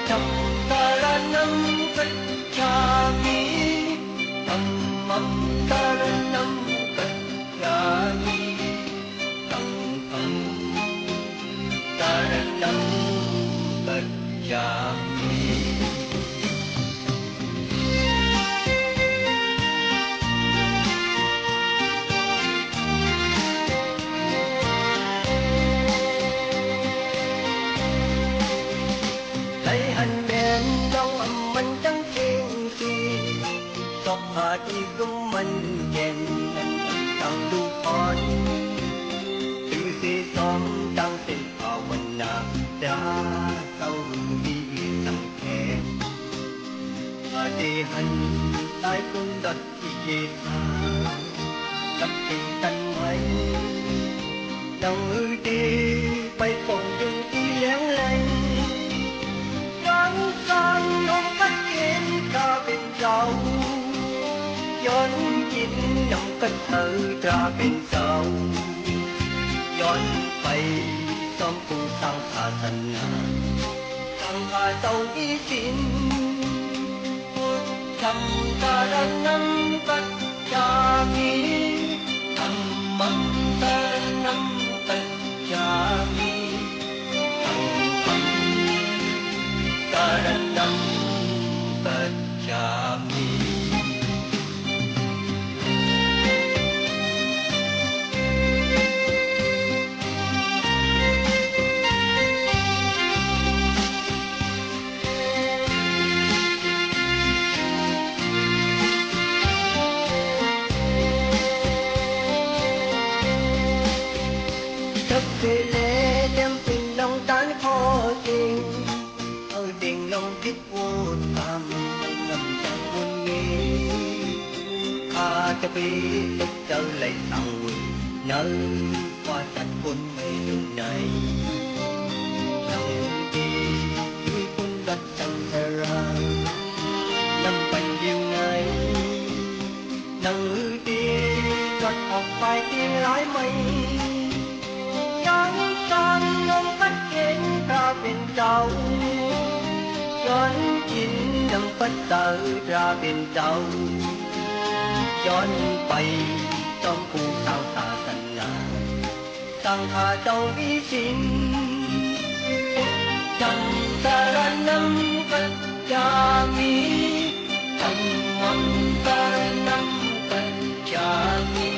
จำสารนังปัจจามีธรรมังสารนังปัจจามีSaranam Gacchami ไหลหันแม่นลองมันจังเก่งสิสอบหาที่กุมมันเย็นตั้งดูอ่อนตื่นสิสองตั้งสิดาเต้ามีสังเกตว่าเดหันตายกุนดัดที่เยสากับเป็นตันไว้ดังมือดีไปป่องดึงที่แหลงไหลยังสั่งน้องพัดเกณฑ์ข้าเป็นเจ้าย้อนกินน้ำกัดเธอตราเป็นเจ้าย้อนไปต้องผู้สร้างศาสนาตั้งข้าเจ้าอีสินทำสารนังปัจจามิธรรมังสารนังปัจจามิธรรมังสารนังปัจจามิเวลาจำเป็นลงตันพอจริงเอาเด้งลงพิษวูดตามนำจากบนนี้ข้าจะไปตกเจอเลยสั่งวิ่งนั้นว่าจัดคนไม่อยู่ไหนยังดีมีคนรักจังสรานำไปอยู่ไหนนังมือดีรัดออกไปที่ร้ายไหมยังสั่งน้องพัดเกณฑ์ถ้าเป็นเจ้าย้อนกินน้ำปัดเตอถ้าเป็นเจ้าย้อนไปต้องผู้สร้างศาสนาตั้งข้าเจ้ามีสินจำสารนังปัจจามิธรรมังสารนังปัจจามิ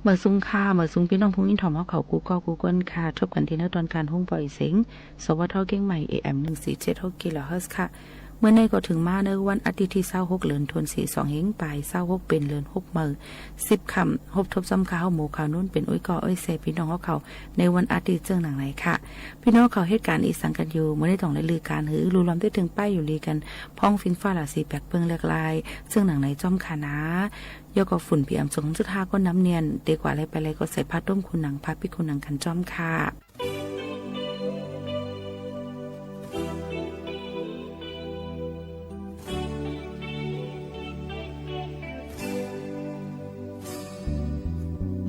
มาซุ้งค่ามาซุ้งพี่น้องพงอินทอมเขากูก็กูก้นค่ะทบกันที่เนื้อตอนการห้องปล่อยเสียงสวัสดิ์เท่าเก่งใหม่ AM 147กิโลเฮิรตซ์ค่ะเมื่อในก็ถึงมาในวันอาทิตย์ที่26เดือนธันวาคม2เฮงปลาย26เป็นเดือน6มื้อ10ค่ำพบทบซ้ำข่าวหมู่ข่าวนู้นเป็นอ้อยกออ้อยเซพี่น้องเขาในวันอาทิตย์เจิงหนังไหนค่ะพี่น้องเขาเหตุการณ์อีสังกันอยู่เมื่อได้ต้องได้ลือการหือรู้ล้อมได้ถึงป้ายอยู่ลีกันพ้องฟินฟ้าหลาสีแปลกเปิงเลือกลายซึ่งหนังไหนจ้อมขานะยกฝุ่นPM 2.5ก็น้ำเนียนเด็กกว่าอะไรไปอะไรก็ใส่ผ้าต้มคุณหนังผ้าปิคุณหนังกันจ้อมค่ะ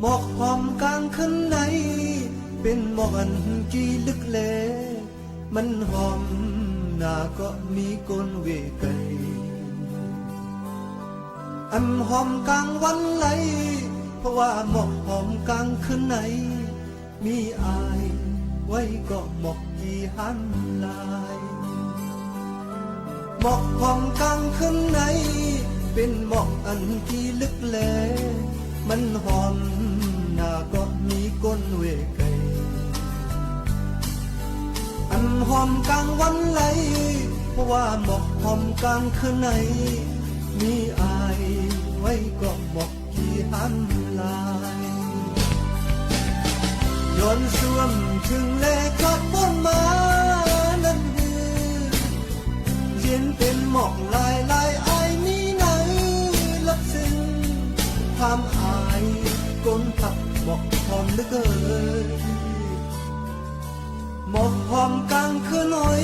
หมอกหอมกลางคืนไหนเป็นหมอกอันกี่ลึกแลมันหอมหน้าก็มีก้นเวไกอันหอมกลางวันไหลเพราะว่าหมอกหอมกลางคืนไหนมีอายไว้ก็หมอกกี่หันลายหมอกหอมกลางคืนไหนเป็นหมอกอันกี่ลึกแลมันหอมหน้าก็มีก้นเวไกอันหอมกลางวันไหลเพราะว่าหมอกหอมกลางคืนไหนมีอายไว้ก็หมอกกี่หันลายย้อนส่วมถึงเลขับวนมานั่นฮือเย็นเป็นหมอกลายลายอายมีไหนลับซึ้งความอายก้นขับหมอกหอมเหลือเกินหมอกหอมกลางคืนน้อย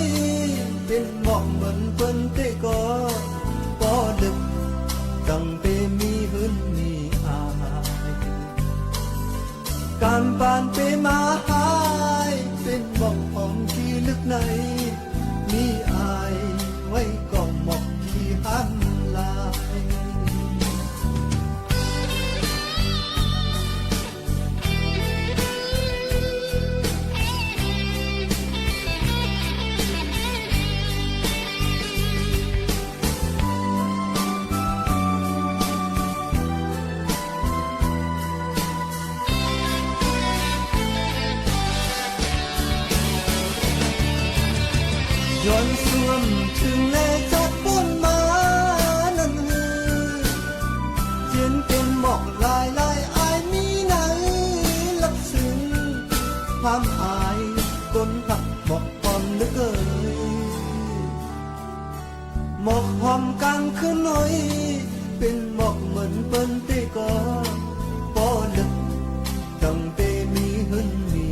เป็นหมอกเหมือนเปิ้นเตก็บ่ดึกดังเปมีหืนมีอายการปานเปมาหายเป็นหมอกหอมที่ลึกในมีอายไว้ก็หมอกที่หันลายย้อนส่วมถึงเลจับปนมานั่นฮือเย็นเป็นหมอกลายลายอายมีไหนลับซึ้งความอายก้นผักหมอกหอมเหลือเกินหมอกหอมกลางคืนน้อยเป็นหมอกเหมือนเปิ้นเตก็บ่ลึกดังเตมีหืนมี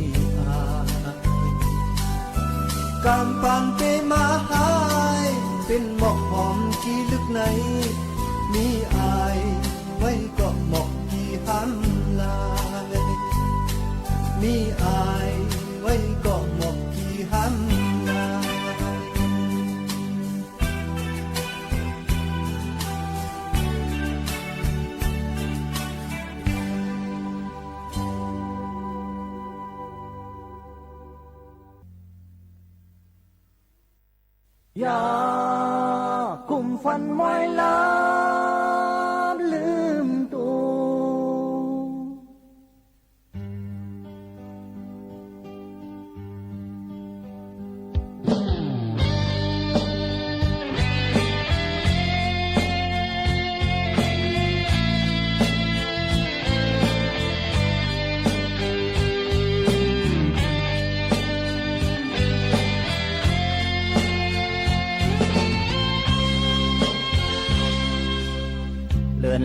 การปานเปมาหายเป็นหมอกหอมกี่ลึกในมีอายไว้ก็หมอกกี่หันลายมีอายไว้ก็หมอกกี่หันลายอย่ากุมฟันไว้ลาลืมตัว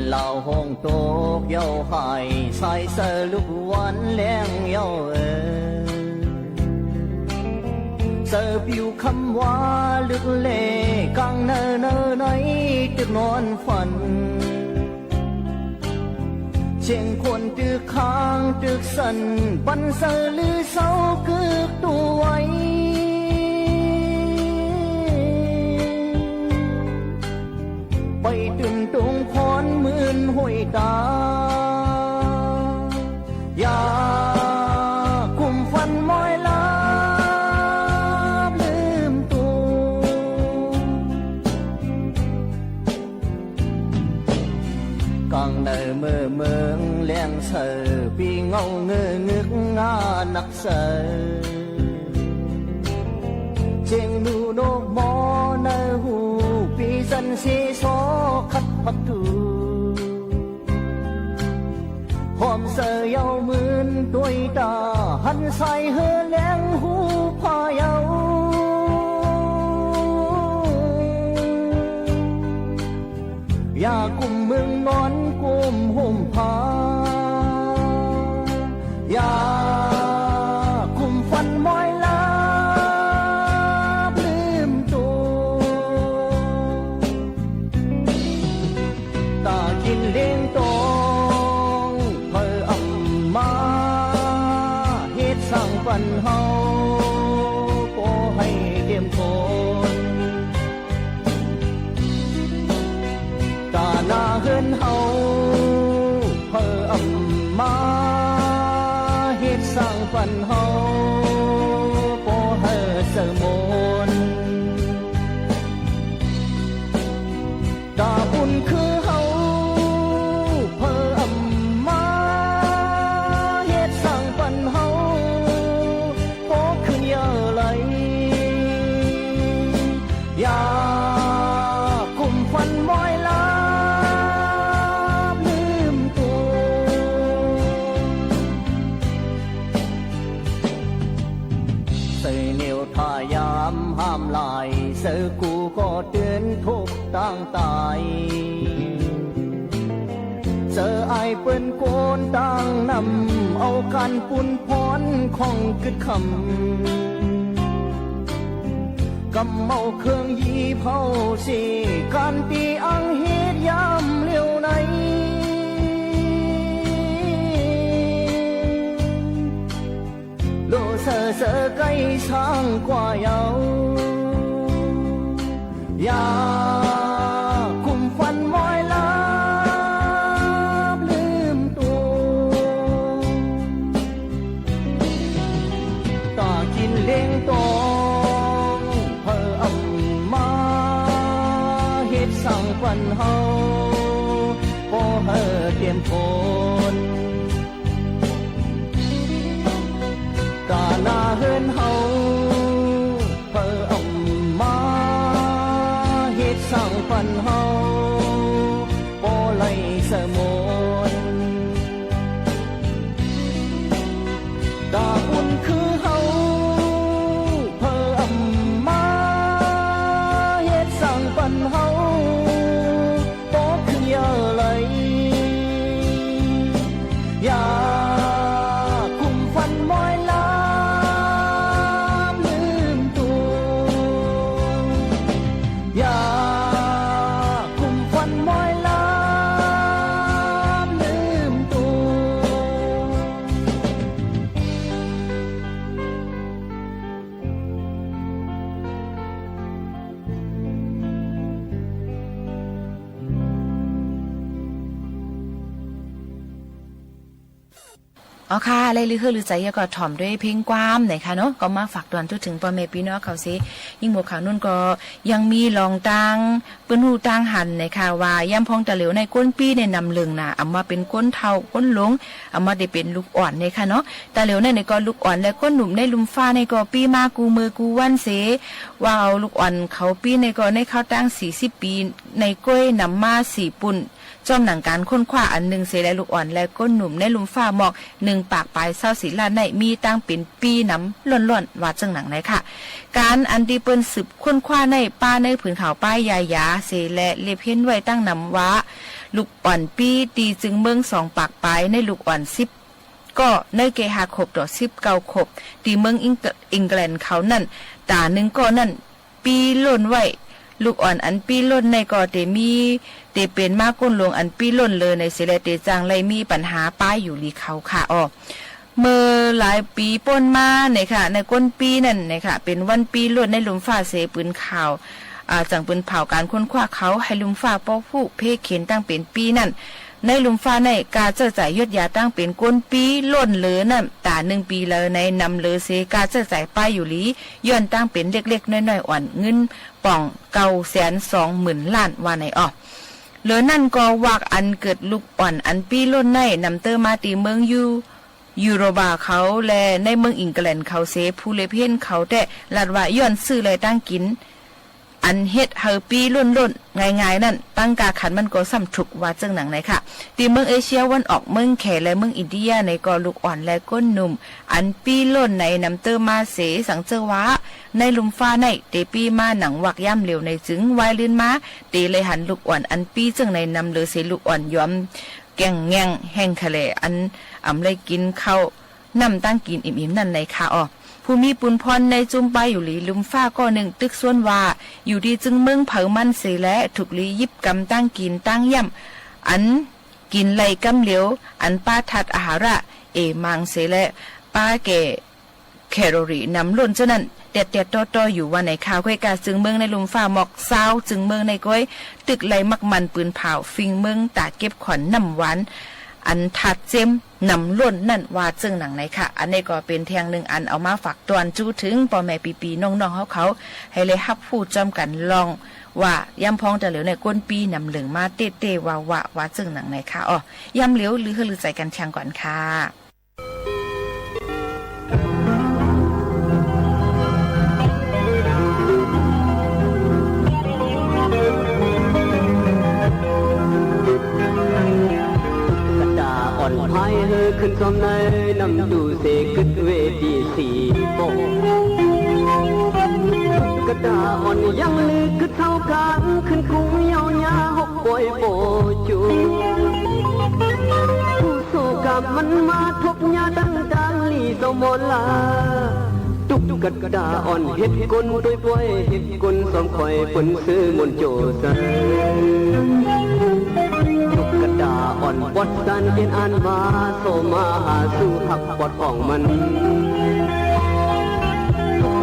เหล่าห้องโตกเย้าหายใส่เสลุกวันเลี้ยงเย้าเสิร์ฟอยู่คำว่าลึกเล่กังเนอเนอในตึกนอนฝันเชียงคนตึกค้างตึกสันปันเสลือเศร้ากึกตัวไว้ไปตึงตรงพรมืนห้วยตาอย่ากุมฟันมอยลาลืมตัวกังเนอเมืองเลี้ยงเสือ hầu ngơ ngước ngã nặc sờ trên nu nô mò nơi hù pi dân xí xó khắt phật thù hôm giờ yêu mướn đôi ta hắn say hơ lén hú pha yêuอย่ากุมเมืองนอนกุมห่มผ้าอย่ากุมฟันมอยลาลืมตัวตากินเลี้ยงตองเพออ่ำมาเฮ็ดสร้างปันเฮาโปให้เตรียมคนหน้าเฮือนเฮาเพออ่ำมาเฮ็ดสร้างฝันเฮาโปเฮอเสมนตาบุญคือเฮาเพออ่ำมาเฮ็ดสร้างฝันเฮาโปขึ้นเยอะเลยอย่ากุมฟันมอยลาห้ามลายเสือกูก็เตือนทุกตั้งตายเสือไอเปิ้นโกนตั้งนำเอากันปุ่นพรของกึดคำกำเมาเครื่องยีเผาสีการตีอังเฮ็ดยามเลี้ยวในโลเสือเสือไก่ช่างกว่าเยาอย่ากุมฟันมอยลาลืมตัวตากินเลี้ยงตองเพออ่ำมาเฮ็ดสร้างฝันเฮาโปเฮอเตรียมคนกาหน้าเฮือนเฮาเพออ่ำมาเฮ็ดสร้างฝันเฮาโปไลเสมนตาบุญคือเฮาเพออ่ำมาเฮ็ดสร้างฝันเฮาโปขึ้นเยอะเลยอย่ากุมฟันมอยลาอย่ากุมฟันมอยลาลืมตัวอ๋อค่ะเลยลือเฮือลือใจก็ถ่อมด้วยเพลงความไหนค่ะเนาะก็มาฝากตอนทุกถึงพ่อแม่พี่น้องเขาสิยิ่งหมวกขาวนุ่นก็ยังมีลองตังปืนหูตังหันไหนค่ะว่าย่ำพองตะเหลวในก้นปี้ในนำลึงน่ะเอามาเป็นก้นเทาก้นหลงเอามาได้เป็นลูกอ่อนเนี่ยค่ะเนาะตะเหลวในก็ลูกอ่อนและก้นหนุ่มในลุมฟ้าในก็ปี้มากูมือกูวันเสว่าเอาลูกอ่อนเขาปี้ในก็ในเข้าตั้ง40 ปีในก้อยนำมา4 ปุ่นจอมหนังการค้นคว้าอันหนึ่งเสและลูกอ่อนและก้นหนุ่มในลุมฟ้าหมอก1 ปากปลายเศร้าศิลาในมีตั้งเป็นปีน้ำล้วนๆว่าจังหนังไหนค่ะการอันที่เปิ้นสืบค้นคว้าในป้าในผืนขาวป้ายยายาเสและเล็บเห็นไว้ตั้งนำว่าลูกอ่อนปีตีจึงเมือง2 ปากปลายในลูกอ่อน10ก็ในเกหาขบต่อ19 ขบตีเมืองอังกฤษเขานั่นตาหนึ่งก็นั่นปีล้นไว้ลูกอ่อนอันปีล้นในก็เตมีเตเป็นมากก้นลงอันปีล้นเลยในเสเลเตจังเลยมีปัญหาป้ายอยู่ลีเขาค่ะอ้อเมื่อหลายปีป้นมาเนี่ยค่ะในก้นปีนั่นเนี่ยค่ะเป็นวันปีล้นในหลุมฟ้าเสปืนข่าวจังปืนเผาการค้นคว้าเขาให้หลุมฟ้าป้อผู้เพเข็นตั้งเป็นปีนั่นในหลุมฟ้าในกาเจอจ่ายยศยาตั้งเป็นก้นปีล้นเลยนั่นตา1 ปีเลยในนำเลยเสกาเจอจ่ายป้ายอยู่ลีย้อนตั้งเป็นเล็กๆน้อยๆอ่อนเงินป่อง920,000 ล้านว่าในอ้อเหลือนั่นก็วากอันเกิดลูกอ่อนอันปีล้นในนำเตอมาตีเมืองอยู่ ยูโรบาเขาและในเมืองอังกฤษเขาเสผู้เลเพ่นเขาแต่ลัดว่าย้อนซื้อเลยตั้งกินอันเฮ็ดเฮาปีรุ่นๆง่ายๆนั่นตั้งกาขันมันก็ซ้ำถูกว่าจังหนังไหนค่ะที่เมืองเอเชียวันออกเมืองแขและเมืองอินเดียในกอลูกอ่อนและก้นหนุ่มอันปีล้นในนำเตอมาเสสังเจอว่าในลุมฟ้าในเตปีมาหนังวักย่ำเหลวในจึงวายลื่นมาเตเลยหันลูกอ่อนอันปีจึงในนำเหลือเสลูกอ่อนยอมแกงแงงแห้งทะเลอันเลยกินข้าวนำตั้งกินอิ่มๆนั่นในค่ะอ๋อผู้มีปุนพรในจุมไปอยู่หลีลุมฟ้าก็หนึ่งตึกส่วนว่าอยู่ดีจึงเมืองเผามันเสและถูกลียิบกำตั้งกินตั้งย่ำอันกินไหลกำเหลียวอันป้าทัดอาหาระมังเสและป้าแก่แคลอรี่นำล้นเจ้านั้นเด็ดต่ออยู่ว่าในข่าวก้อยกาจึงเมืองในลุมฟ้าหมอกซาวจึงเมืองในก้อยตึกไหลมักมันปืนเผาฟิงเมืองตาเก็บขวัญน้ำหวานอันทัดเจมนำล้นนั่นว่าจึงหนังไหนค่ะอันนี้ก็เป็นเทียงหนึ่งอันเอามาฝากตอนจู้ถึงพ่อแม่ปีน้องๆเขาให้เลยฮับพูดจำกันลองว่าย่ำพองแต่เหลียวในก้นปีนำเหลืองมาเต้ว่าจึงหนังไหนค่ะอ๋อย่ำเหลียวหรือใจกันช่างก่อนค่ะ อ่อนพายเฮอขึ้นซ้อมในนำดูเสกึดเวทีสีโมกระดาอ่อนยังลือกึดเท่ากันขึ้นคุ้งเยาวยาหกป่วยโบจูผู้โศกรรมมันมาทบยาดังลีสมลาตุกกระดาอ่อนเฮ็ดกลด้วยป่วยเฮ็ดกลสมคอยฝนซื้อมนโจสันกระดาอ่อนบดสันเป็นอันมาโซมาหาสู่หักบดของมัน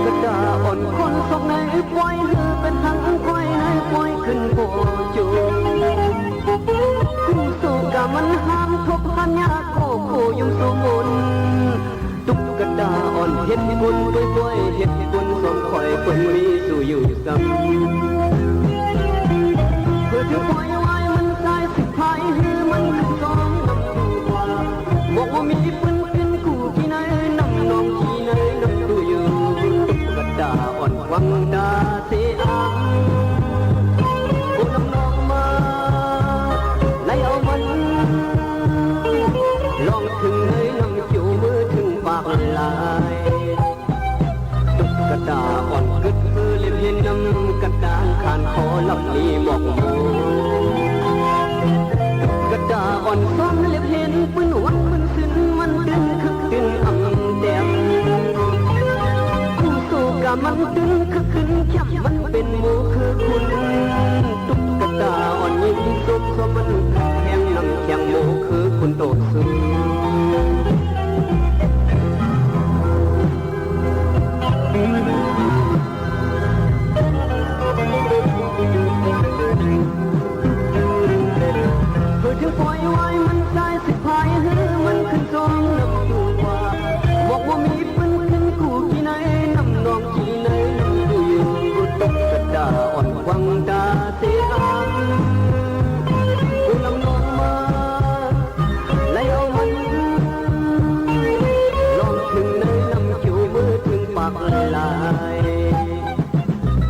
กระดาอ่อนคนสกในปล่อยหือเป็นทั้งปล่อยให้ปล่อยขึ้นโบจูผู้สู้กะมันห้ามทบพันยาโคยุ่งสมุนตุกกระดาอ่อนเฮ็ดบุญด้วยป่วยเฮ็ดบุญสมคอยคนมีสู่อยู่ซ้ำเพื่อจะปล่อยไว้มันสายสิพายหือมันขึ้นกองน้ำดูว่าบอกว่ามีปืนเป็นคู่ที่ไหนน้ำนองที่ไหนน้ำดูอยู่ตุกกระดาอ่อนวังดาเสียโอ้น้ำนองมาไล่เอามันลองถึงไหนน้ำจูมือถึงปากลายตุกกระดาอ่อนกึดเพื่อเลี้ยงเห็นน้ำกระดานขานคอลับลีหมอกโมกระดาอ่อนซ้อนเลี้ยงเห็นปืนวัดปืนซึ้งมันดึงคึกดึงอ่ำแดงผู้สู้กะมันดึงคึกขึ้นจับมันเป็นหมูคือคุณตุกกระดาอ่อนยิ่งสุกสมันแข็งน้ำแข็งหมูคือคุณโตสูเพื่อจะปล่อยไว้มันสายสิพายหือมันขึ้นจมน้ำดูว่าบอกว่ามีปืนขึ้นคู่ที่ไหนน้ำนองที่ไหนน้ำดูอยู่ตุกกระดาอ่อนวังดาเสียผู้นำนองมาไล่เอามันลองถึงในน้ำจูมือถึงปากลาย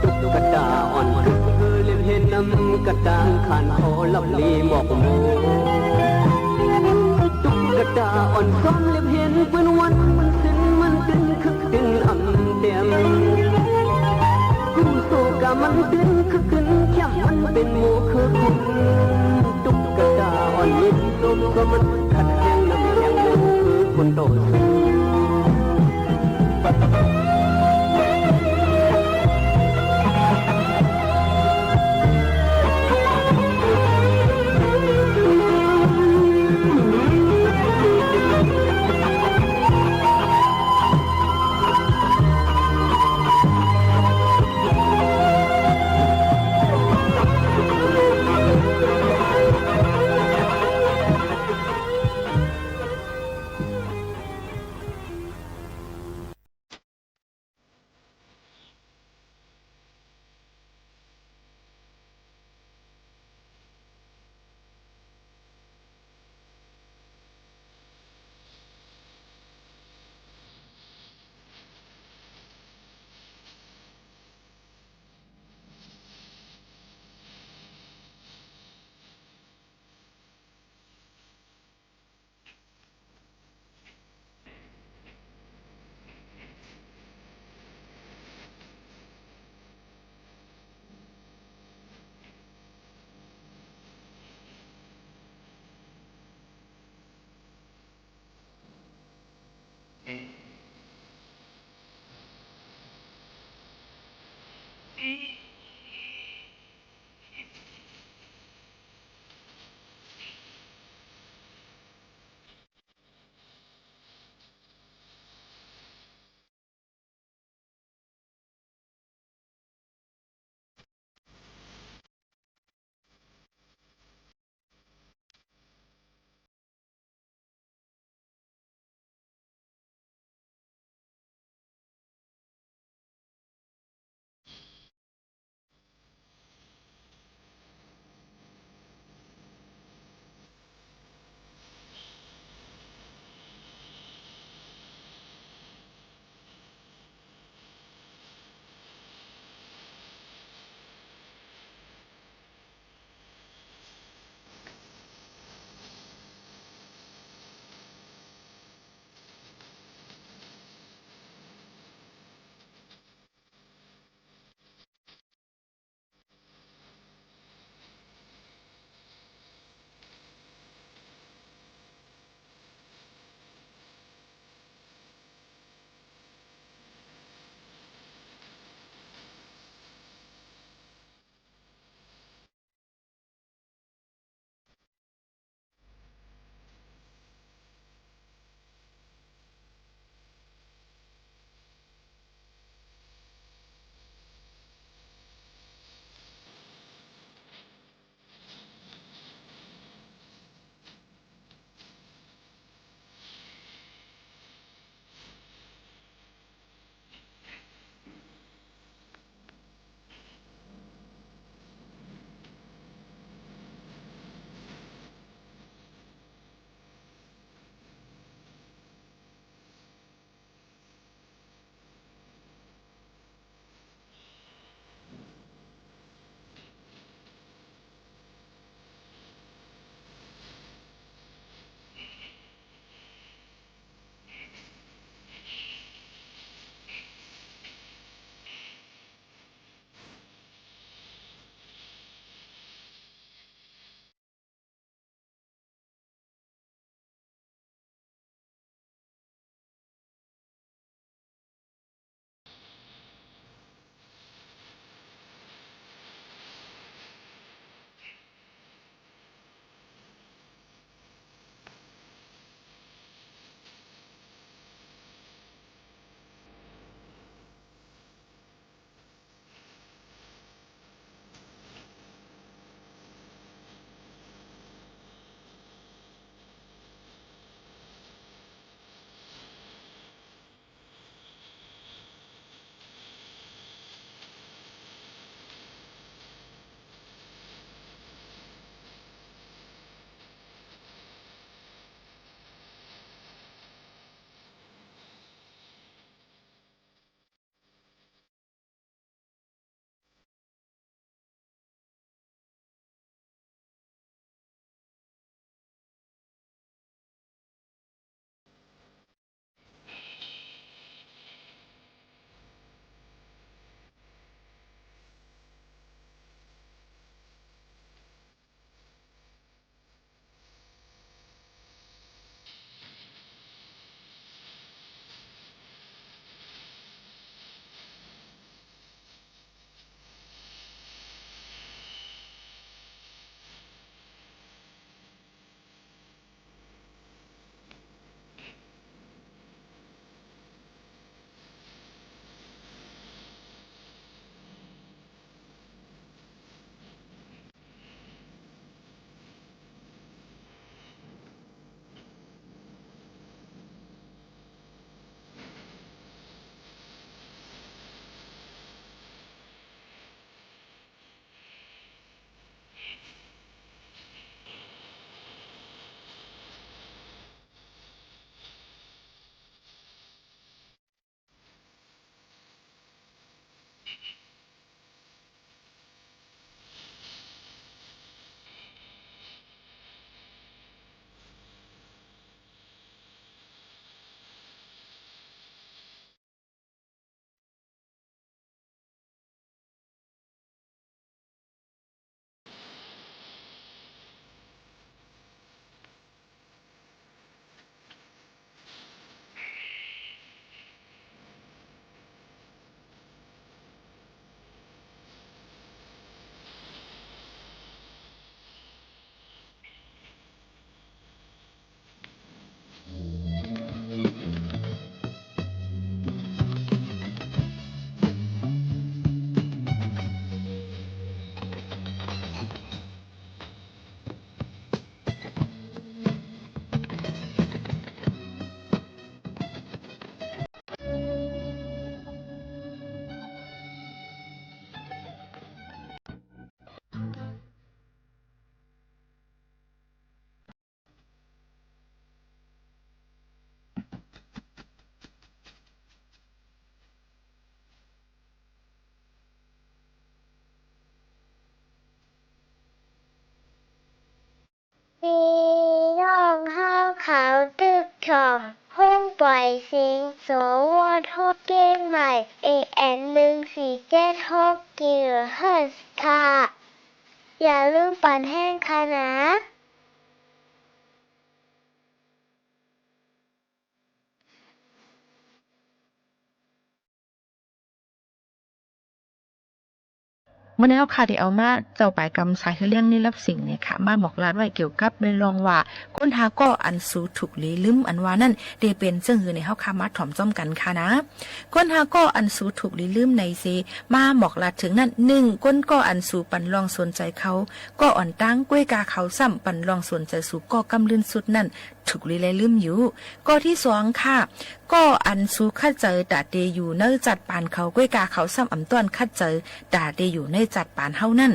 ตุกกระดาอ่อนคึกเพื่อเลี้ยงเห็นน้ำกระดานขานคอลับลีหมอกโมตุกกระดาอ่อนซ้อนเลี้ยงเห็นปืนวันมันสิ้นมันดึงคึกดึงอ่ำเต็มกูโซกะมันดึงคึกขึ้นแค่มันเป็นหมูคือคุณตุกกระดาอ่อนยิ้มส้มก็มันขัดแย้งน้ำแข็งหมูคือคุณโตสู ทอห้องปล่อยเสียงสวทเกมใหม่ AM1476 กิโลเฮิรตซ์ค่ะอย่าลืมปั่นแห้งค่ะนะ เมื่อในเอาค่ะที่เอามาเจ้าปลายกำสายคือเรื่องนี้รับสิ่งเนี่ยค่ะมาบอกลาดไว้เกี่ยวกับเป็นรองว่าก้นทาก็อันสูถูกลีลืมอันว่านั่นเดเป็นซึ่งคือในเฮาค่ะมาถ่อมจ้อมกันค่ะนะก้นทาก็อันสูถูกลีลืมในเซมาบอกลาดถึงนั่น1ก้นก็อันสูปันลองสนใจเขาก็อ่อนตั้งกล้วยกาเขาซ้ำปันลองสนใจสู่ก็กำลื่นสุดนั่นถูกลีเลยลืมอยู่ก็ที่2ค่ะก็อันสูคัดเจอดาเดอยู่เนจัดปานเขากล้วยกาเขาซ้ำอำต้อนคัดเจอดาเดอยู่ในจัดปานเฮานั่น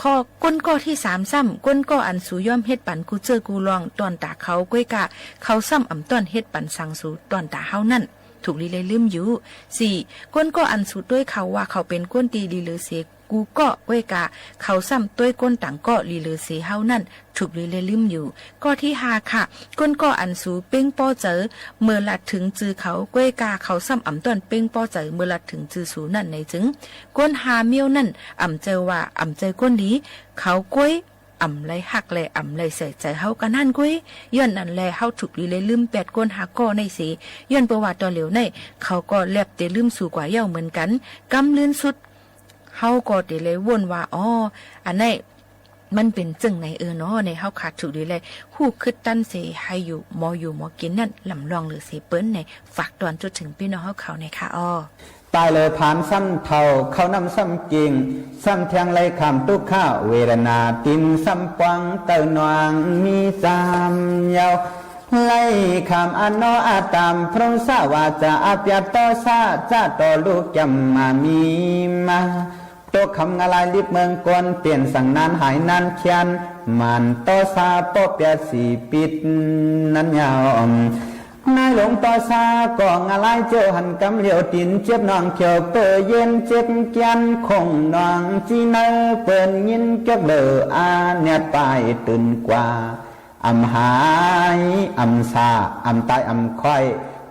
ข้อก้นก็ที่3ซ้ำก้นก็อันสูย่อมเฮ็ดปันกูเจอกูลองตอนตาเขากล้วยกาเขาซ้ำอำต้อนเฮ็ดปันสังสูตอนตาเฮานั่นถูกลีเลยลืมอยู่4ก้นก็อันสูด้วยเขาว่าเขาเป็นก้นตีลีหรือเสกูก็กล้วยกาเขาซ้ำด้วยก้นต่างก็ลีเลอเสเฮานั่นถูกลีเลยลืมอยู่ก็ที่5ค่ะก้นก็อันสูเป้งป้อเจอเมื่อลัดถึงจือเขากล้วยกาเขาซ้ำอ่ำต้นเป้งป้อเจอเมื่อลัดถึงจือสูนั่นในจึงก้นหาเมียวนั่นอ่ำเจอว่าอ่ำเจอก้นดีเขากล้วยอ่ำไรหักแลอ่ำไรใส่ใจเฮากันนั่นกุ้ยย้อนนั่นแลเฮาถูกลีเลยลืม8ก้นหาก้อในเสย้อนประวัติตอนเหลียวในเขาก็แลบเตลืมสู่กว่าเย้าเหมือนกันกำลื่นสุดเฮาก็ได้เลยวนว่าอันนี้มันเป็นจึงในเนาะในเฮาขาดถูกดีเลยฮู้คิดตั้นเสให้อยู่หมอกินนั่นลำลองหรือเสเปิ้นในฝากตอนจนถึงพี่น้องเฮาเขาในค่ะตายเลยผ่านซ้ำเท่าเขานำซ้ำกิ่งซ้ำแทงไรคำตุกข้าวเวรนาติมซ้ำปวังเตินวางมีจามยาวไล่คำอันโนอาตามพระสาวาจะอาเปียต่อซาจะต่อลูกจำมามีมาตัวคำงาลายลิบเมืองกวนเปลี่ยนสั่งนานหายนานเคียนมันต่อซาปอเปียสีปิดนั้นยาวนายหลงต่อซาก่องอะไรเจ้าหันกำเหลียวตินเจ็บนองเขียวเปิดเย็นเจ็บแกนคงนองจีเนอเปิดยินเก็บเบออาเนียไปตื่นกว่าอำหายอำซาอำตายอำค่อย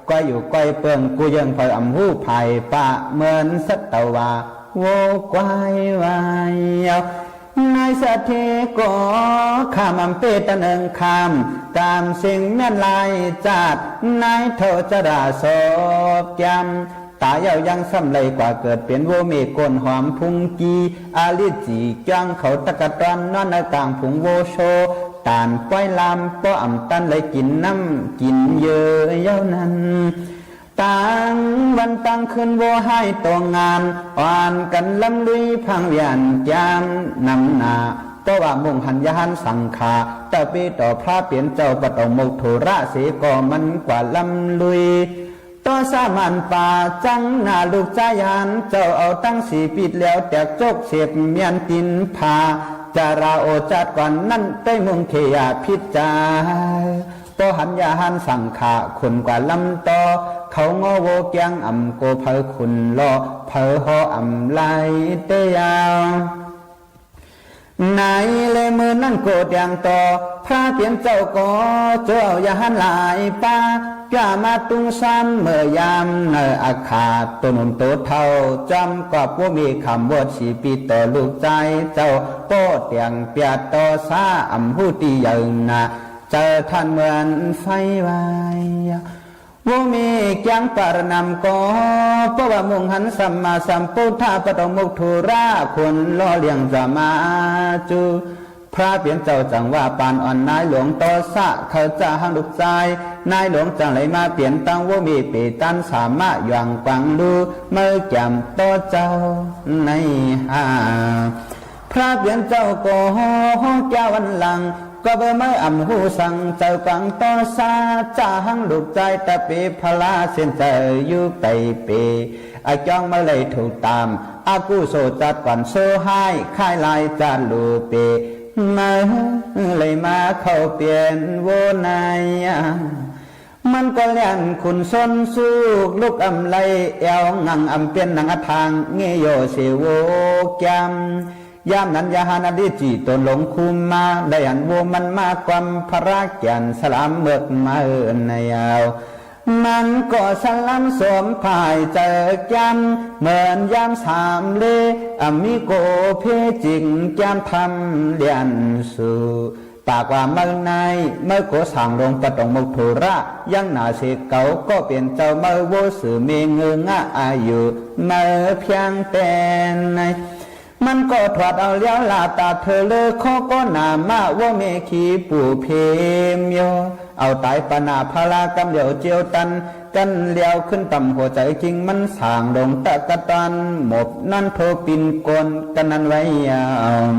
ก้อยอยู่ก้อยเปิงกูยังเผยอำหูไผ่ปะเหมือนสัตตวาโวกวายวายนายสัตเทก็ข้ามอำเปตะเนิงคำตามสิ่งแม่นลายจัดนายโทจะด่าศพยำตาเยายังซ้ำเลยกว่าเกิดเป็นโวเมกนหอมพุงกีอาลิจีจังเขาตะกะตอนนอนในกลางพุงโวโชตานป้อยลำป้ออ่ำตันเลยกินน้ำกินเยอะเย้านั้นต่างวันต่างคืนโวให้ตัวงานอ่านกันลำลุยพังเวียนยามนำนาเพราะว่ามุ่งหันยานสังขาแต่ปีต่อพระเปลี่ยนเจ้าปตองมุกโทระเสก็มันกว่าลำลุยต่อสามันป่าจังหน้าลูกใจหันเจ้าเอาตั้งสีปิดแล้วแตกจกเสียบเมียนตินพาจาราโอจัดก่อนนั่นได้มุงเขียพิจาปอหันยาหันสังขาคุณกว่าลำต่อเขางอโวเกียงอำโกเพอคุณลอเพอหออำไลเตยานายเลยมือนั่นโกดอย่างต่อพระเปลี่ยนเจ้าก็เจ้ายาหันหลายป้าอย่ามาตุงซ้ำเมื่อยามในอาคาตัวนุ่มโตเท่าจำกับว่ามีคำว่าชีปีต่อลูกใจเจ้าโป้เตียงเปียต่อซาอำหูตีอย่างนาเจอท่านเหมือนไฟวายว่ามีแกงปารนำก็เพราะว่ามุ่งหันสัมมาสัมพุทธะปตมุกทุราคนล่อเลี้ยงจะมาจูพระเปลี่ยนเจ้าจังว่าปานอ่อนนายหลวงต่อสะเขาจะหังดุกใจนายหลวงจังไหลมาเปลี่ยนตั้งว่ามีปีตันสามารถย่างปังดูเมื่อแจ่มต่อเจ้าในพระเปลี่ยนเจ้าก็แก้วันหลังก็เบอร์ไม่อ่ำหูสั่งเจ้ากังต่อซาจะหังลูกใจแต่ปีพลาเส้นใจอยู่ไตเปอาจ้องมาเลยถูกตามอากูโซจัดก่อนโซให้ค่ายลายจานลูเปมาเลยมาเข้าเปลี่ยนโวนายมันก็เลี้ยนขุนส้นสู้ลูกอำไลเอวงังอำเปลี่ยนหนังทางเงยโยเสโวแกม ยามนั้นยาหานาดิจีตนหลงคุมมาได้อันโวมันมาความพระแก่นสลามเมือกมาในยาวมันก็สลัมสวมภายเจอจำเหมือนยามสามเลมีโกเพจิงจำทำเลียนสู่ปากว่าเมื่อในเมื่อโกสั่งลงประตงมุกทุระยังหนาเสกเก่าก็เปลี่ยนเจ้าเมื่อโวสือเมเงงะอายุเมื่อเพียงเป็นในมันก็ถอดเอาเลี้ยวลาตาเธอเลยข้อก็หนามาว่าเมขีปู่เพมโยเอาตายปนาพลากำเหลียวเจียวตันกันเลี้ยวขึ้นต่ำหัวใจจริงมันสางลงตะกะตันหมบนั่นโทปินกลกันนั้นไว้ยาว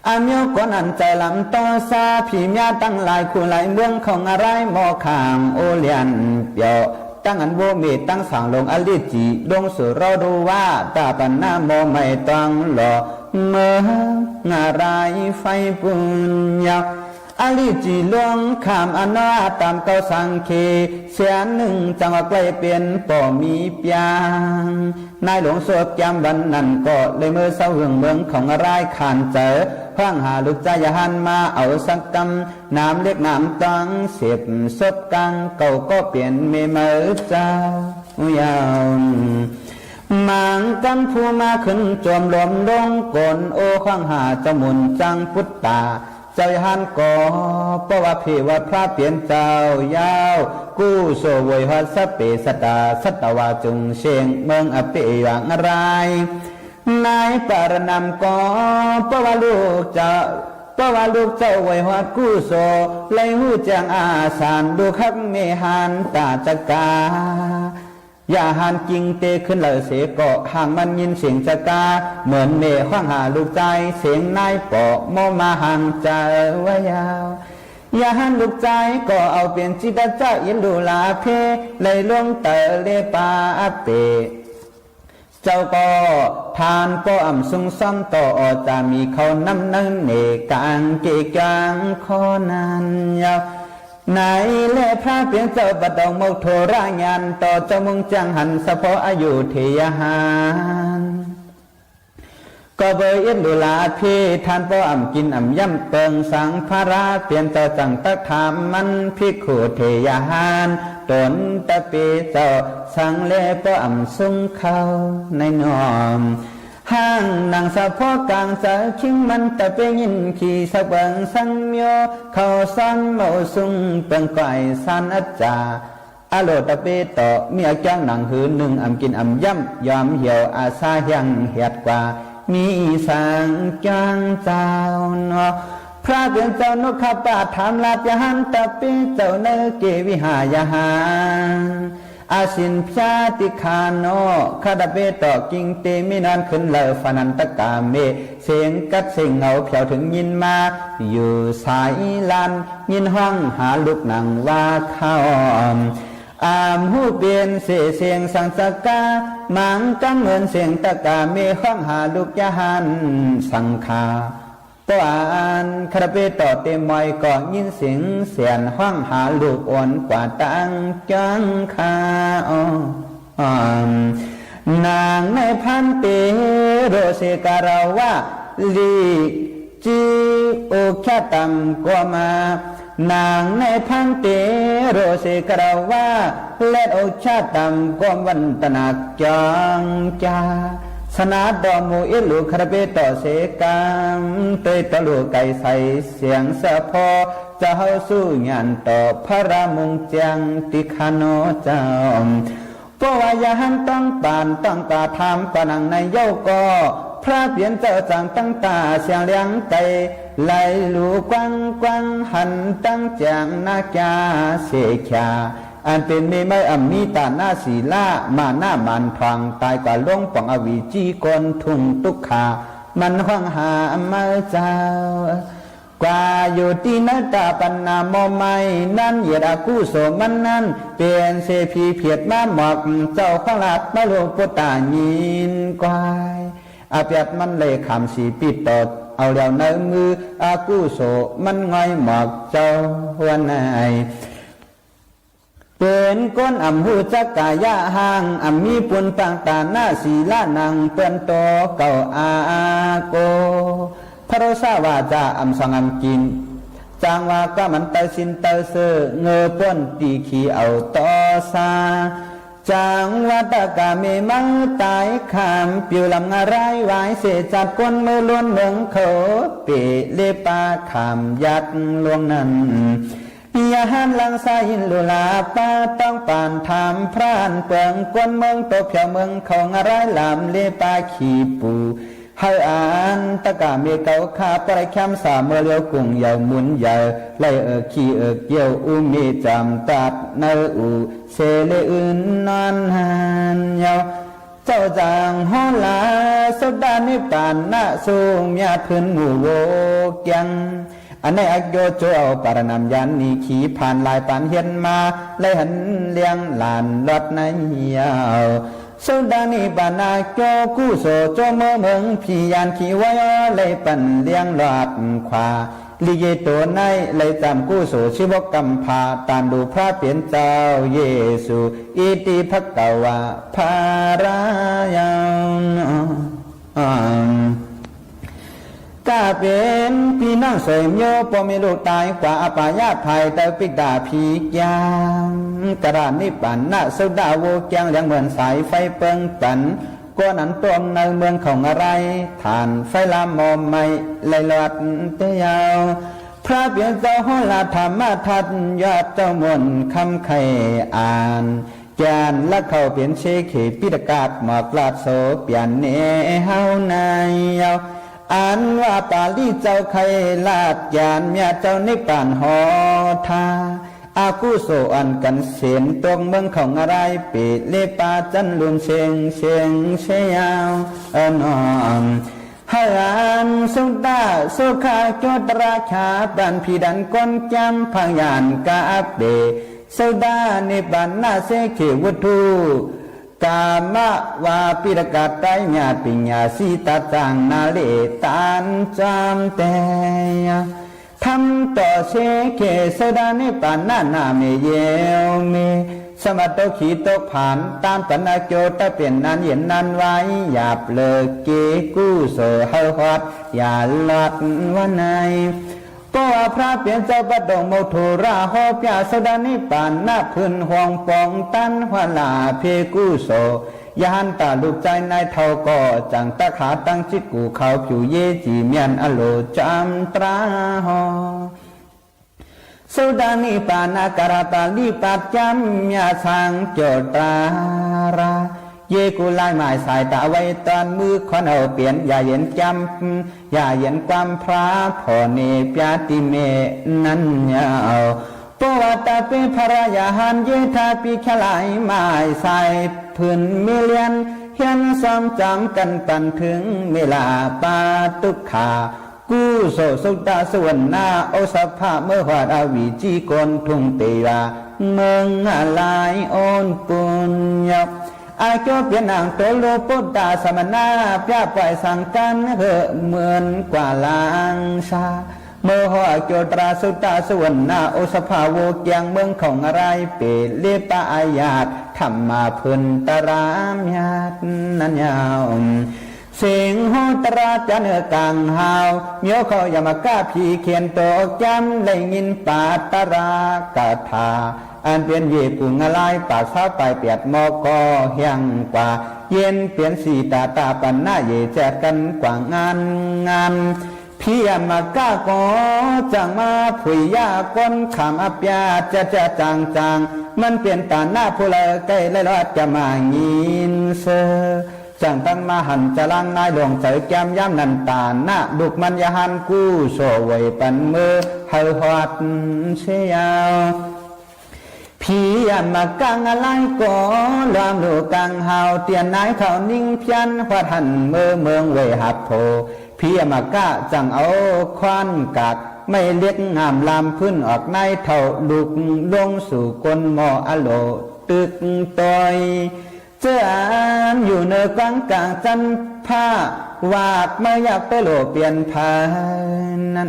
อาเมียวก่อนอันใจลำต่อซาผีเมียตั้งหลายคู่หลายเมืองของอะไรหมอขางโอเลียนเปียวตั้งอันโวเมตั้งสั่งลงอลิจีลงสู่เราดูว่าตาปันหน้าโมไม่ต้องหล่อเมื่องอะไรไฟปุญญาอลิจีลวงขามอนาตามเก้าสังเคเสียหนึ่งจังหวะใกล้เปลี่ยนป่อมีเปียงนายหลวงสวดยามวันนั้นก็เลยเมื่อเศร้าเหืองเมืองของอะไรขานเจอพังหาลูกใจยหันมาเอาสักกำน้ำเล็กน้ำตังเสียบศพกังเก่าก็เปลี่ยนเมเมอเจ้ายาวมังกันผู้มาขึ้นจวมลมลงกลโอข้างหาจมุนจังพุทธาเจ้าหันก่อเพราะว่าเพวัดพระเปลี่ยนเจ้ายาวกู้โซวยหัสเปสตาสัตวาจุงเชงเมืองอเปอย่างไรนายปารนำก่อเพราะว่าลูกเจ้าไว้หัดกู้โซเลยหูแจงอาสานดูคักเมหันตาจักาอย่าหันกิงเตขึ้นเลยเสกาะห่างมันยินเสียงจักาเหมือนเมข้างหาลูกใจเสียงนายปอกโมมาห่างใจไว้ยาวอย่าหันลูกใจก็เอาเปลี่ยนจิตใจยินดูลาเพเลยลงเตอเลปาเปเจ้าก็ทานก็อ่ำซุงซ้ำต่อจะมีเขาน้ำนึ่งเนกางเกกางขอนันยาวไหนเล่พระเปลี่ยนเจ้าบัดดองโมโทรายันต่อเจ้ามุงจังหันสะพออายุเทียหานก็เบยเอ็นดูลาพี่ทานป้ออ่ำกินอ่ำย่ำเปิงสังภาระเปลี่ยนเจ้าจังตักถามมันพิกขุเทียหานตนตะปีเจ้าสังเล่ป้ออ่ำซุงเข้าในนอมห้างนางสะพอกลางจะคิงมันแต่ไปยินขี่สะเบิงสังเมียวเขาซ้อนเมาซุงเปิงก่อยสันอัจจาอโลตะเปต่อเมียจ้างหนังหืนหนึ่งอ่ำกินอ่ำย่ำยอมเหี่ยวอาซายังเหียดกว่ามีสังจังเจ้าเนาะพระเดือนเจ้านกขับป่าถามลาจหันตะเปเจ้าเนเกวิหายหานอาสินพาติคาโนคาดาเปต่อกิงเตมินานขึ้นเลอฟนันตกาเมเสียงกัดเสียงเงาเผียวถึงยินมาอยู่สายลานยินห้องหาลูกหนังว่าเข้าอามหูเปลี่ยนเสียงสังสกามังกังเหมือนเสียงตะกาเมห้องหาลูกยาหันสังคาปานคาราเปต่อเต็มมอยก็ยินเสียงเสียนห้องหาลูกอ่อนกว่าตังจังคานางในพันเตโรเสการาวะลีจีโอแค่ตำก็มานางในพันเตโรเสการาวะเล็ดโอชาตำก็วันตนักจังจาสนาดอมูอิลูคาราเปต่อเสกังเตยตะลูไก่ใส่เสียงสะพอจะเฮาสู้งานต่อพระรามุงจังติคาโนจามเพราะว่ายาหันต้องปานต้องตาทำปนังในเย้าก็พระเปลี่ยนเจ้าจังตั้งตาเสียงเลี้ยงไก่ไหลลูกวังกวังหันตั้งจางนาจาเสขยาอันเป็นเมไม่อัมมีตาหน้าศีลามาหน้ามันทองตายกว่าลงป่องอวีจีกนทุ่งตุกขามันห้องหามาเจ้ากว่าอยู่ที่นัตตาปันนามอไม่นั่นเหยียดอากุโสมันนั่นเปลี่ยนเสพีเพียดมาหมอกเจ้าขลัดมาโลปุตตายินกวายอาเปียดมันเลยคำสีปิดตดเอาแล้วในมืออากุโสมันง่อยหมอกเจ้าหัวใน เป็นก้นอ่ำหูจักกายะห่างอ่ำมีปุนต่างตาหน้าสีละนังเปื้อนโตเก่าอาโกพระโรสาวาจาอ่ำสังอ่ำกินจางว่าก็มันเตสินเตเสเงอป้นตีขีเอาต่อซาจางวัตกาเมมังตายขามปิวลำงารายไว้เสจัดก้นมือล้วนเมืองเขาเปเลปาขามยัดลวงนั้นยาหันลังสายินลุลาป้าต้องปานถามพรานเปิงก้นเมืองตกเพียวเมืองเขางารายลำเลปาขีปูเฮาอ่านตะกาเมเกาคาปรแคมสามเมื่อเลียวกุ้งยาวมุนยาวไล่ขี้เกี่ยวอุเมจำตัดเนอูเสเลอื่นนอนหันยาวเจ้าจางฮอลาสดานิปานนาสูงยาพื้นหมู่โวยังอันในอักโยโจเอาปารนามยันนีขี่ผ่านลายปานเฮียนมาไล่หันเลี้ยงหลานรถในยาวสุดานิบานาโกกุโสโจเมืองพี่ยานขี่ไว้เลยปันเลี้ยงหลอดขวาลิเยโตในเลยจำกุโสชิวกัมพาตามดูพระเปลี่ยนเจ้าเยซูอิติภกวาภารายากาเป็นพี่น้องเสยโยปมีลูกตายกว่าอปายาภัยแต่ปิดาพีกยางกระดานนิปันนะสุดาโวแกงเลี้ยงเหมือนสายไฟเปิงปันก้อนนั้นต้มในเมืองของอะไรฐานไฟลามอมไม่ไหลหลอดเตยาวพระเบียนเจ้าหลาธรรมทัตยอดเจ้ามนคำไข่อ่านจานและเข้าเปลี่ยนเชขีปิดกาดหมอกลาดโสเปลี่ยนเนเฮานายยาวอ่านว่าปาลีเจ้าไข่ลาดยานเมียเจ้านิปานหอทาอากุโสอันกันเสียนตรงเมืองของอะไรปิเลปาจันลุมเชียงเชียาวอนอมฮานสุดาสุขาโจตราชาบันพีดันก้นจำพังยานกาเบสุดานิบันนาเสขวุตุกามะวาปิรกาไตญาปิญญาสีตาจังนาเลตานจำเตยทำต่อเชเคสดานิปานานาเมเยวเมสมัตโตขีโตผ่านตามปนาโจตเปลี่ยนนั้นเย็นนั้นไว้หยาบเลเกกุโสเฮาฮอดอย่าลัดวันไหนก็พระเปลี่ยนเจ้าบัดดงโมทุราหอปยาสดานิปานนาพื้นห่วงปองตันหัวลาเพกุโสยานตาลูกใจนายเท่าก็จังตะขาตั้งจิตกูเขาผิวเยจีเมียนอโลจำตราหอสุดานิปานาการาตาลิปัจจำยาสังโจตราราเยกุลายหมายสายตาไว้ตอนมือขอนเอาเปลี่ยนอย่าเย็นจำอย่าเย็นความพระพอเนปยาติเมนั้นยาวปวัตตาเป็นภรยาหันเยธาปิขลายหมายสายพื้นเมเลียนเฮียนซ้ำจำกันปันถึงเวลาปาตุขากุโสสุตาสวรรณาโอสภาเมื่อหวาดอวิจีกนทุ่งเตยาเมืองลายโอนปุญญาอาโจเปลี่ยนนางโตโลปุตตาสมณะพระปล่อยสังกันเหอะเหมือนกว่าลางชาเมื่อหัวโจตราสุตาสวรรณาโอสภาโวเกียงเมืองของอะไรเปเลปะอาญาตธรรมาพุนตรามญาตนันยาวเสียงโหตราจันกลางหาวเมียวเขายามากาพีเขียนโตจำเลยยินปาตรากาถาอันเปลี่ยนเย่ปุ่งอะไรปากเท้าไปเปียดมอกอเฮียงกว่าเย็นเปลี่ยนสีตาตาปันหน้าเย่แจกกันกว่างานพี่มากาก็จังมาผุยยาก้นขามอับยาจะจางมันเปลี่ยนตาหน้าผู้ละใกล้และรอดจะมายินเซจังตั้งมาหันจะลังนายหลวงใจแก้มย้ำนันตาหน้าดุกมันยาหันกู้โสวยปันมือเฮาหอดเชียวพี่มากางอะไรก็ลามดูกังเฮาเตียนนายเขานิ่งเพียนพอทันเมืองเวหับโพพี่มากะจังเอาควันกัดไม่เล็กงามลามพื้นออกในเท่าลุกลงสู่ก้นหมออโลตึกตอยเจ้าอยู่เนกลางจันผ้าวาดไม่อยากไปโลเปลี่ยนผ่านนั้น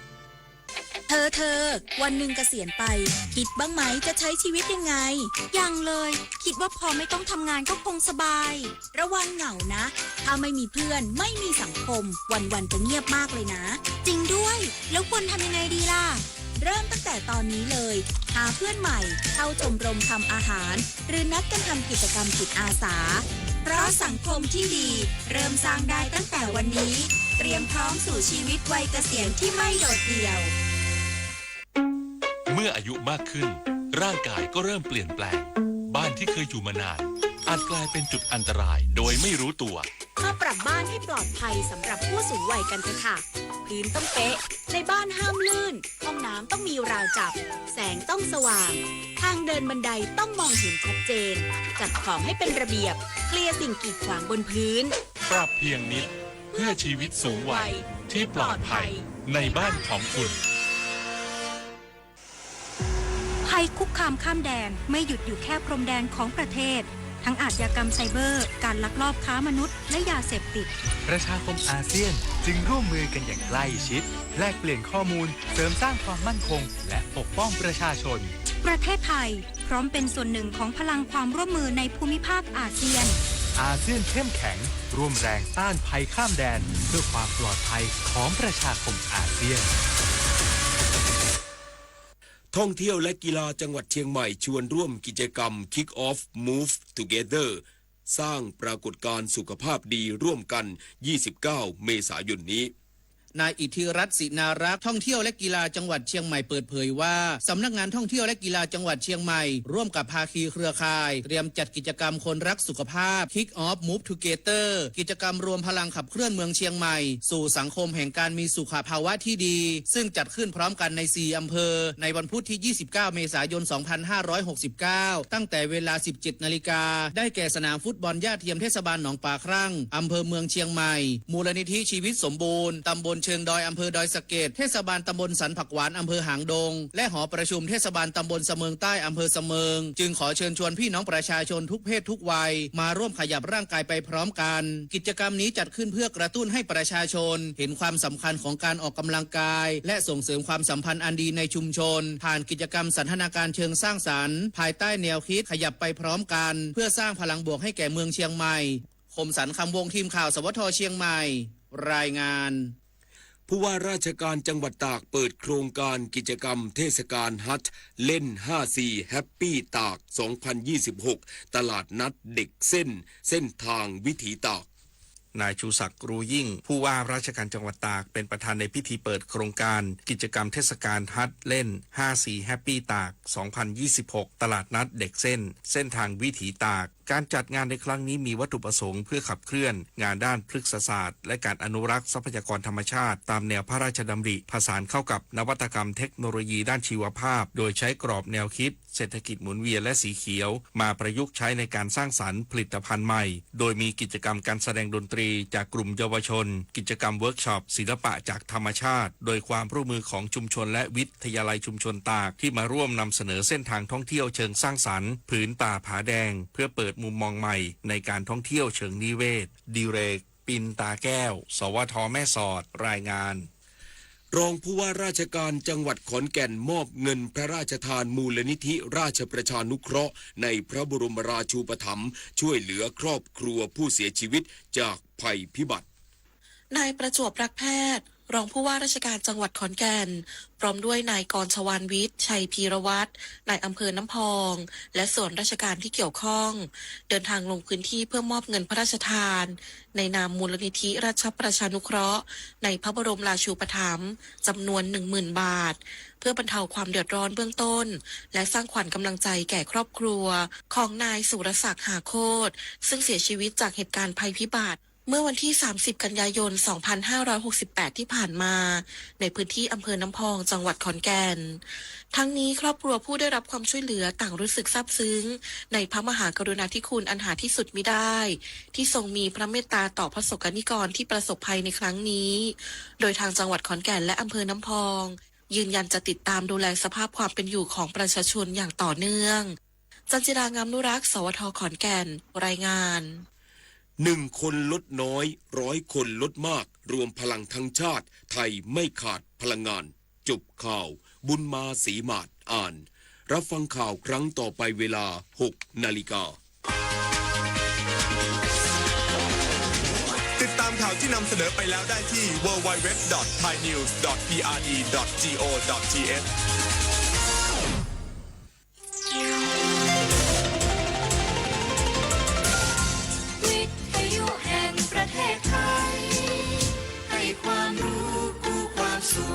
เธอวันหนึ่งเกษียณไปคิดบ้างไหมจะใช้ชีวิตยังไงยังเลยคิดว่าพอไม่ต้องทำงานก็คงสบายระวังเหงานะถ้าไม่มีเพื่อนไม่มีสังคมวันๆจะเงียบมากเลยนะจริงด้วยแล้วควรทำยังไงดีล่ะเริ่มตั้งแต่ตอนนี้เลยหาเพื่อนใหม่เข้าชมรมทำอาหารหรือนัดกันทำกิจกรรมจิตอาสาเพราะสังคมที่ดีเริ่มสร้างได้ตั้งแต่วันนี้เตรียมพร้อมสู่ชีวิตวัยเกษียณที่ไม่โดดเดี่ยวเมื่ออายุมากขึ้นร่างกายก็เริ่มเปลี่ยนแปลงบ้านที่เคยอยู่มานานอาจกลายเป็นจุดอันตรายโดยไม่รู้ตัวมาปรับบ้านให้ปลอดภัยสำหรับผู้สูงวัยกันเถอะค่ะพื้นต้องเป๊ะในบ้านห้ามลื่นห้องน้ำต้องมีราวจับแสงต้องสว่างทางเดินบันไดต้องมองเห็นชัดเจนจัดของให้เป็นระเบียบเคลียร์สิ่งกีดขวางบนพื้นปรับเพียงนิดเพื่อชีวิตสูงวัยที่ปลอดภัยในบ้านของคุณภัยคุกคามข้ามแดนไม่หยุดอยู่แค่พรมแดนของประเทศทั้งอาชญากรรมไซเบอร์การลักลอบค้ามนุษย์และยาเสพติดประชาคมอาเซียนจึงร่วมมือกันอย่างใกล้ชิดแลกเปลี่ยนข้อมูลเสริมสร้างความมั่นคงและปกป้องประชาชนประเทศไทยพร้อมเป็นส่วนหนึ่งของพลังความร่วมมือในภูมิภาคอาเซียนอาเซียนเข้มแข็งร่วมแรงต้านภัยข้ามแดนเพื่อความปลอดภัยของประชาคมอาเซียนท่องเที่ยวและกีฬาจังหวัดเชียงใหม่ชวนร่วมกิจกรรม Kick Off Move Together สร้างปรากฏการณ์สุขภาพดีร่วมกัน 29 เมษายนนี้ นายอิทธิรัตน์ศินารักษ์ท่องเที่ยวและกีฬาจังหวัดเชียงใหม่เปิดเผยว่าสำนักงานท่องเที่ยวและกีฬาจังหวัดเชียงใหม่ร่วมกับภาคีเครือข่ายเตรียมจัดกิจกรรมคนรักสุขภาพ Kick Off Move Together กิจกรรมรวมพลังขับเคลื่อนเมืองเชียงใหม่สู่สังคมแห่งการมีสุขภาวะที่ดีซึ่งจัดขึ้นพร้อมกันใน4อำเภอในวันพุธที่ 29 เมษายน 2569 ตั้งแต่เวลา 17 นาฬิกาได้แก่สนามฟุตบอลหญ้าเทียมเทศบาลหนองปลาครั่งอำเภอเมืองเชียงใหม่มูลนิธิชีวิตสมบูรณ์ตำบลเชิงดอยอำเภอดอยสะเกษเทศบาลตำบลสันผักหวานอำเภอหางดงและหอประชุมเทศบาลตำบลเสมิงใต้อำเภอเสมิงจึงขอเชิญชวนพี่น้องประชาชนทุกเพศทุกวัยมาร่วมขยับร่างกายไปพร้อมกันกิจกรรมนี้จัดขึ้นเพื่อกระตุ้นให้ประชาชนเห็นความสำคัญของการออกกำลังกายและส่งเสริมความสัมพันธ์อันดีในชุมชนผ่านกิจกรรมสันทนาการเชิงสร้างสรรค์ภายใต้แนวคิดขยับไปพร้อมกันเพื่อสร้างพลังบวกให้แก่เมืองเชียงใหม่คมสันต์คำวงทีมข่าวสวทเชียงใหม่รายงานผู้ว่าราชการจังหวัดตากเปิดโครงการกิจกรรมเทศกาลฮัทเล่น 54 แฮปปี้ตาก 2026 ตลาดนัดเด็กเส้นทางวิถีตากนายชูศักดิ์รูยิ่งผู้ว่าราชการจังหวัดตากเป็นประธานในพิธีเปิดโครงการกิจกรรมเทศกาลฮัทเล่น 54 แฮปปี้ตาก 2026 ตลาดนัดเด็กเส้นทางวิถีตากการจัดงานในครั้งนี้มีวัตถุประสงค์เพื่อขับเคลื่อนงานด้านพฤกษศาสตร์และการอนุรักษ์ทรัพยากรธรรมชาติตามแนวพระราชดำริผสานเข้ากับนวัตกรรมเทคโนโลยีด้านชีวภาพโดยใช้กรอบแนวคิดเศรษฐกิจหมุนเวียนและสีเขียวมาประยุกต์ใช้ในการสร้างสรรค์ผลิตภัณฑ์ใหม่โดยมีกิจกรรมการแสดงดนตรีจากกลุ่มเยาวชนกิจกรรมเวิร์กช็อปศิลปะจากธรรมชาติโดยความร่วมมือของชุมชนและวิทยาลัยชุมชนตากที่มาร่วมนำเสนอเส้นทางท่องเที่ยวเชิงสร้างสรรค์ผืนป่าผาแดงเพื่อเปิดมุมมองใหม่ในการท่องเที่ยวเชิงนิเวศดิเรกปินตาแก้วสวทแม่สอดรายงานรองผู้ว่าราชการจังหวัดขอนแก่นมอบเงินพระราชทานมูลนิธิราชประชานุเคราะห์ในพระบรมราชูปถัมภ์ช่วยเหลือครอบครัวผู้เสียชีวิตจากภัยพิบัตินายประจวบรักแพทย์รองผู้ว่าราชการจังหวัดขอนแก่นพร้อมด้วยนายกรชวานวิทย์ชัยพีรวัตรนายอำเภอน้ำพองและส่วนราชการที่เกี่ยวข้องเดินทางลงพื้นที่เพื่อมอบเงินพระราชทานในนามมูลนิธิราชประชานุเคราะห์ในพระบรมราชูปถัมภ์จำนวน 10,000 บาทเพื่อบรรเทาความเดือดร้อนเบื้องต้นและสร้างขวัญกำลังใจแก่ครอบครัวของนายสุรศักดิ์หาโคตรซึ่งเสียชีวิตจากเหตุการณ์ภัยพิบัติเมื่อวันที่ 30 กันยายน 2568 ที่ผ่านมาในพื้นที่อำเภอน้ำพองจังหวัดขอนแก่นทั้งนี้ครอบครัวผู้ได้รับความช่วยเหลือต่างรู้สึกซาบซึ้งในพระมหากรุณาธิคุณอันหาที่สุดมิได้ที่ทรงมีพระเมตตาต่อพระสงฆ์นิกรที่ประสบภัยในครั้งนี้โดยทางจังหวัดขอนแก่นและอำเภอน้ำพองยืนยันจะติดตามดูแลสภาพความเป็นอยู่ของประชาชนอย่างต่อเนื่องจันจิรางามนุรักษ์สวทขอนแก่นรายงาน1 คนลดน้อย100 คนลดมากรวมพลังทั้งชาติไทยไม่ขาดพลังงาน จบข่าว บุญมาศรีมาศอ่าน รับฟังข่าวครั้งต่อไปเวลา 6 นาฬิกาติดตามข่าวที่นำเสนอไปแล้วได้ที่ www.thainews.prd.go.thวิทยุแห่งประเทศไทยให้ความรู้คู่ความสุข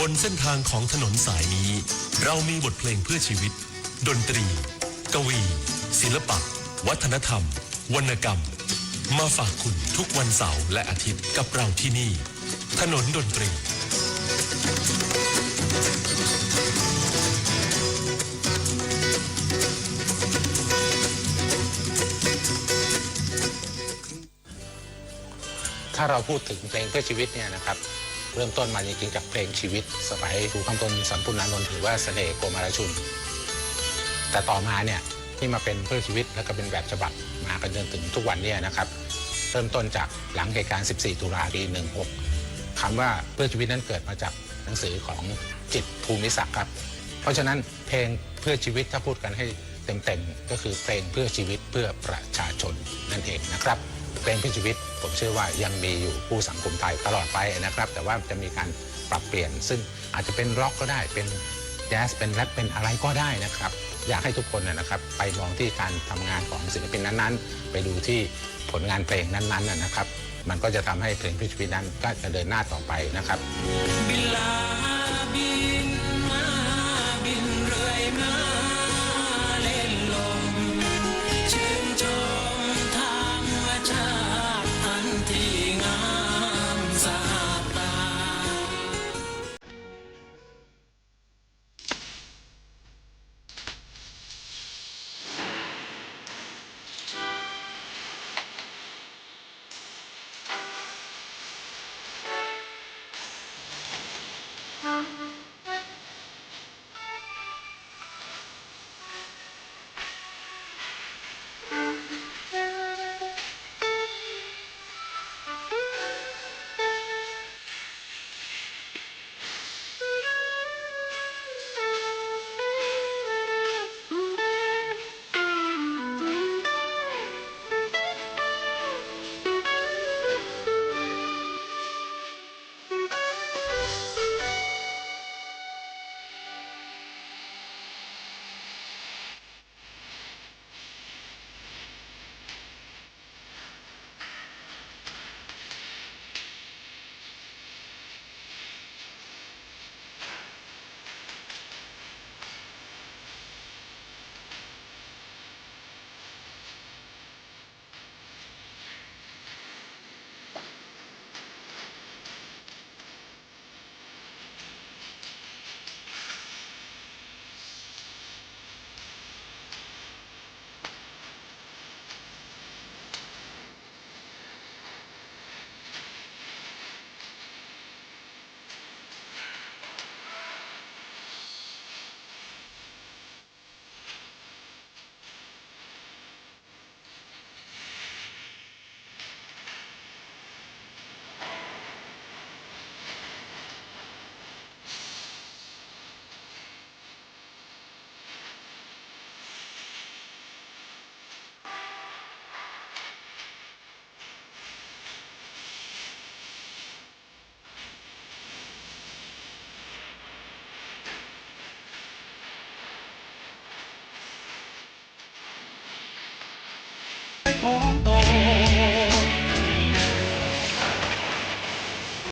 บนเส้นทางของถนนสายนี้เรามีบทเพลงเพื่อชีวิตดนตรีกวีศิลปะวัฒนธรรมวรรณกรรมมาฝากคุณทุกวันเสาร์และอาทิตย์กับเราที่นี่ถนนดนตรีถ้าเราพูดถึงเพลงเพื่อชีวิตเนี่ยนะครับเริ่มต้นมาจริงๆจากเพลงชีวิตสมัยครูคำพลสัมพุนานนท์ถือว่าเสน่ห์โกมารชุนแต่ต่อมาเนี่ยที่มาเป็นเพื่อชีวิตแล้วก็เป็นแบบฉบับมากันจนถึงทุกวันเนี่ยนะครับเริ่มต้นจากหลังเหตุการณ์ 14 ตุลาปี 16 คำว่าเพื่อชีวิตนั้นเกิดมาจากหนังสือของจิตรภูมิศักดิ์ครับเพราะฉะนั้นเพลงเพื่อชีวิตถ้าพูดกันให้เต็มๆก็คือเพลงเพื่อชีวิตเพื่อประชาชนนั่นเองนะครับเพลงเพื่อชีวิตผมเชื่อว่ายังมีอยู่ผู้สังคมไทยตลอดไปนะครับแต่ว่าจะมีการปรับเปลี่ยนซึ่งอาจจะเป็นร็อกก็ได้เป็นแจ๊สเป็นแรปเป็นอะไรก็ได้นะครับอยากให้ทุกคนนะครับไปมองที่การทำงานของศิลปินนั้นๆไปดูที่ผลงานเพลงนั้นๆนะครับมันก็จะทำให้เพลงเพื่อชีวิตนั้นก็จะเดินหน้าต่อไปนะครับบินลาบินมาบินเรื่อยมา